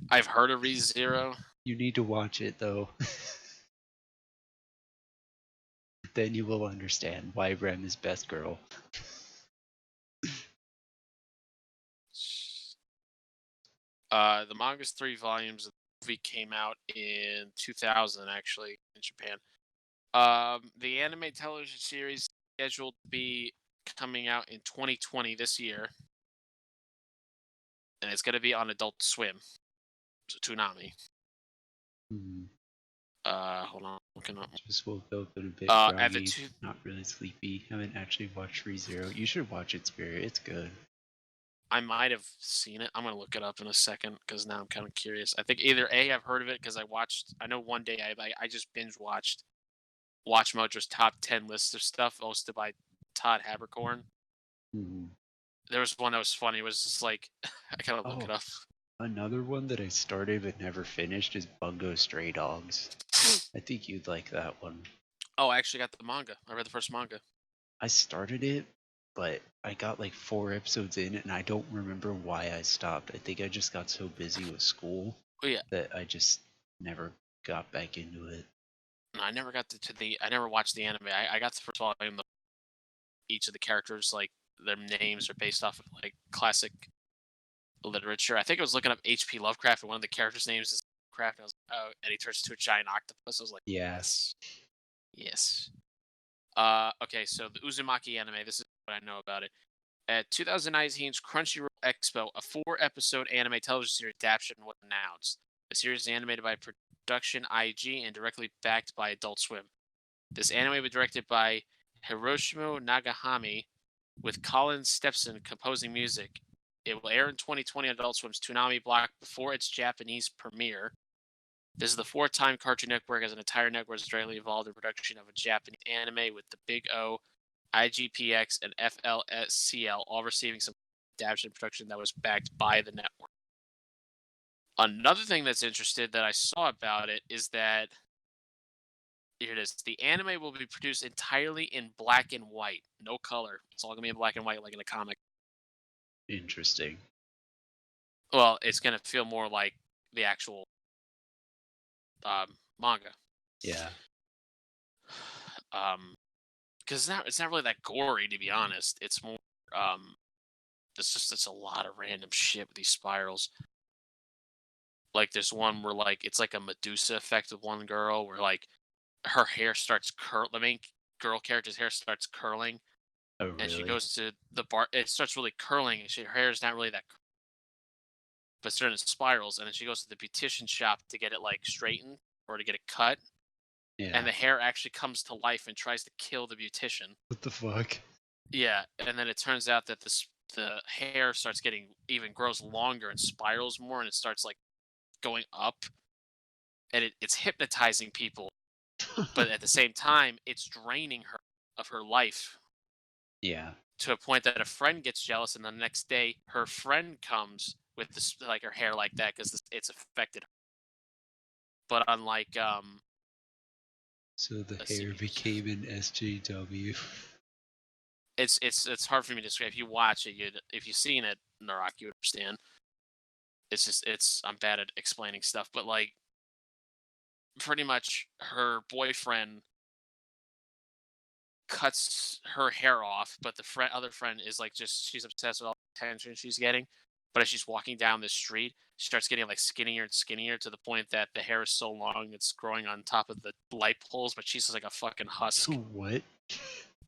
I've heard of ReZero. You need to watch it, though. Then you will understand why Rem is best girl. The manga's 3 volumes. The movie came out in 2000, actually, in Japan. The anime television series is scheduled to be coming out in 2020 this year, and it's going to be on Adult Swim, so Toonami. Hold on, looking up. Just woke up and a bit At the groggy, not really sleepy. Haven't actually watched ReZero. You should watch it, Spirit. It's good. I might have seen it. I'm gonna look it up in a second because now I'm kind of curious. I think either A, I've heard of it because I watched. I know one day I just binge watched Watch Mojo's top 10 list of stuff hosted by Todd Habercorn. Mhm. There was one that was funny. It was just like I gotta look it Oh, up. another one that I started but never finished is Bungo Stray Dogs. I think you'd like that one. Oh, I actually got the manga. I read the first manga. I started it, but I got like 4 episodes in and I don't remember why I stopped. I think I just got so busy with school Oh yeah, that I just never got back into it. no, I never got to the. I never watched the anime. I got the first volume. Each of the characters, like their names, are based off of like classic literature. I think I was looking up H.P. Lovecraft, and one of the characters' names is Lovecraft. And I was like, oh, and he turns into a giant octopus. I was like, Yeah. yes, yes. Okay, so the Uzumaki anime. This is what I know about it. At 2019's Crunchyroll Expo, a 4-episode anime television series adaptation was announced. The series is animated by Production IG and directly backed by Adult Swim. This anime will be directed by Hiroshima Nagahami, with Colin Stepson composing music. It will air in 2020 on Adult Swim's Toonami block before its Japanese premiere. This is the fourth time Cartoon Network as an entire network has directly involved in production of a Japanese anime, with the Big O, IGPX, and FLSCL all receiving some adaptation production that was backed by the network. Another thing that's interesting that I saw about it is that here it is. The anime will be produced entirely in black and white, no color. It's all gonna be in black and white, like in a comic. Interesting. Well, it's gonna feel more like the actual manga. Yeah. Because it's not really that gory, to be honest. It's more it's a lot of random shit with these spirals. Like there's one where like it's like a Medusa effect with one girl where like her hair starts the main girl character's hair starts curling, Oh, and she really? goes to the bar. It starts really curling, and her hair is not really that, but it's turning in spirals. And then she goes to the beautician shop to get it like straightened or to get it cut, Yeah. and the hair actually comes to life and tries to kill the beautician. What the fuck? Yeah, and then it turns out that the hair starts getting grows longer and spirals more, and it starts like going up, and it's hypnotizing people, but at the same time, it's draining her of her life. Yeah. To a point that a friend gets jealous, and the next day her friend comes with this like her hair like that because it's affected her. But unlike So the let's see, hair became an SJW. it's hard for me to describe. If you watch it, if you've seen it, Narak, you would understand. It's just I'm bad at explaining stuff, but like pretty much her boyfriend cuts her hair off, but the other friend is like she's obsessed with all the attention she's getting. But as she's walking down the street, she starts getting like skinnier and skinnier to the point that the hair is so long it's growing on top of the light poles, but she's just like a fucking husk. What?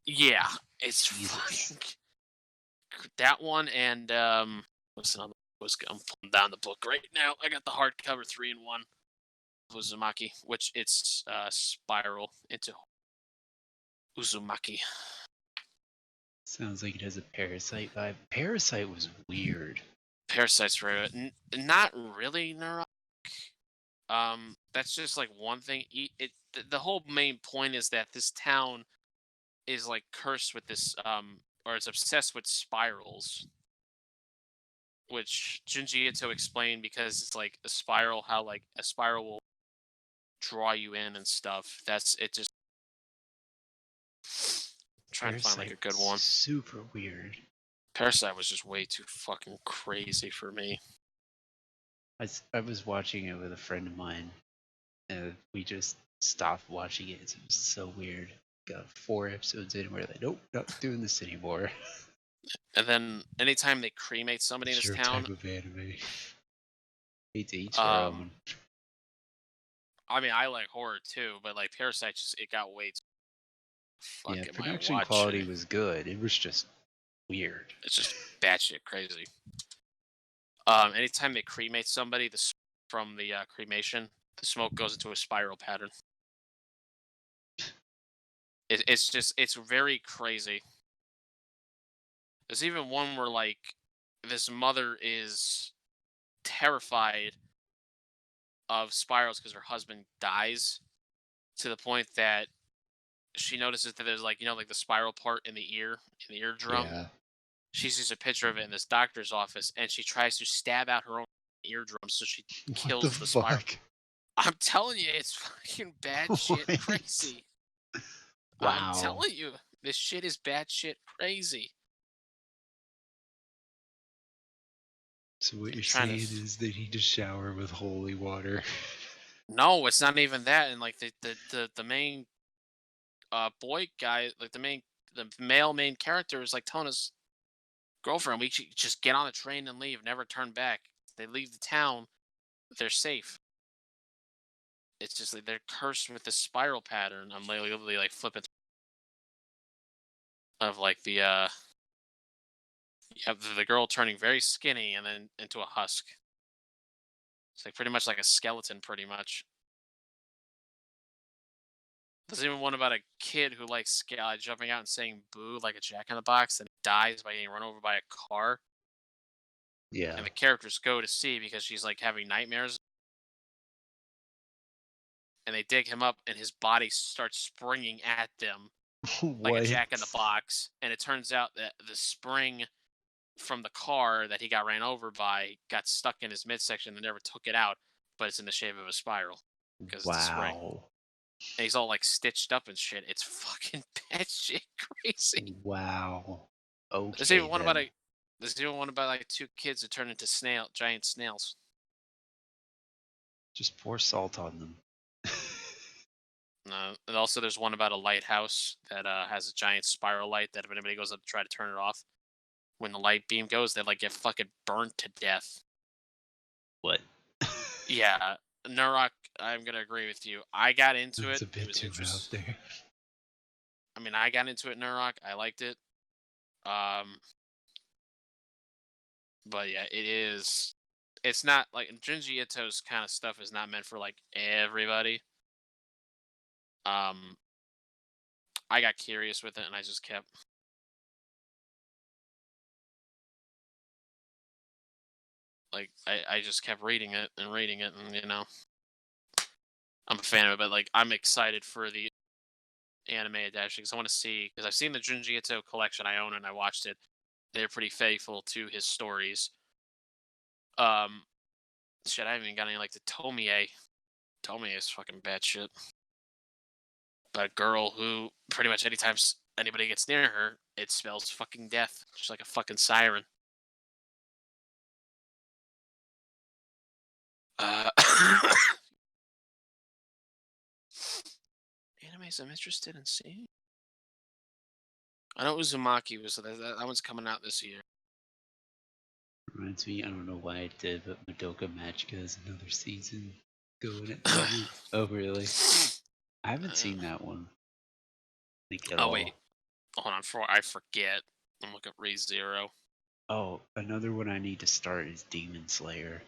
Yeah, it's Jesus. fucking that one. And what's another? I'm pulling down the book right now. I got the hardcover 3-in-1 Uzumaki, which it's spiral into Uzumaki. Sounds like it has a Parasite vibe. Parasite was weird. Parasite's very not really neurotic. That's just like one thing. The whole main point is that this town is like cursed with this or it's obsessed with spirals, which Junji Ito explained because it's like a spiral, how like a spiral will draw you in and stuff. That's it. Just trying to find like a good one. Super weird. Parasite was just way too fucking crazy for me. I was watching it with a friend of mine, and we just stopped watching it. It was so weird. Got 4 episodes in, and we're like, nope, not doing this anymore. And then anytime they cremate somebody in this Your town, type of anime. Hey, to each their own. I mean, I like horror too, but like Parasite, it got way too. Yeah, production quality was good. It was just weird. It's just batshit crazy. Anytime they cremate somebody, from the cremation, the smoke goes into a spiral pattern. It's very crazy. There's even one where like this mother is terrified of spirals because her husband dies, to the point that she notices that there's like like the spiral part in the eardrum. Yeah. She sees a picture of it in this doctor's office, and she tries to stab out her own eardrum, so she kills the spiral. I'm telling you, it's fucking bad shit crazy. Wow. I'm telling you, this shit is bad shit crazy. So what you're saying is they need to shower with holy water. No, it's not even that. And like the main boy guy, like the male main character is like Tona's girlfriend. We should just get on the train and leave, never turn back. They leave the town, they're safe. It's just like they're cursed with this spiral pattern. I'm literally like flipping of like the You have the girl turning very skinny and then into a husk. It's like pretty much like a skeleton, pretty much. There's even one about a kid who likes jumping out and saying "boo" like a Jack in the Box, and dies by getting run over by a car. Yeah. And the characters go to see because she's like having nightmares, and they dig him up, and his body starts springing at them like a What? Jack in the Box. And it turns out that the spring from the car that he got ran over by got stuck in his midsection and never took it out, but it's in the shape of a spiral because it's a spring. Wow. And he's all like stitched up and shit. It's fucking batshit crazy. Wow. There's Okay even one about then. a there's even one about like two kids that turn into giant snails. Just pour salt on them. And also there's one about a lighthouse that has a giant spiral light that if anybody goes up to try to turn it off, when the light beam goes, they like get fucking burnt to death. What? Yeah, Nurok, I'm gonna agree with you. I got into That's it. a It bit was too out interesting. there. I mean, I got into it, Nurok. I liked it. Um, but yeah, it is. It's not like Junji Ito's kind of stuff is not meant for like everybody. Um, I got curious with it, and I just kept I just kept reading it and reading it, and I'm a fan of it. But like, I'm excited for the anime adaptation because I want to see because I've seen the Junji Ito collection. I own it and I watched it. They're pretty faithful to his stories. Um, shit, I haven't even got any like the Tomie. Tomie is fucking bad shit. But a girl who pretty much anytime anybody gets near her, it spells fucking death. She's like a fucking siren. Uh, animes I'm interested in seeing. I know Uzumaki was that one's coming out this year. Reminds me, I don't know why it did, but Madoka Magica has another season going at the moment. Oh, really? I haven't seen that one. Like at Oh wait, all. hold on. For I forget. I'm looking at ReZero. Oh, another one I need to start is Demon Slayer.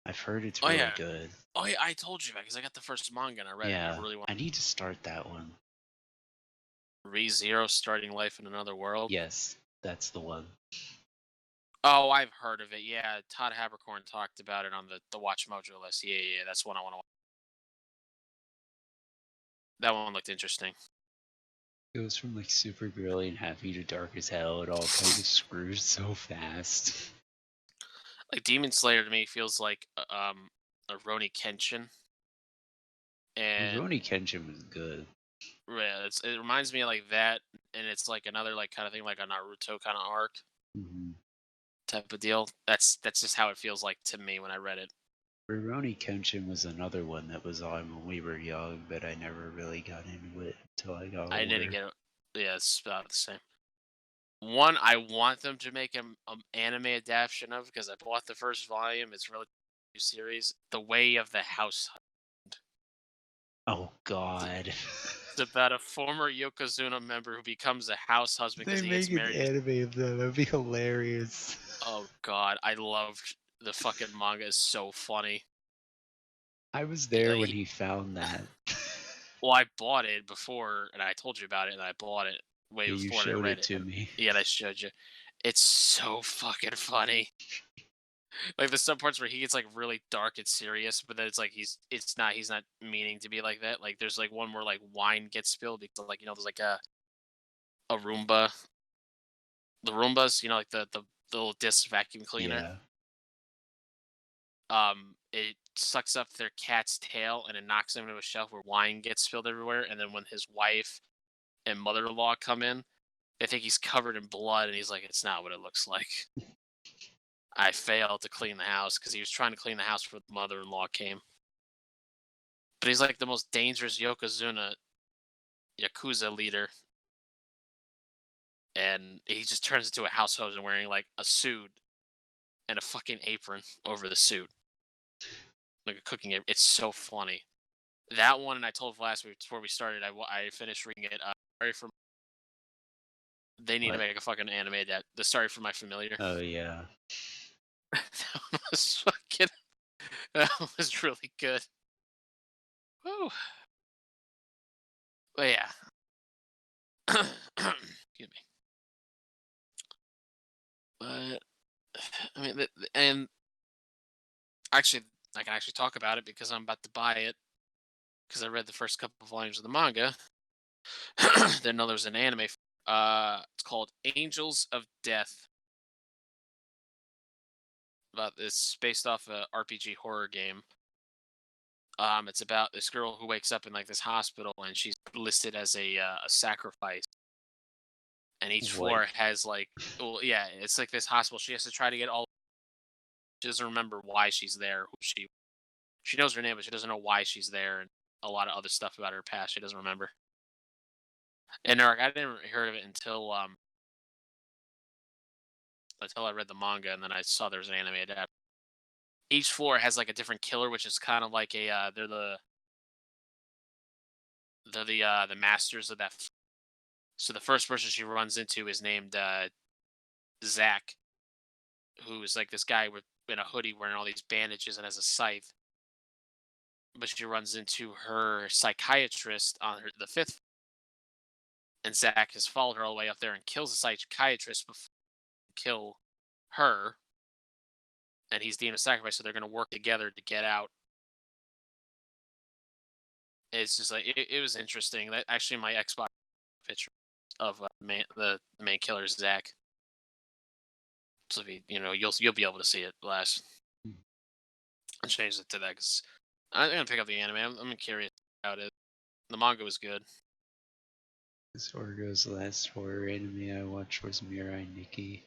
I've heard it's Oh really yeah. good. Oh yeah, I told you that because I got the first manga and I read it. And I Yeah, really want I need to start that one. ReZero starting life in another world. Yes, that's the one. Oh, I've heard of it. Yeah, Todd Habercorn talked about it on the Watch Mojo list. Yeah, that's one I want to watch. That one looked interesting. It goes from like super girly and happy to dark as hell. It all kind of screws so fast. Like Demon Slayer to me feels like a Roni Kenshin, and Rurouni Kenshin was good. yeah, it reminds me of like that, and it's like another like kind of thing like a Naruto kind of arc Mm-hmm. type of deal. That's just how it feels like to me when I read it. Rurouni Kenshin was another one that was on when we were young, but I never really got into it until I got I didn't older. get it. Yeah, it's about the same. One I want them to make an anime adaptation of because I bought the first volume. It's really new series, The Way of the House. Oh God. It's about a former Yokozuna member who becomes a house husband They because he gets make an married. anime of them. That'd be hilarious. Oh god, I loved the fucking manga. Is so funny. I was there when He, he found that. well, I bought it before, and I told you about it, and I bought it way Yeah, you before, and I showed read it it, to and me. yeah, I showed you. It's so fucking funny. Like the some parts where he gets like really dark and serious, but then it's like he's not meaning to be like that. Like there's like one where like wine gets spilled because like there's like a Roomba, the Roombas, like the little disc vacuum cleaner. Yeah. It sucks up their cat's tail and it knocks him into a shelf where wine gets spilled everywhere. And then when his wife and mother-in-law come in, they think he's covered in blood, and he's like, "It's not what it looks like." I failed to clean the house because he was trying to clean the house before the mother-in-law came. But he's like the most dangerous Yokozuna Yakuza leader. And he just turns into a house husband wearing like a suit and a fucking apron over the suit. Like a cooking apron. It's so funny. That one, and I told last week before we started, I finished reading it. Sorry for They need to What? make a fucking anime that the Story for My Familiar. Oh yeah. That was fucking. That was really good. Woo. But yeah. Excuse me. But I mean, and actually, I can actually talk about it because I'm about to buy it because I read the first couple of volumes of the manga. Then know there's an anime. It's called Angels of Death. About it's based off a RPG horror game. It's about this girl who wakes up in like this hospital and she's listed as a sacrifice. And each What? floor has like, well, yeah, it's like this hospital. She has to try to get all. She doesn't remember why she's there. Who she knows her name, but she doesn't know why she's there, and a lot of other stuff about her past she doesn't remember. And Eric, I didn't hear of it until I read the manga, and then I saw there was an anime adapt. Each floor has like a different killer, which is kind of like they're the masters of that. So the first person she runs into is named Zach, who is like this guy with in a hoodie wearing all these bandages and has a scythe. But she runs into her psychiatrist on the fifth, and Zach has followed her all the way up there and kills the psychiatrist before he kill her, and he's deemed a sacrifice. So they're going to work together to get out. It's just like it was interesting. That actually my Xbox picture of the main killer Zach. So if you'll be able to see it last. I changed it to that because I'm gonna pick up the anime. I'm curious about it. The manga was good. As horror goes, the last horror anime I watched was Mirai Nikki.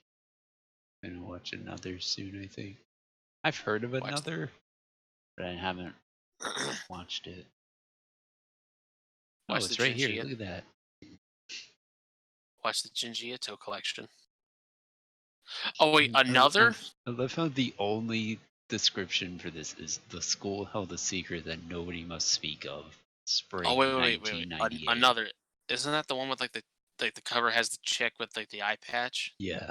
I'm gonna watch another soon, I think. I've heard of Watch another, but I haven't watched it. Oh, watch the it's right here. Junji Look at that. watch the Junji Ito collection. Oh wait, I lo- another? I love how the only description for this is the school held a secret that nobody must speak of. Oh Spring wait. 1998. Another. Isn't that the one with like the cover has the chick with like the eye patch? Yeah.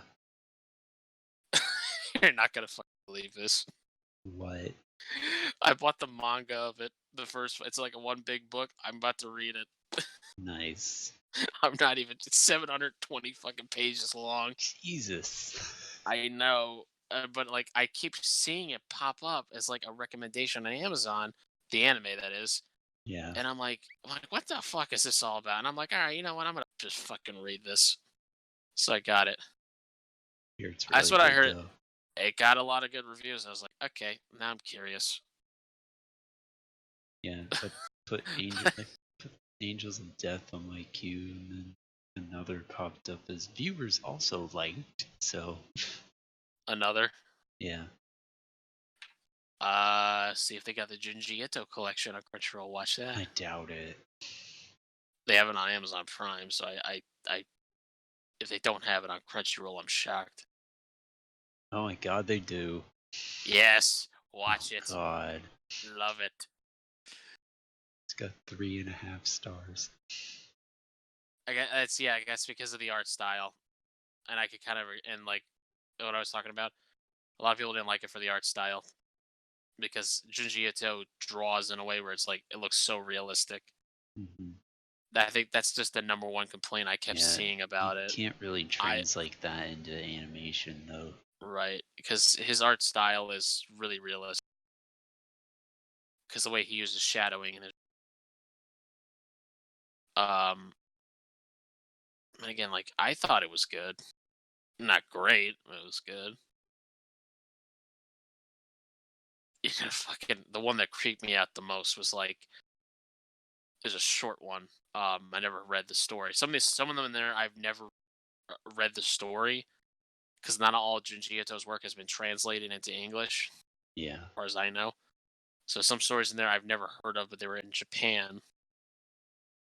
You're not gonna fucking believe this. What? I bought the manga of it. The first, it's like a one big book. I'm about to read it. Nice. I'm not even. It's 720 fucking pages long. Jesus. I know, but like I keep seeing it pop up as like a recommendation on Amazon, the anime that is, Yeah. and I'm like, what the fuck is this all about? And I'm like, all right, you know what? I'm gonna just fucking read this. So I got it. Here it's That's really what I good heard. though. It got a lot of good reviews. I was like, okay, now I'm curious. Yeah, but put Angels of Death on my queue, and then another popped up as viewers also liked. So Another. yeah, See if they got the Junji Ito collection on Crunchyroll. Watch that. I doubt it. They have it on Amazon Prime, so I if they don't have it on Crunchyroll, I'm shocked. Oh my god, they do. Yes, watch Oh it. god, Love it. it's got 3.5 stars. I guess because of the art style, and I could kind of and like what I was talking about. A lot of people didn't like it for the art style because Junji Ito draws in a way where it's like it looks so realistic. Hmm. I think that's just the number one complaint I kept Yeah, seeing about you it. can't really translate that into animation though. Right, because his art style is really realistic. Because the way he uses shadowing and and again, like I thought it was good, not great, but it was good. Fucking the one that creeped me out the most was like there's a short one. I never read the story. Some of them in there I've never read the story because not all Junji Ito's work has been translated into English, Yeah. as far as I know. So some stories in there I've never heard of, but they were in Japan.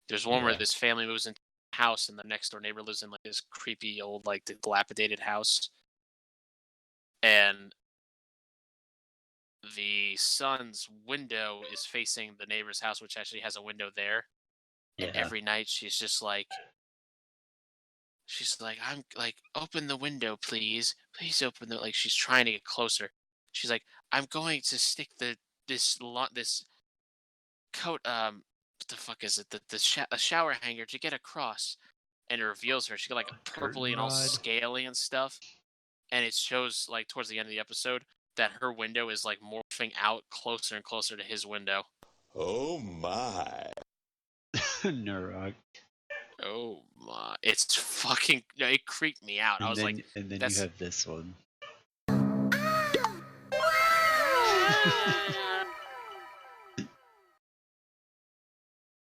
There's one where Yeah. this family moves into a house and the next door neighbor lives in like this creepy old like dilapidated house, and the son's window is facing the neighbor's house, which actually has a window there. And Yeah. every night she's just like, she's like, I'm like, open the window, please. Please open the, like, she's trying to get closer. She's like, I'm going to stick this coat, what the fuck is it? A shower hanger to get across. And it reveals her. She got like A purpley curtain and all rod. scaly and stuff. And it shows like towards the end of the episode that her window is like morphing out closer and closer to his window. Oh my. Nurok. Oh my! It's fucking. It creeped me out. I was like, And then you "That's." have this one.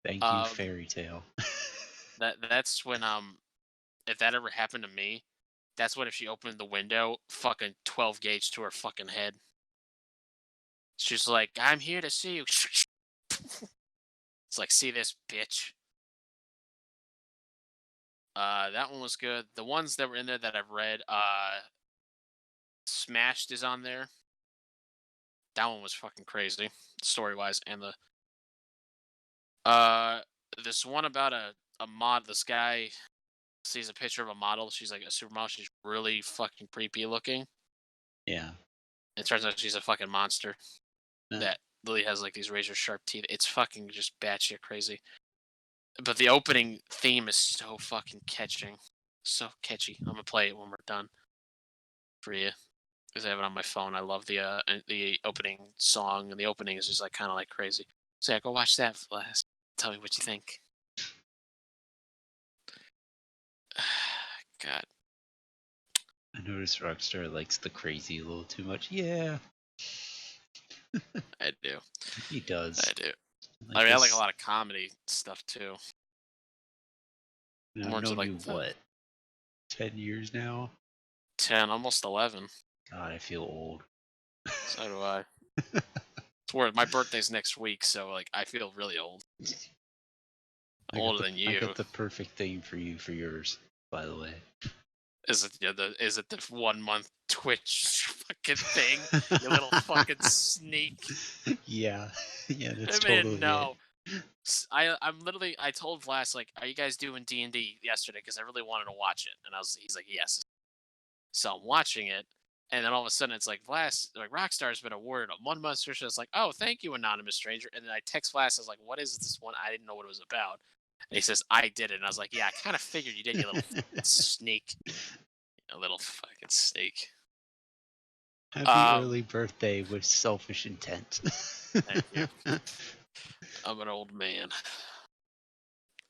Thank you, fairy tale. That's when if that ever happened to me, that's when if she opened the window, fucking 12 gauge to her fucking head. She's like, "I'm here to see you." It's like, "See this bitch." That one was good. The ones that were in there that I've read, Smashed is on there. That one was fucking crazy, story wise, and this one about a mod. This guy sees a picture of a model. She's like a supermodel. She's really fucking creepy looking. Yeah. It turns out she's a fucking monster that literally has like these razor sharp teeth. It's fucking just batshit crazy. But the opening theme is so fucking catching, so catchy. I'm gonna play it when we're done for you, because I have it on my phone. I love the opening song, and the opening is just like kind of like crazy. So yeah, go watch that last. Tell me what you think. God, I noticed Rockstar likes the crazy a little too much. Yeah, I do. he does. I do. Like I mean, I like this- a lot of comedy stuff too. I've More into known like you, what, 10 years now? 10, almost 11. God, I feel old. So do I. It's weird. My birthday's next week, so like I feel really old. Older than I you. got the perfect thing for you for yours, by the way. Is it the 1 month Twitch fucking thing? You little fucking sneak. Yeah, yeah, that's I mean, totally no. it. I'm literally. I told Vlass like, "Are you guys doing D&D yesterday?" Because I really wanted to watch it, and he's like, "Yes." So I'm watching it, and then all of a sudden it's like Vlass, like Rockstar's been awarded a 1 month subscription. It's like, "Oh, thank you, anonymous stranger." And then I text Vlass, I was like, "What is this one?" I didn't know what it was about. And he says, "I did it," and I was like, "Yeah, I kind of figured you did, you little sneak, a little fucking sneak." Happy early birthday with selfish intent. Thank you. I'm an old man.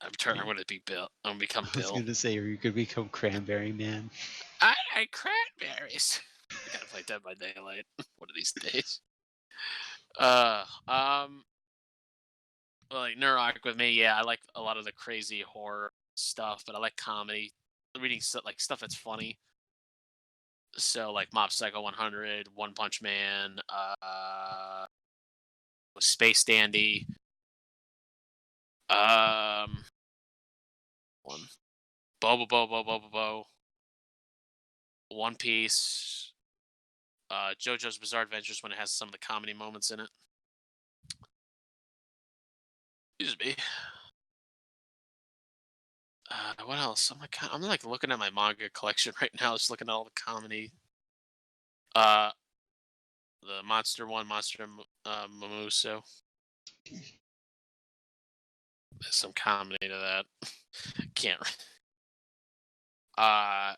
I'm going to be Bill. I'm going to become I was Bill. gonna say, or you could become Cranberry Man. I like cranberries. I gotta play Dead by Daylight one of these days. Like Neurarch with me, yeah, I like a lot of the crazy horror stuff, but I like comedy, reading like stuff that's funny. So like Mob Psycho 100, One Punch Man, Space Dandy, one Bo, One Piece, JoJo's Bizarre Adventures when it has some of the comedy moments in it. Excuse me. What else? I'm like looking at my manga collection right now, just looking at all the comedy. The Monster One, Mamuso. There's some comedy to that. Can't.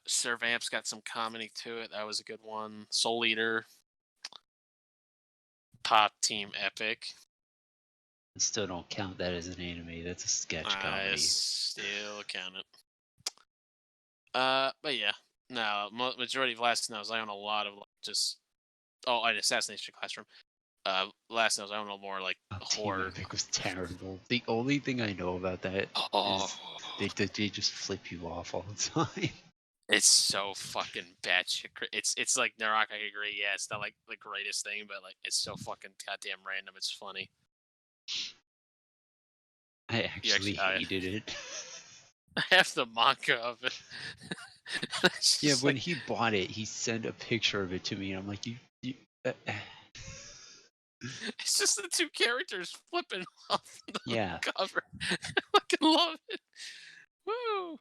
Sir Vamp's got some comedy to it. That was a good one. Soul Eater. Pop Team Epic. I still don't count that as an anime. That's a sketch I comedy. still count it. But yeah, no. Majority of Last Knows, I own a lot of just. Oh, and Assassination Classroom. Last Knows, I own a more like Team horror. Epic was terrible. The only thing I know about that is they just flip you off all the time. It's so fucking batshit. It's like Narok. I agree. Yeah, it's not like the greatest thing, but like it's so fucking goddamn random. It's funny. I actually hated it. I have the manga of it. Yeah, when he bought it, he sent a picture of it to me, and I'm like, It's just the two characters flipping off the yeah. cover. I fucking love it. Woo!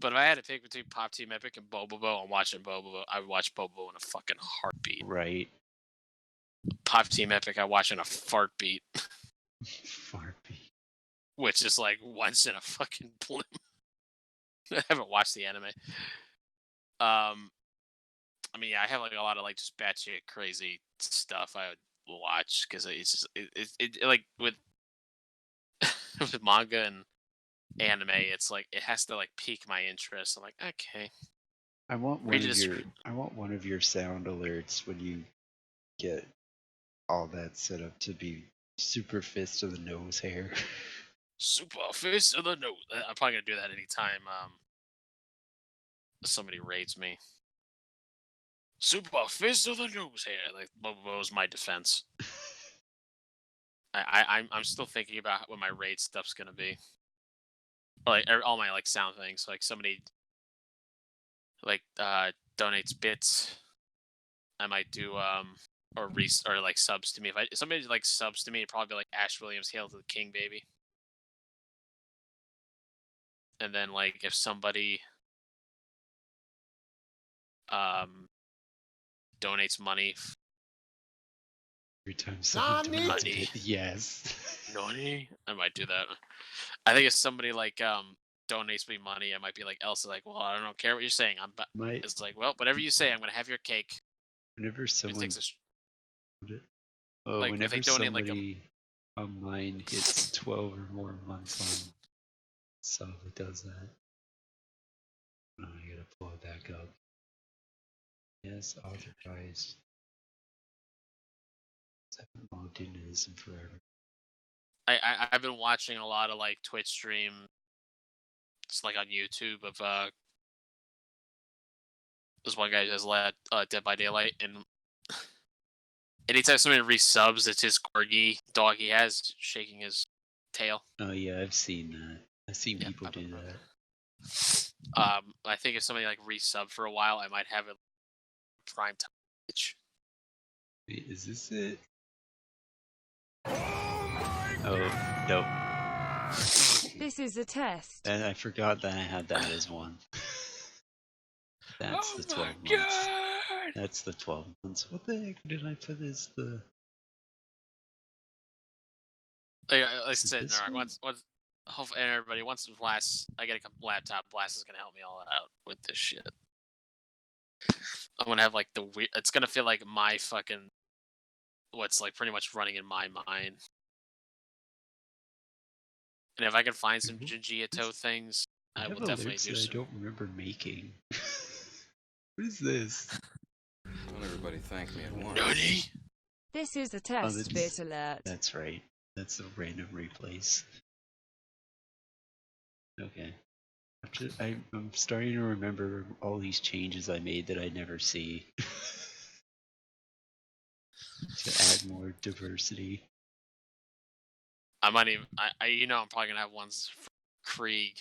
But if I had to pick between Pop Team Epic and Bobobo, I'm watching Bobobo. I would watch Bobobo in a fucking heartbeat. Right. Pop Team Epic, I watch in a fart beat, Farby. which is like once in a fucking blue. I haven't watched the anime. I mean, yeah, I have like a lot of like just batshit crazy stuff I would watch because it's just it like with with manga and anime, it's like it has to like pique my interest. I'm like, okay, I want read it. one of your sound alerts when you get all that set up to be super fist of the nose hair. Super fist of the nose. I'm probably gonna do that anytime somebody raids me. Super fist of the nose hair. Like Bobo's my defense. I'm still thinking about what my raid stuff's gonna be. Or, like all my like sound things. Like somebody like donates bits. I might do or like subs to me. If somebody like subs to me, it'd probably be like Ash Williams, Hail to the King, baby. And then like if somebody donates money. Every time someone donates Nani? it, yes. Nani? I might do that. I think if somebody like donates me money, I might be like Elsa, like, well, I don't care what you're saying. It's like, well, whatever you say, I'm gonna have your cake. Whenever someone like, whenever if they donate somebody online hits 12 or more months on sub, it does that. Oh, I gotta pull it back up. Yes, authorized. I haven't logged into this in forever. I've been watching a lot of like Twitch stream. It's like on YouTube of this one guy just led Dead by Daylight, and anytime somebody resubs, it's his corgi dog he has shaking his tail. Oh yeah, I've seen that. I've seen people do that. I think if somebody like resub for a while, I might have a prime time itch. Wait, is this it? Oh, nope. This is a test. And I forgot that I had that as one. That's the 12 months. God! That's the 12 months. What the heck did I put as the... Like I said, this one? once hopefully everybody once Blast, I get a laptop. Blast is gonna help me all out with this shit. I'm gonna have like the weird. It's gonna feel like my fucking what's like pretty much running in my mind. And if I can find some Jinji things, I will definitely do that some. I don't remember making. What is this? Don't everybody thank me at once. Nani? This is a test bit alert. That's right. That's a random replace. Okay. I'm starting to remember all these changes I made that I never see. To add more diversity. I might even. I'm probably gonna have ones for Krieg.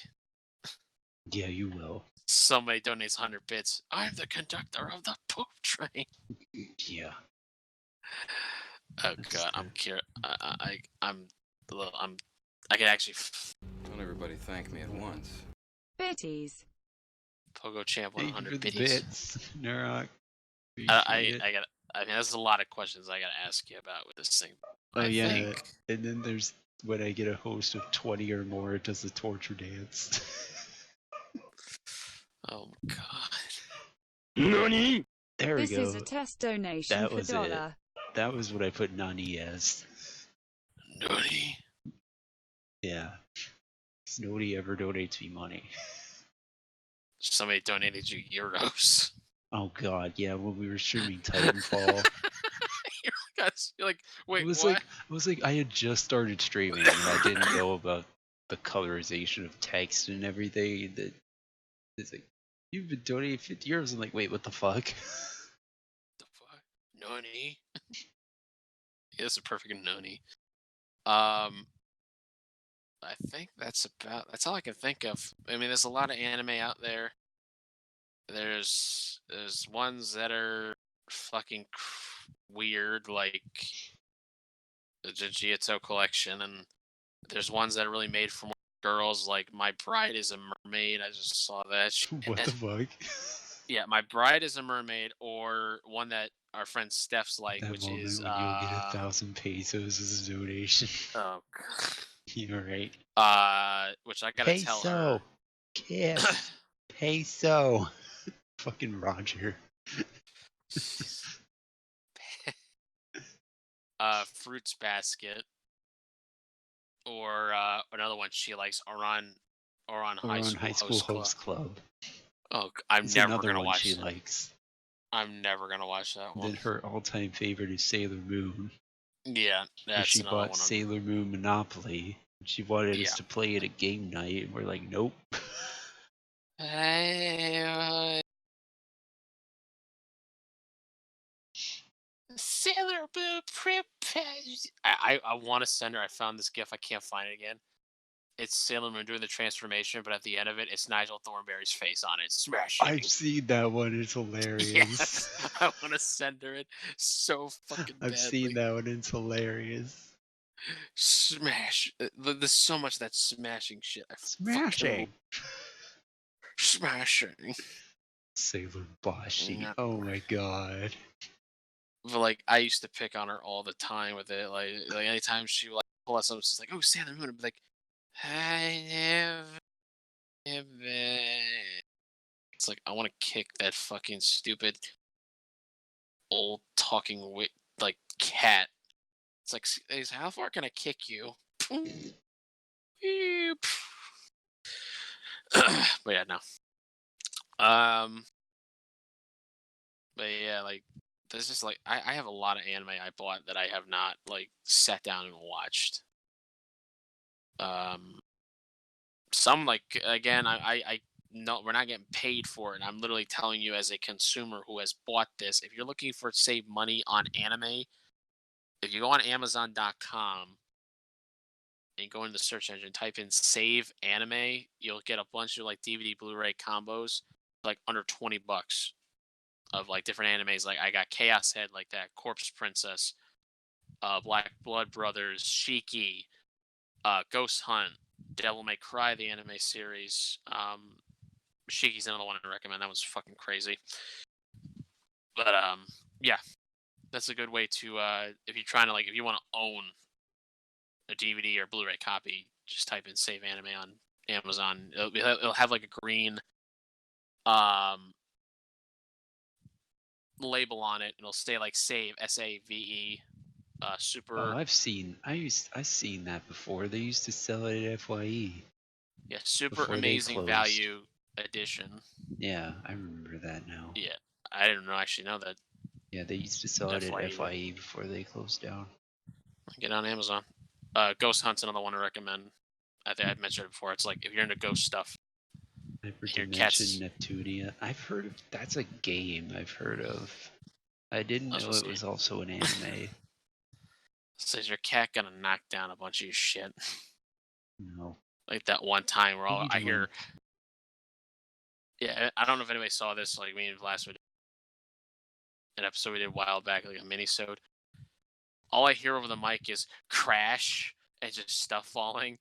Yeah, you will. Somebody donates 100 bits. I'm the conductor of the poop train. Yeah. Oh god, I'm curious. I can actually. Don't everybody thank me at once. Bitties. Pogo champ Thank you 100 for the biddies. bits, Nurok. I mean, there's a lot of questions I gotta ask you about with this thing. Oh yeah, and then there's when I get a host of 20 or more, it does the torture dance. Oh my god. Nani? There we This go. is a test donation That for was $1. That was what I put Nani as. Nani? Yeah. 'Cause nobody ever donates me money. Somebody donated you euros. Oh god, yeah, when we were streaming Titanfall. You're like, wait, it was what? like I had just started streaming and I didn't know about the colorization of text and everything. That it's like, you've been donating 50 euros. I'm like, wait, what the fuck? The fuck? Nani? Yeah, that's a perfect nani. I think that's all I can think of. I mean, there's a lot of anime out there. There's ones that are fucking weird, like the Jiu-Jitsu collection, and there's ones that are really made for more girls like My Bride is a Mermaid. I just saw that. What the fuck? Yeah, My Bride is a Mermaid, or one that our friend Steph's like, That which moment is when you'll get 1,000 pesos as a donation. oh, You're right. which I gotta tell her. Peso. Kiss. Peso. Fucking Roger. Fruits Basket, or another one she likes, Oran Or on High School Host Club. Host Club. Oh, I'm It's never another gonna one watch she that. likes. I'm never gonna watch that Then one. her all-time favorite is Sailor Moon. Yeah, Where that's she another bought one. Sailor Moon Monopoly. She wanted us Yeah. to play it at game night, and we're like, nope. Sailor Moon prepare. I want to send her. I found this gif. I can't find it again. It's Sailor Moon doing the transformation, but at the end of it, it's Nigel Thornberry's face on it. Smashing. I've seen that one. It's hilarious. Yes, I want to send her it so fucking badly. I've seen that one. It's hilarious. Smash. There's so much of that smashing shit. Smashing. Smashing. Sailor Boshi. Yeah. Oh my god. But like, I used to pick on her all the time with it. Like anytime she would, like, pull out something, she's like, "Oh, Sailor Moon," I'd be like, "I never." It's like I want to kick that fucking stupid old talking like cat. It's like, how far can I kick you? But yeah, no. But yeah, like there's just like I have a lot of anime I bought that I have not like sat down and watched. Some like again I no, we're not getting paid for it. And I'm literally telling you as a consumer who has bought this. If you're looking for save money on anime, if you go on Amazon.com and go into the search engine, type in "save anime," you'll get a bunch of like DVD Blu-ray combos, like under $20 of like different animes. Like I got Chaos Head, like that, Corpse Princess, Black Blood Brothers, Shiki, Ghost Hunt, Devil May Cry, the anime series. Shiki's another one I recommend. That was fucking crazy. But yeah, that's a good way to if you're trying to like if you want to own a DVD or Blu-ray copy, just type in "save anime" on Amazon. It'll have like a green label on it. It'll say like "save" SAVE. Super. Oh, I've seen that before. They used to sell it at FYE. Yeah, super before they amazing closed. value edition. Yeah, I remember that now. Yeah, I didn't actually know that. Yeah, they used to sell it at FYE before they closed down. Get on Amazon. Ghost Hunt's another one to recommend. I think I've mentioned it before. It's like if you're into ghost stuff. Hyperdimension Neptunia. I've heard of that's a game I've heard of. I didn't know it was also an anime. Says your cat gonna knock down a bunch of your shit. No. Like that one time where I hear. Yeah, I don't know if anybody saw this. Like me and last week, an episode we did a while back, like a mini-sode. All I hear over the mic is crash and just stuff falling,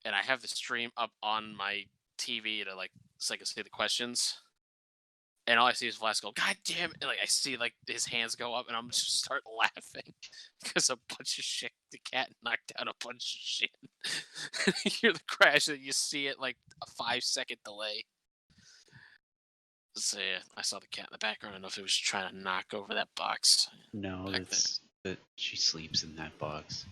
and I have the stream up on my TV to like so I can see the questions. And all I see is Vlad go, "God damn it!" And like I see like his hands go up, and I'm just start laughing because a bunch of shit. The cat knocked down a bunch of shit. You hear the crash, and you see it like a 5-second delay. So yeah, I saw the cat in the background. I don't know if it was trying to knock over that box. No, that she sleeps in that box.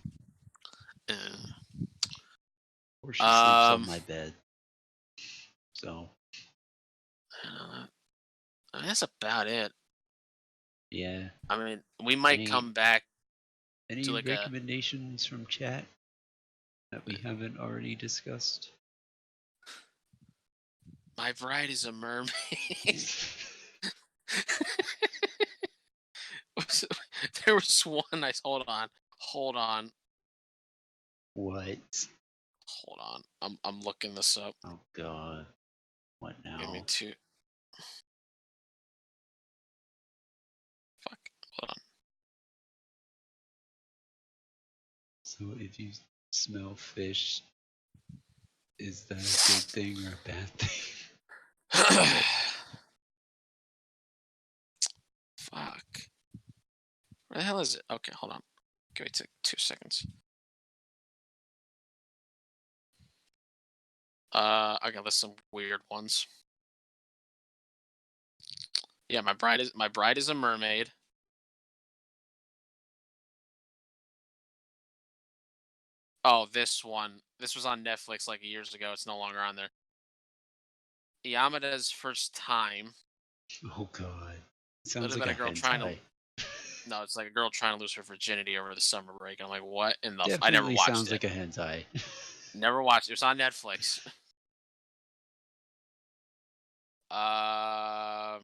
Or she sleeps on my bed. So. I mean, that's about it. Yeah. I mean, we might come back. Any to like recommendations from chat that we haven't already discussed? My Bride is a Mermaid. There was one. Hold on. What? Hold on. I'm looking this up. Oh god. What now? Give me 2. Fuck. Hold on. So if you smell fish, Is that a good thing or a bad thing? Fuck. Where the hell is it? Okay, hold on. Give me 2 seconds. I got list some weird ones. Yeah, my bride is a mermaid. Oh, this one. This was on Netflix like years ago. It's no longer on there. Yamada's first time. Oh god. Would Sounds have like been a a girl trying to. hentai. No, it's like a girl trying to lose her virginity over the summer break. I'm like, what in the? I never Definitely watched sounds it. like a hentai. Never watched it. It was on Netflix. Uh,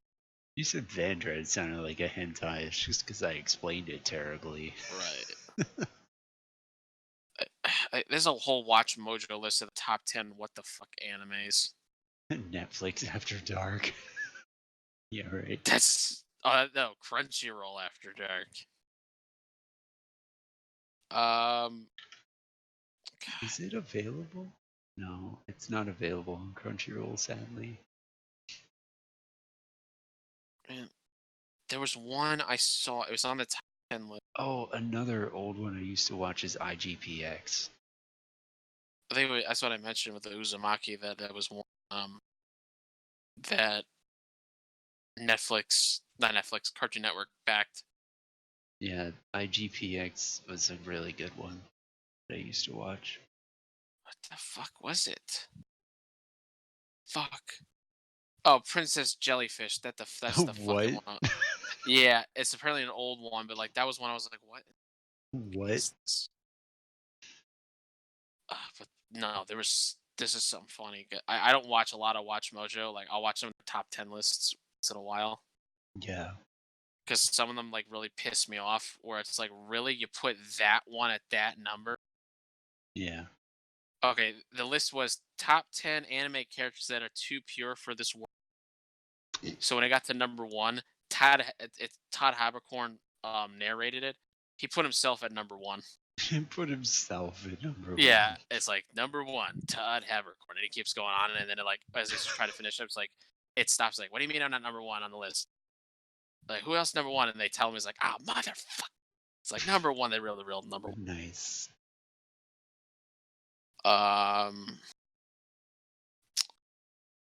You said Vandra, it sounded like a hentai. It's just because I explained it terribly. right. There's a whole Watch Mojo list of the top 10 what the fuck animes. Netflix After Dark. Yeah, right. That's no Crunchyroll After Dark. Is it available? No, it's not available on Crunchyroll, sadly. Man, there was one I saw. It was on the top 10 list. Oh, another old one I used to watch is IGPX. I think that's what I mentioned with the Uzumaki. That was one that not Netflix, Cartoon Network backed. Yeah, IGPX was a really good one that I used to watch. What the fuck was it? Fuck. Oh, Princess Jellyfish. That's the What? fucking one. Yeah, it's apparently an old one, but like that was one I was like, what What? is this? But no, this is something funny. I don't watch a lot of Watch Mojo. Like I'll watch some of the top 10 lists once in a while Yeah. because some of them like really piss me off. Where it's like, really, you put that one at that number? Yeah. Okay, the list was top 10 anime characters that are too pure for this world. So when I got to number one, Todd Habercorn narrated it. He put himself at number one. He put himself at number Yeah, one. it's like number one, Todd Habercorn, and he keeps going on, and then it like as he's trying to finish, it's like it stops. Like, what do you mean I'm not number one on the list? Like, who else number one? And they tell him he's like, ah, motherfucker. It's like number one. They real the real number one. Nice.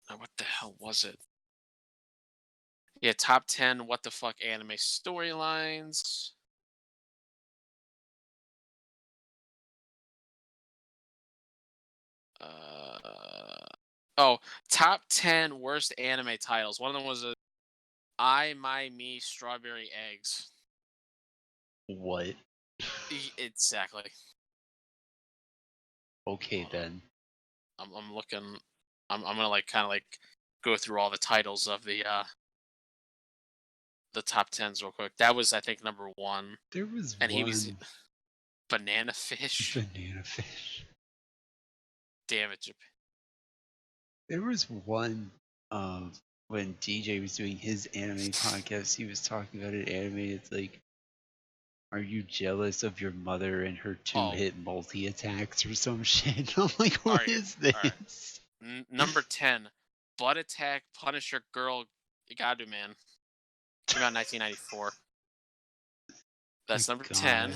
What the hell was it? Yeah, top 10 what the fuck anime storylines. Oh, top 10 worst anime titles. One of them was I, My, Me, Strawberry Eggs. What? Exactly. Okay then. I'm looking. I'm gonna like kind of like go through all the titles of the top 10s real quick. That was I think number one, There was and one he was Banana Fish. banana fish. Damn it, Japan. There was one when DJ was doing his anime podcast, he was talking about an anime. It's like, are you jealous of your mother and her two-hit multi-attacks or some shit? I'm like, what Alright, is this? alright. Number 10, Butt Attack Punisher Girl Gadu Man. Came out in 1994. That's My number God. 10.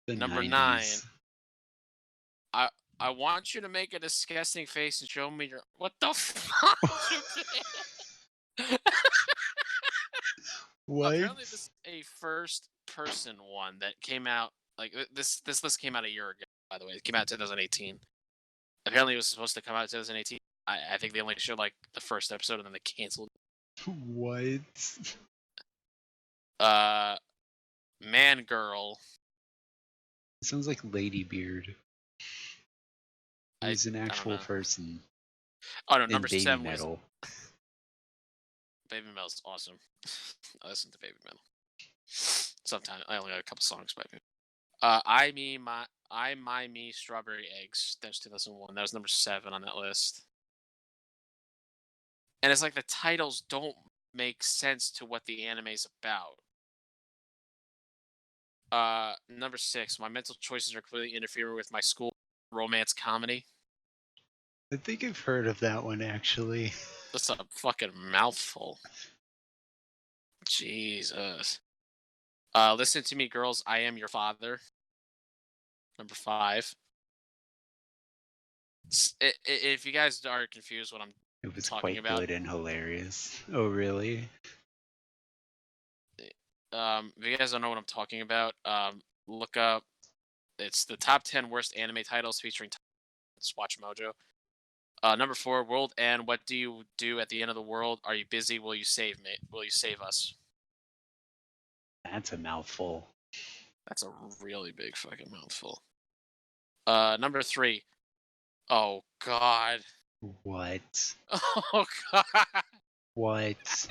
The Number 90s. 9. I want you to make a disgusting face and show me your. What the fuck? What? Apparently, this is a first-person one that came out. Like this list came out a year ago. By the way, it came out in 2018. Apparently, it was supposed to come out in 2018. I think they only showed like the first episode and then they canceled. What? Man Girl. It sounds like Ladybeard. He's an I don't actual know. person. Oh no, And number Baby 7 Metal. was Baby Metal's awesome. I listen to Baby Metal. Sometimes I only got a couple songs by Baby. I, My, Me, Strawberry Eggs. That was 2001. That was number 7 on that list. And it's like the titles don't make sense to what the anime's about. Number 6. My mental choices are clearly interfering with my school romance comedy. I think I've heard of that one actually. That's a fucking mouthful. Jesus. Listen to me, girls. I am your father. Number 5. If you guys are confused what I'm It was talking quite about, good and hilarious. Oh, really? if you guys don't know what I'm talking about, look up. It's the top 10 worst anime titles featuring Watch Mojo. Number 4, World End. What do you do at the end of the world? Are you busy? Will you save me? Will you save us? That's a mouthful. That's a really big fucking mouthful. Number 3. Oh God. What? Oh God. What?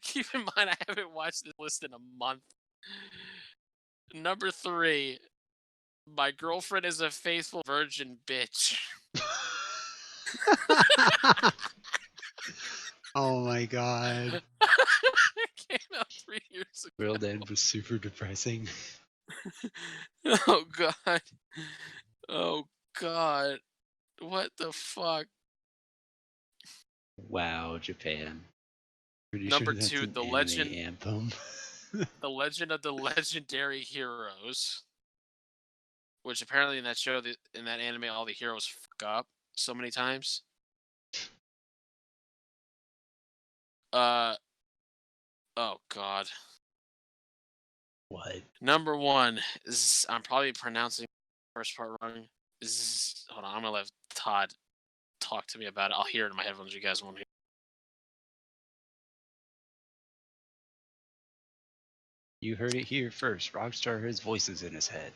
Keep in mind, I haven't watched this list in a month. Number 3. My girlfriend is a faithful virgin bitch. Oh my god. Came out 3 years ago. World End was super depressing. Oh God. Oh God. What the fuck? Wow, Japan. Pretty Number sure that's 2, an anime anthem. The Legend of the Legendary Heroes. Which apparently in that show, in that anime, all the heroes fuck up so many times. Oh God. What? Number 1 is, I'm probably pronouncing the first part wrong. Hold on, I'm gonna let Todd talk to me about it. I'll hear it in my headphones. You guys won't hear. You heard it here first. Rockstar has voices in his head.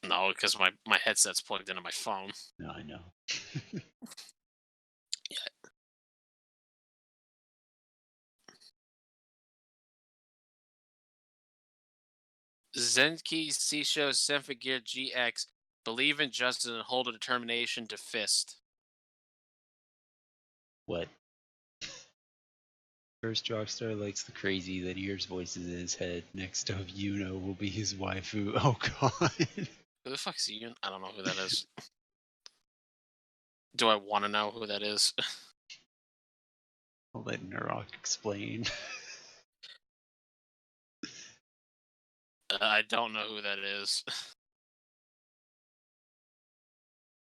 No, because my headset's plugged into my phone. No, I know. Zenki Seisho Senfagir GX. Believe in justice and hold a determination to fist. What? First, Rockstar likes the crazy that hears voices in his head. Next up, Yuno will be his waifu. Oh god. Who the fuck's Ian? I don't know who that is. Do I want to know who that is? I'll let Narok explain. I don't know who that is.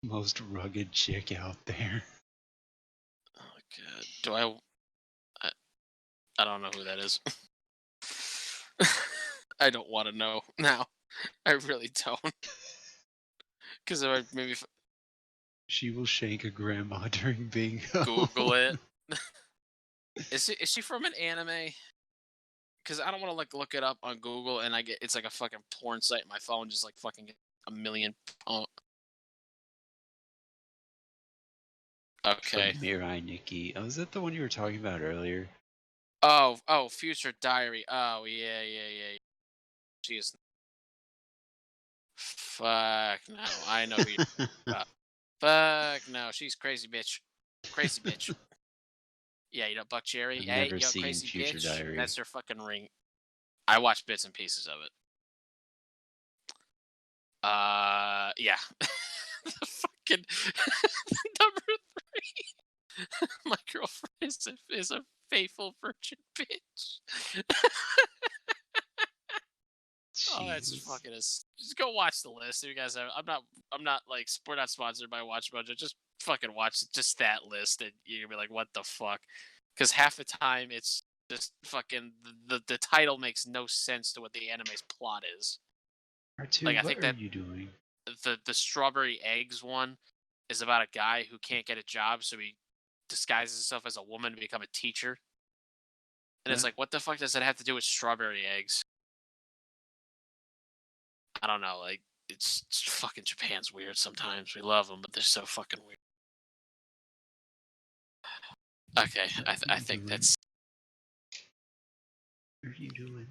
Most rugged chick out there. Oh God. Do I don't know who that is. I don't want to know now. I really don't. Because if I maybe She will shank a grandma during bingo. Google it. Is she from an anime? Because I don't want to like look it up on Google and it's like a fucking porn site. My phone just like fucking a million. Okay. From Mirai Nikki. Oh, is that the one you were talking about earlier? Oh, Future Diary. Oh, yeah. She is. Fuck no. I know who you're about. Fuck no. She's crazy bitch. Crazy bitch. Yeah, you know Buck Cherry. I've Hey, never yo, seen crazy Future bitch. Diary. That's her fucking ring. I watched bits and pieces of it. Yeah. The fucking number 3. My girlfriend is a faithful virgin bitch. Oh, that's Jesus. fucking us. Just go watch the list. If you guys have, I'm not like, we're not sponsored by Watch Mojo. Just fucking watch just that list, and you're gonna be like, what the fuck? Because half the time it's just fucking the title makes no sense to what the anime's plot is. R2, Like I what think are that you doing? the strawberry eggs one is about a guy who can't get a job, so he disguises himself as a woman to become a teacher. And it's Huh? like, what the fuck does that have to do with strawberry eggs? I don't know. Like, it's fucking Japan's weird sometimes. We love them, but they're so fucking weird. Okay, I think that's What are you doing?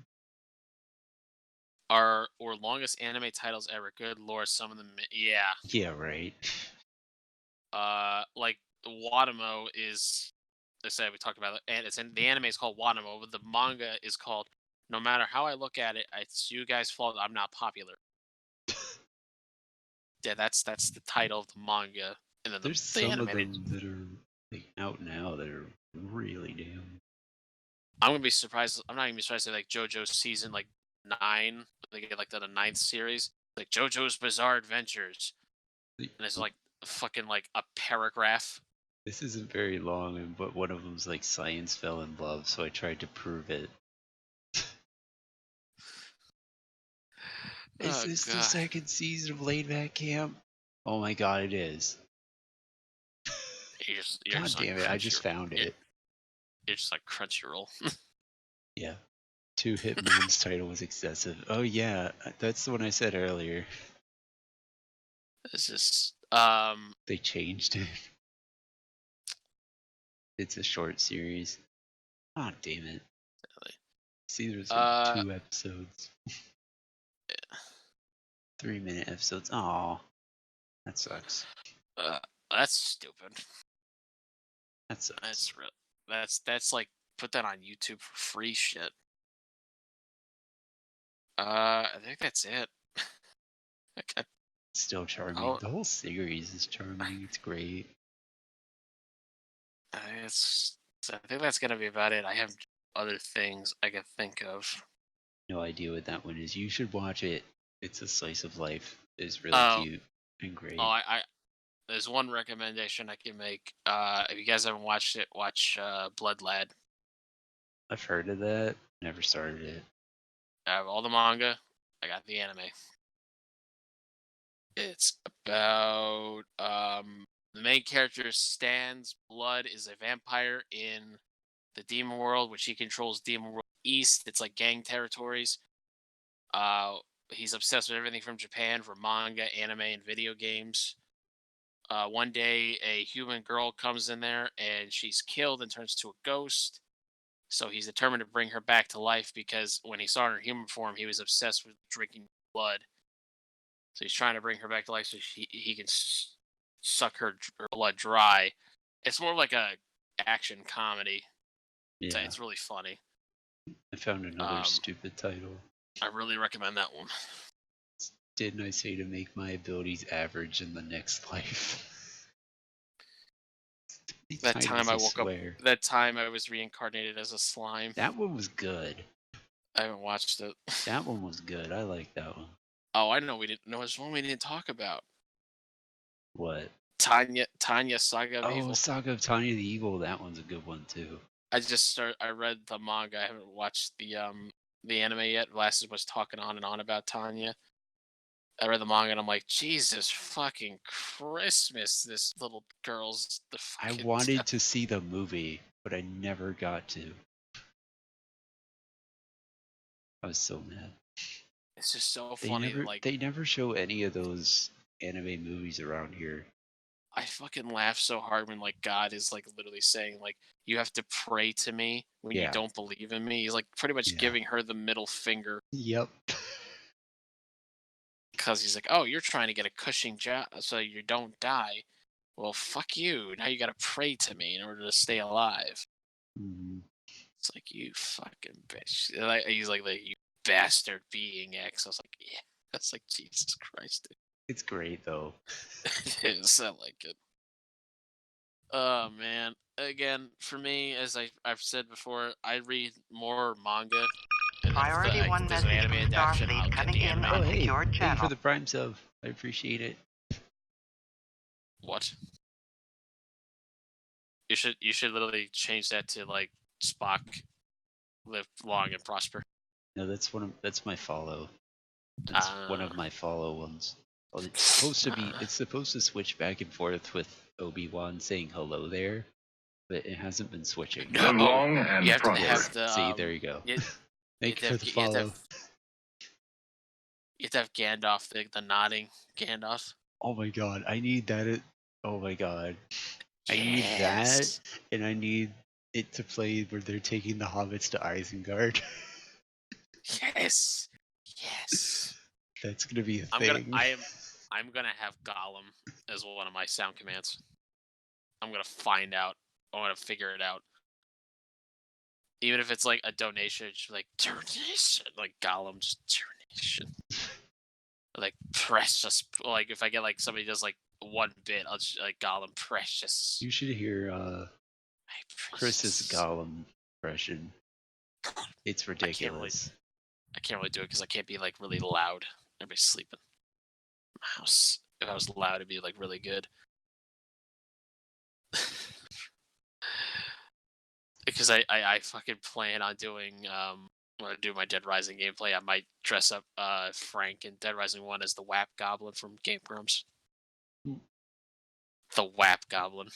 our longest anime titles ever. Good lord, some of them, yeah. Yeah, right. Like Wadamo is. I said we talked about it, and the anime is called Wadamo, but the manga is called. No matter how I look at it, it's you guys' fault. I'm not popular. Yeah, that's the title of the manga, and then There's the some of animated. them that are like out now that are really damn. I'm gonna be surprised. I'm not gonna be surprised if like JoJo's season like 9, they get like the 9th series, like JoJo's Bizarre Adventures, and it's like fucking like a paragraph. This isn't very long, but one of them's like science fell in love, so I tried to prove it. Is Oh this the god, second season of Laid Back Camp? Oh my god, it is. you're God just like damn it, I just found it. You're just like Crunchyroll. Yeah. 2 Hitmon's title was excessive. Oh yeah, that's the one I said earlier. It's just They changed it. It's a short series. Ah, damn it. See, there's like 2 episodes. 3-minute episodes. Aw. That sucks. that's stupid. That sucks. That's real. That's like put that on YouTube for free shit. I think that's it. Okay. Still charming. Oh, The whole series is charming. It's great. I think that's gonna be about it. I have other things I can think of. No idea what that one is. You should watch it. It's a slice of life. It's really Oh, cute and great. I there's one recommendation I can make. If you guys haven't watched it, watch Blood Lad. I've heard of that. Never started it. I have all the manga. I got the anime. It's about the main character Stan's blood is a vampire in the demon world, which he controls demon world east. It's like gang territories. He's obsessed with everything from Japan for manga, anime, and video games. One day, a human girl comes in there and she's killed and turns to a ghost. So he's determined to bring her back to life because when he saw her in human form, he was obsessed with drinking blood. So he's trying to bring her back to life so he can suck her blood dry. It's more like a action comedy. Yeah. It's really funny. I found another stupid title. I really recommend that one. Didn't I say to make my abilities average in the next life? That time I woke up. That time I was reincarnated as a slime. That one was good. I haven't watched it. That one was good. I like that one. Oh, I know we didn't. No, there's one we didn't talk about. What? Tanya Saga of Evil. Oh, Saga of Tanya the Evil. That one's a good one too. I read the manga. I haven't watched the anime yet. Lasses was talking on and on about Tanya. I read the manga and I'm like, Jesus fucking Christmas! This little girl's the fucking. I wanted to see the movie, but I never got to. I was so mad. It's just so funny. They never show any of those anime movies around here. I fucking laugh so hard when like God is like literally saying like you have to pray to me when you don't believe in me. He's like pretty much giving her the middle finger. Yep. Because he's like, oh, you're trying to get a Cushing job so you don't die. Well, fuck you. Now you gotta pray to me in order to stay alive. Mm-hmm. It's like, you fucking bitch. He's like, you bastard being X. I was like, yeah. That's like, Jesus Christ. Dude. It's great, though. It is. I like it. Oh, man. Again, for me, as I've said before, I read more manga. Priority 1 message from Starfleet coming in on secured channel. Thank you for the Prime sub. I appreciate it. What? You should literally change that to like Spock, live long and prosper. No, that's my follow. That's one of my follow ones. Well, it's supposed to switch back and forth with Obi-Wan saying hello there, but it hasn't been switching. No, long and you have to have the. See, there you go. Thank you for the follow. You have to have Gandalf, the nodding Gandalf. Oh my god, I need that. Oh my god. I need that, and I need it to play where they're taking the hobbits to Isengard. Yes. That's gonna be a thing. I'm gonna have Gollum as one of my sound commands. I'm gonna find out. I want to figure it out. Even if it's like a donation, just like donation, like Gollum's donation. Like precious. Like if I get like somebody does like one bit, I'll just like Gollum precious. You should hear Chris's Gollum impression. It's ridiculous. I can't really do it because I can't be like really loud. Everybody's sleeping. My house. If I was loud, it'd be like really good. Because I fucking plan on doing when I do my Dead Rising gameplay, I might dress up Frank in Dead Rising 1 as the WAP Goblin from Game Grumps. The WAP Goblin.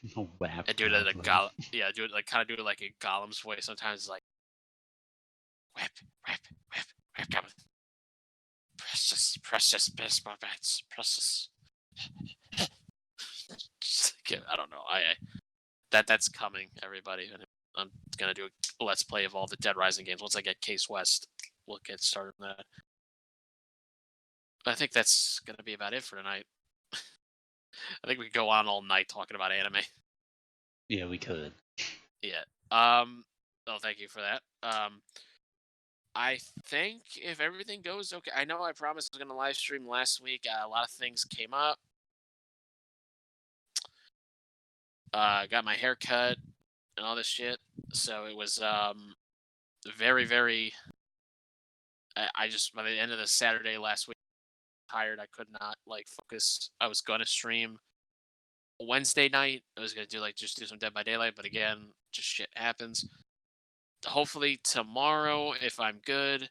The WAP. And do it at a do it like kind of do it like a Gollum's voice. Sometimes it's like WAP Goblin. Precious best bats. Precious. I don't know. That's coming, everybody. And I'm gonna do a let's play of all the Dead Rising games. Once I get Case West, we'll get started on that. But I think that's gonna be about it for tonight. I think we could go on all night talking about anime. Yeah, we could. Yeah. Oh, thank you for that. I think if everything goes okay, I know I promised I was gonna live stream last week. A lot of things came up. Got my hair cut and all this shit. So it was very, very. I just by the end of the Saturday last week, tired. I could not like focus. I was gonna stream Wednesday night. I was gonna do just do some Dead by Daylight, but again, just shit happens. Hopefully tomorrow, if I'm good,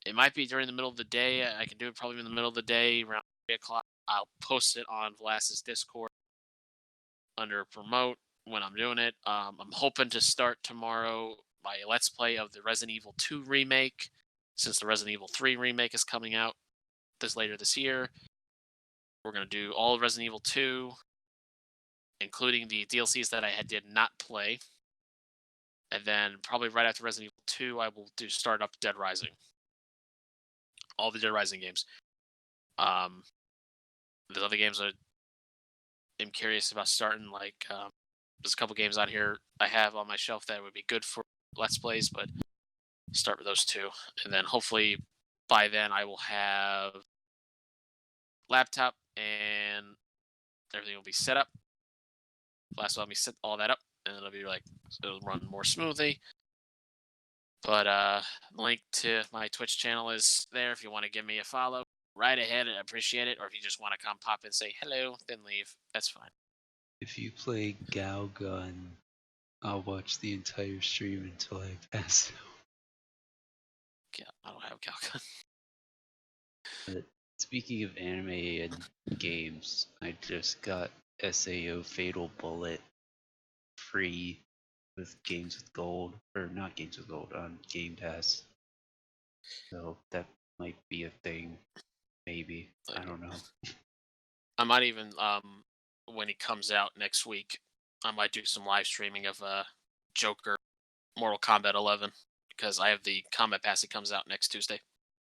it might be during the middle of the day. I can do it probably in the middle of the day around 3 o'clock. I'll post it on Vlas's Discord under promote when I'm doing it. I'm hoping to start tomorrow my Let's Play of the Resident Evil 2 remake, since the Resident Evil 3 remake is coming out later this year. We're going to do all of Resident Evil 2, including the DLCs that I did not play. And then probably right after Resident Evil 2, I will start up Dead Rising. All the Dead Rising games. The other games I'm curious about starting, there's a couple games on here I have on my shelf that would be good for Let's Plays, but start with those two. And then hopefully by then I will have laptop and everything will be set up. Last will let me set all that up, and it'll be it'll run more smoothly. But link to my Twitch channel is there if you want to give me a follow. Right ahead, I appreciate it. Or if you just want to come pop in and say hello, then leave. That's fine. If you play Gal Gun, I'll watch the entire stream until I pass out. Yeah, I don't have Gal Gun. But speaking of anime and games, I just got SAO Fatal Bullet free with Games with Gold, or not Games with Gold, on Game Pass. So that might be a thing, maybe. I don't know. I might even, when he comes out next week, I might do some live streaming of Joker Mortal Kombat 11, because I have the Combat Pass that comes out next Tuesday.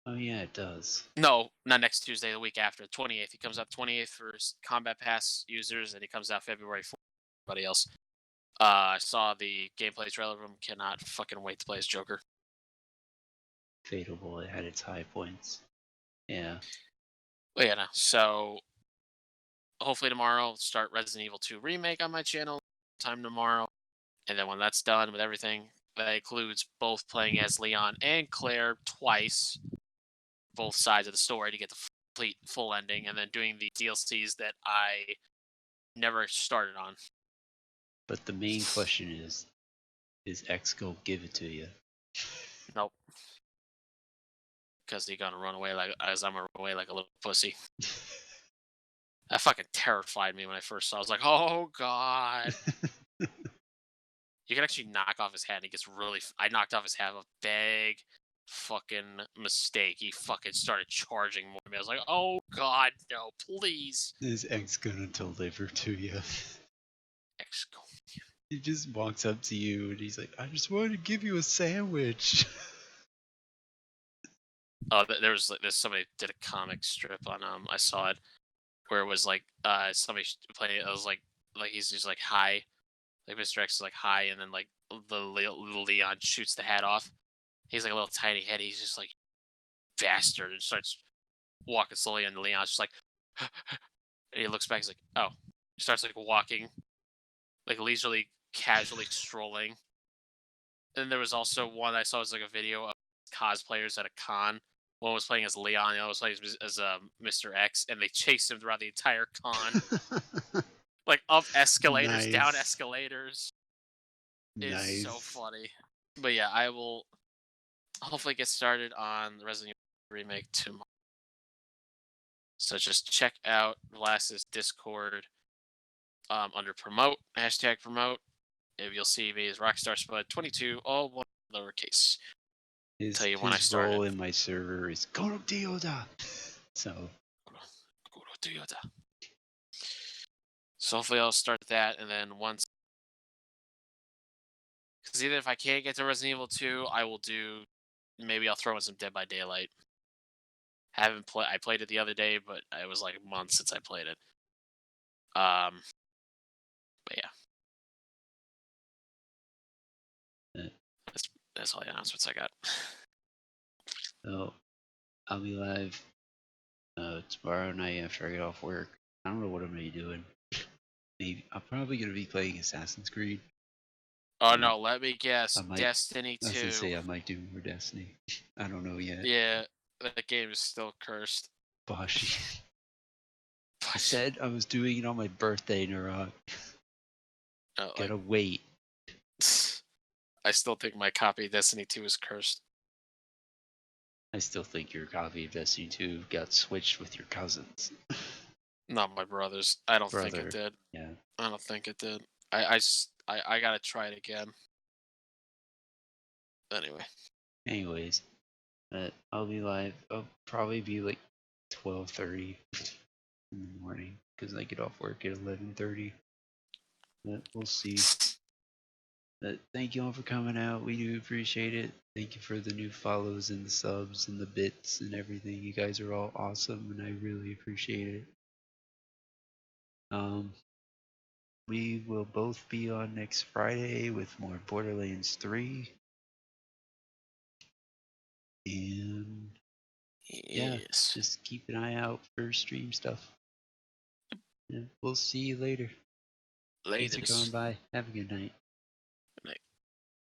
Oh yeah, it does. No, not next Tuesday, the week after, 28th. He comes out 28th for Combat Pass users, and he comes out February 4th for everybody else. I saw the gameplay trailer of him. Cannot fucking wait to play as Joker. Fatal Bullet had its high points. Yeah. But yeah, no. So hopefully tomorrow I'll start Resident Evil 2 Remake on my channel. Time tomorrow. And then when that's done with everything, that includes both playing as Leon and Claire twice, both sides of the story to get the complete full ending, and then doing the DLCs that I never started on. But the main question is X gonna give it to you? Nope. Because he's gonna run away I'm gonna run away like a little pussy. That fucking terrified me when I first saw it. I was like, oh god. You can actually knock off his head, and he gets really... I knocked off his head, a big fucking mistake. He fucking started charging more at me. I was like, oh god, no, please. Is X gonna deliver to you? X go. He just walks up to you and he's like, I just wanted to give you a sandwich. Oh, there's somebody did a comic strip on I saw it where it was somebody playing it. I was like he's just like hi, like Mr. X is like hi, and then like the little Leon shoots the hat off. He's like a little tiny head. He's just like bastard and starts walking slowly, and Leon's just like, and he looks back. He's like, oh, he starts like walking, like leisurely, casually strolling. And there was also one I saw was like a video of cosplayers at a con. One was playing as Leon, the other was playing as Mr. X, and they chased him throughout the entire con, like up escalators, down Nice. escalators. It's so Nice. funny. But yeah, I will hopefully get started on the Resident Evil remake tomorrow. So just check out Velas's Discord under promote, #promote. If you'll see me as Rockstar Spud 22, all one lowercase. Tell you when I His started. role in my server is Goro Dioda. So. Goro Dioda. So hopefully I'll start that, and then once. Because either if I can't get to Resident Evil 2, I will do. Maybe I'll throw in some Dead by Daylight. I played it the other day, but it was like months since I played it. But yeah. That's all the announcements I got. So, I'll be live tomorrow night after I get off work. I don't know what I'm gonna be doing. Maybe I'm probably gonna be playing Assassin's Creed. Oh no, let me guess. I might, Destiny 2. I was gonna say I might do more Destiny. I don't know yet. Yeah, that game is still cursed. Bosh. I said I was doing it on my birthday, Nurok. Gotta wait. I still think my copy of Destiny 2 is cursed. I still think your copy of Destiny 2 got switched with your cousins. Not my brother's. I don't think it did. Yeah. I don't think it did. I gotta try it again. Anyways, I'll be live. I'll probably be like 12:30 in the morning because I get off work at 11:30. But we'll see. But thank you all for coming out. We do appreciate it. Thank you for the new follows and the subs and the bits and everything. You guys are all awesome, and I really appreciate it. We will both be on next Friday with more Borderlands 3. And yeah, just keep an eye out for stream stuff. Yeah, we'll see you later. Thanks for coming by. Have a good night.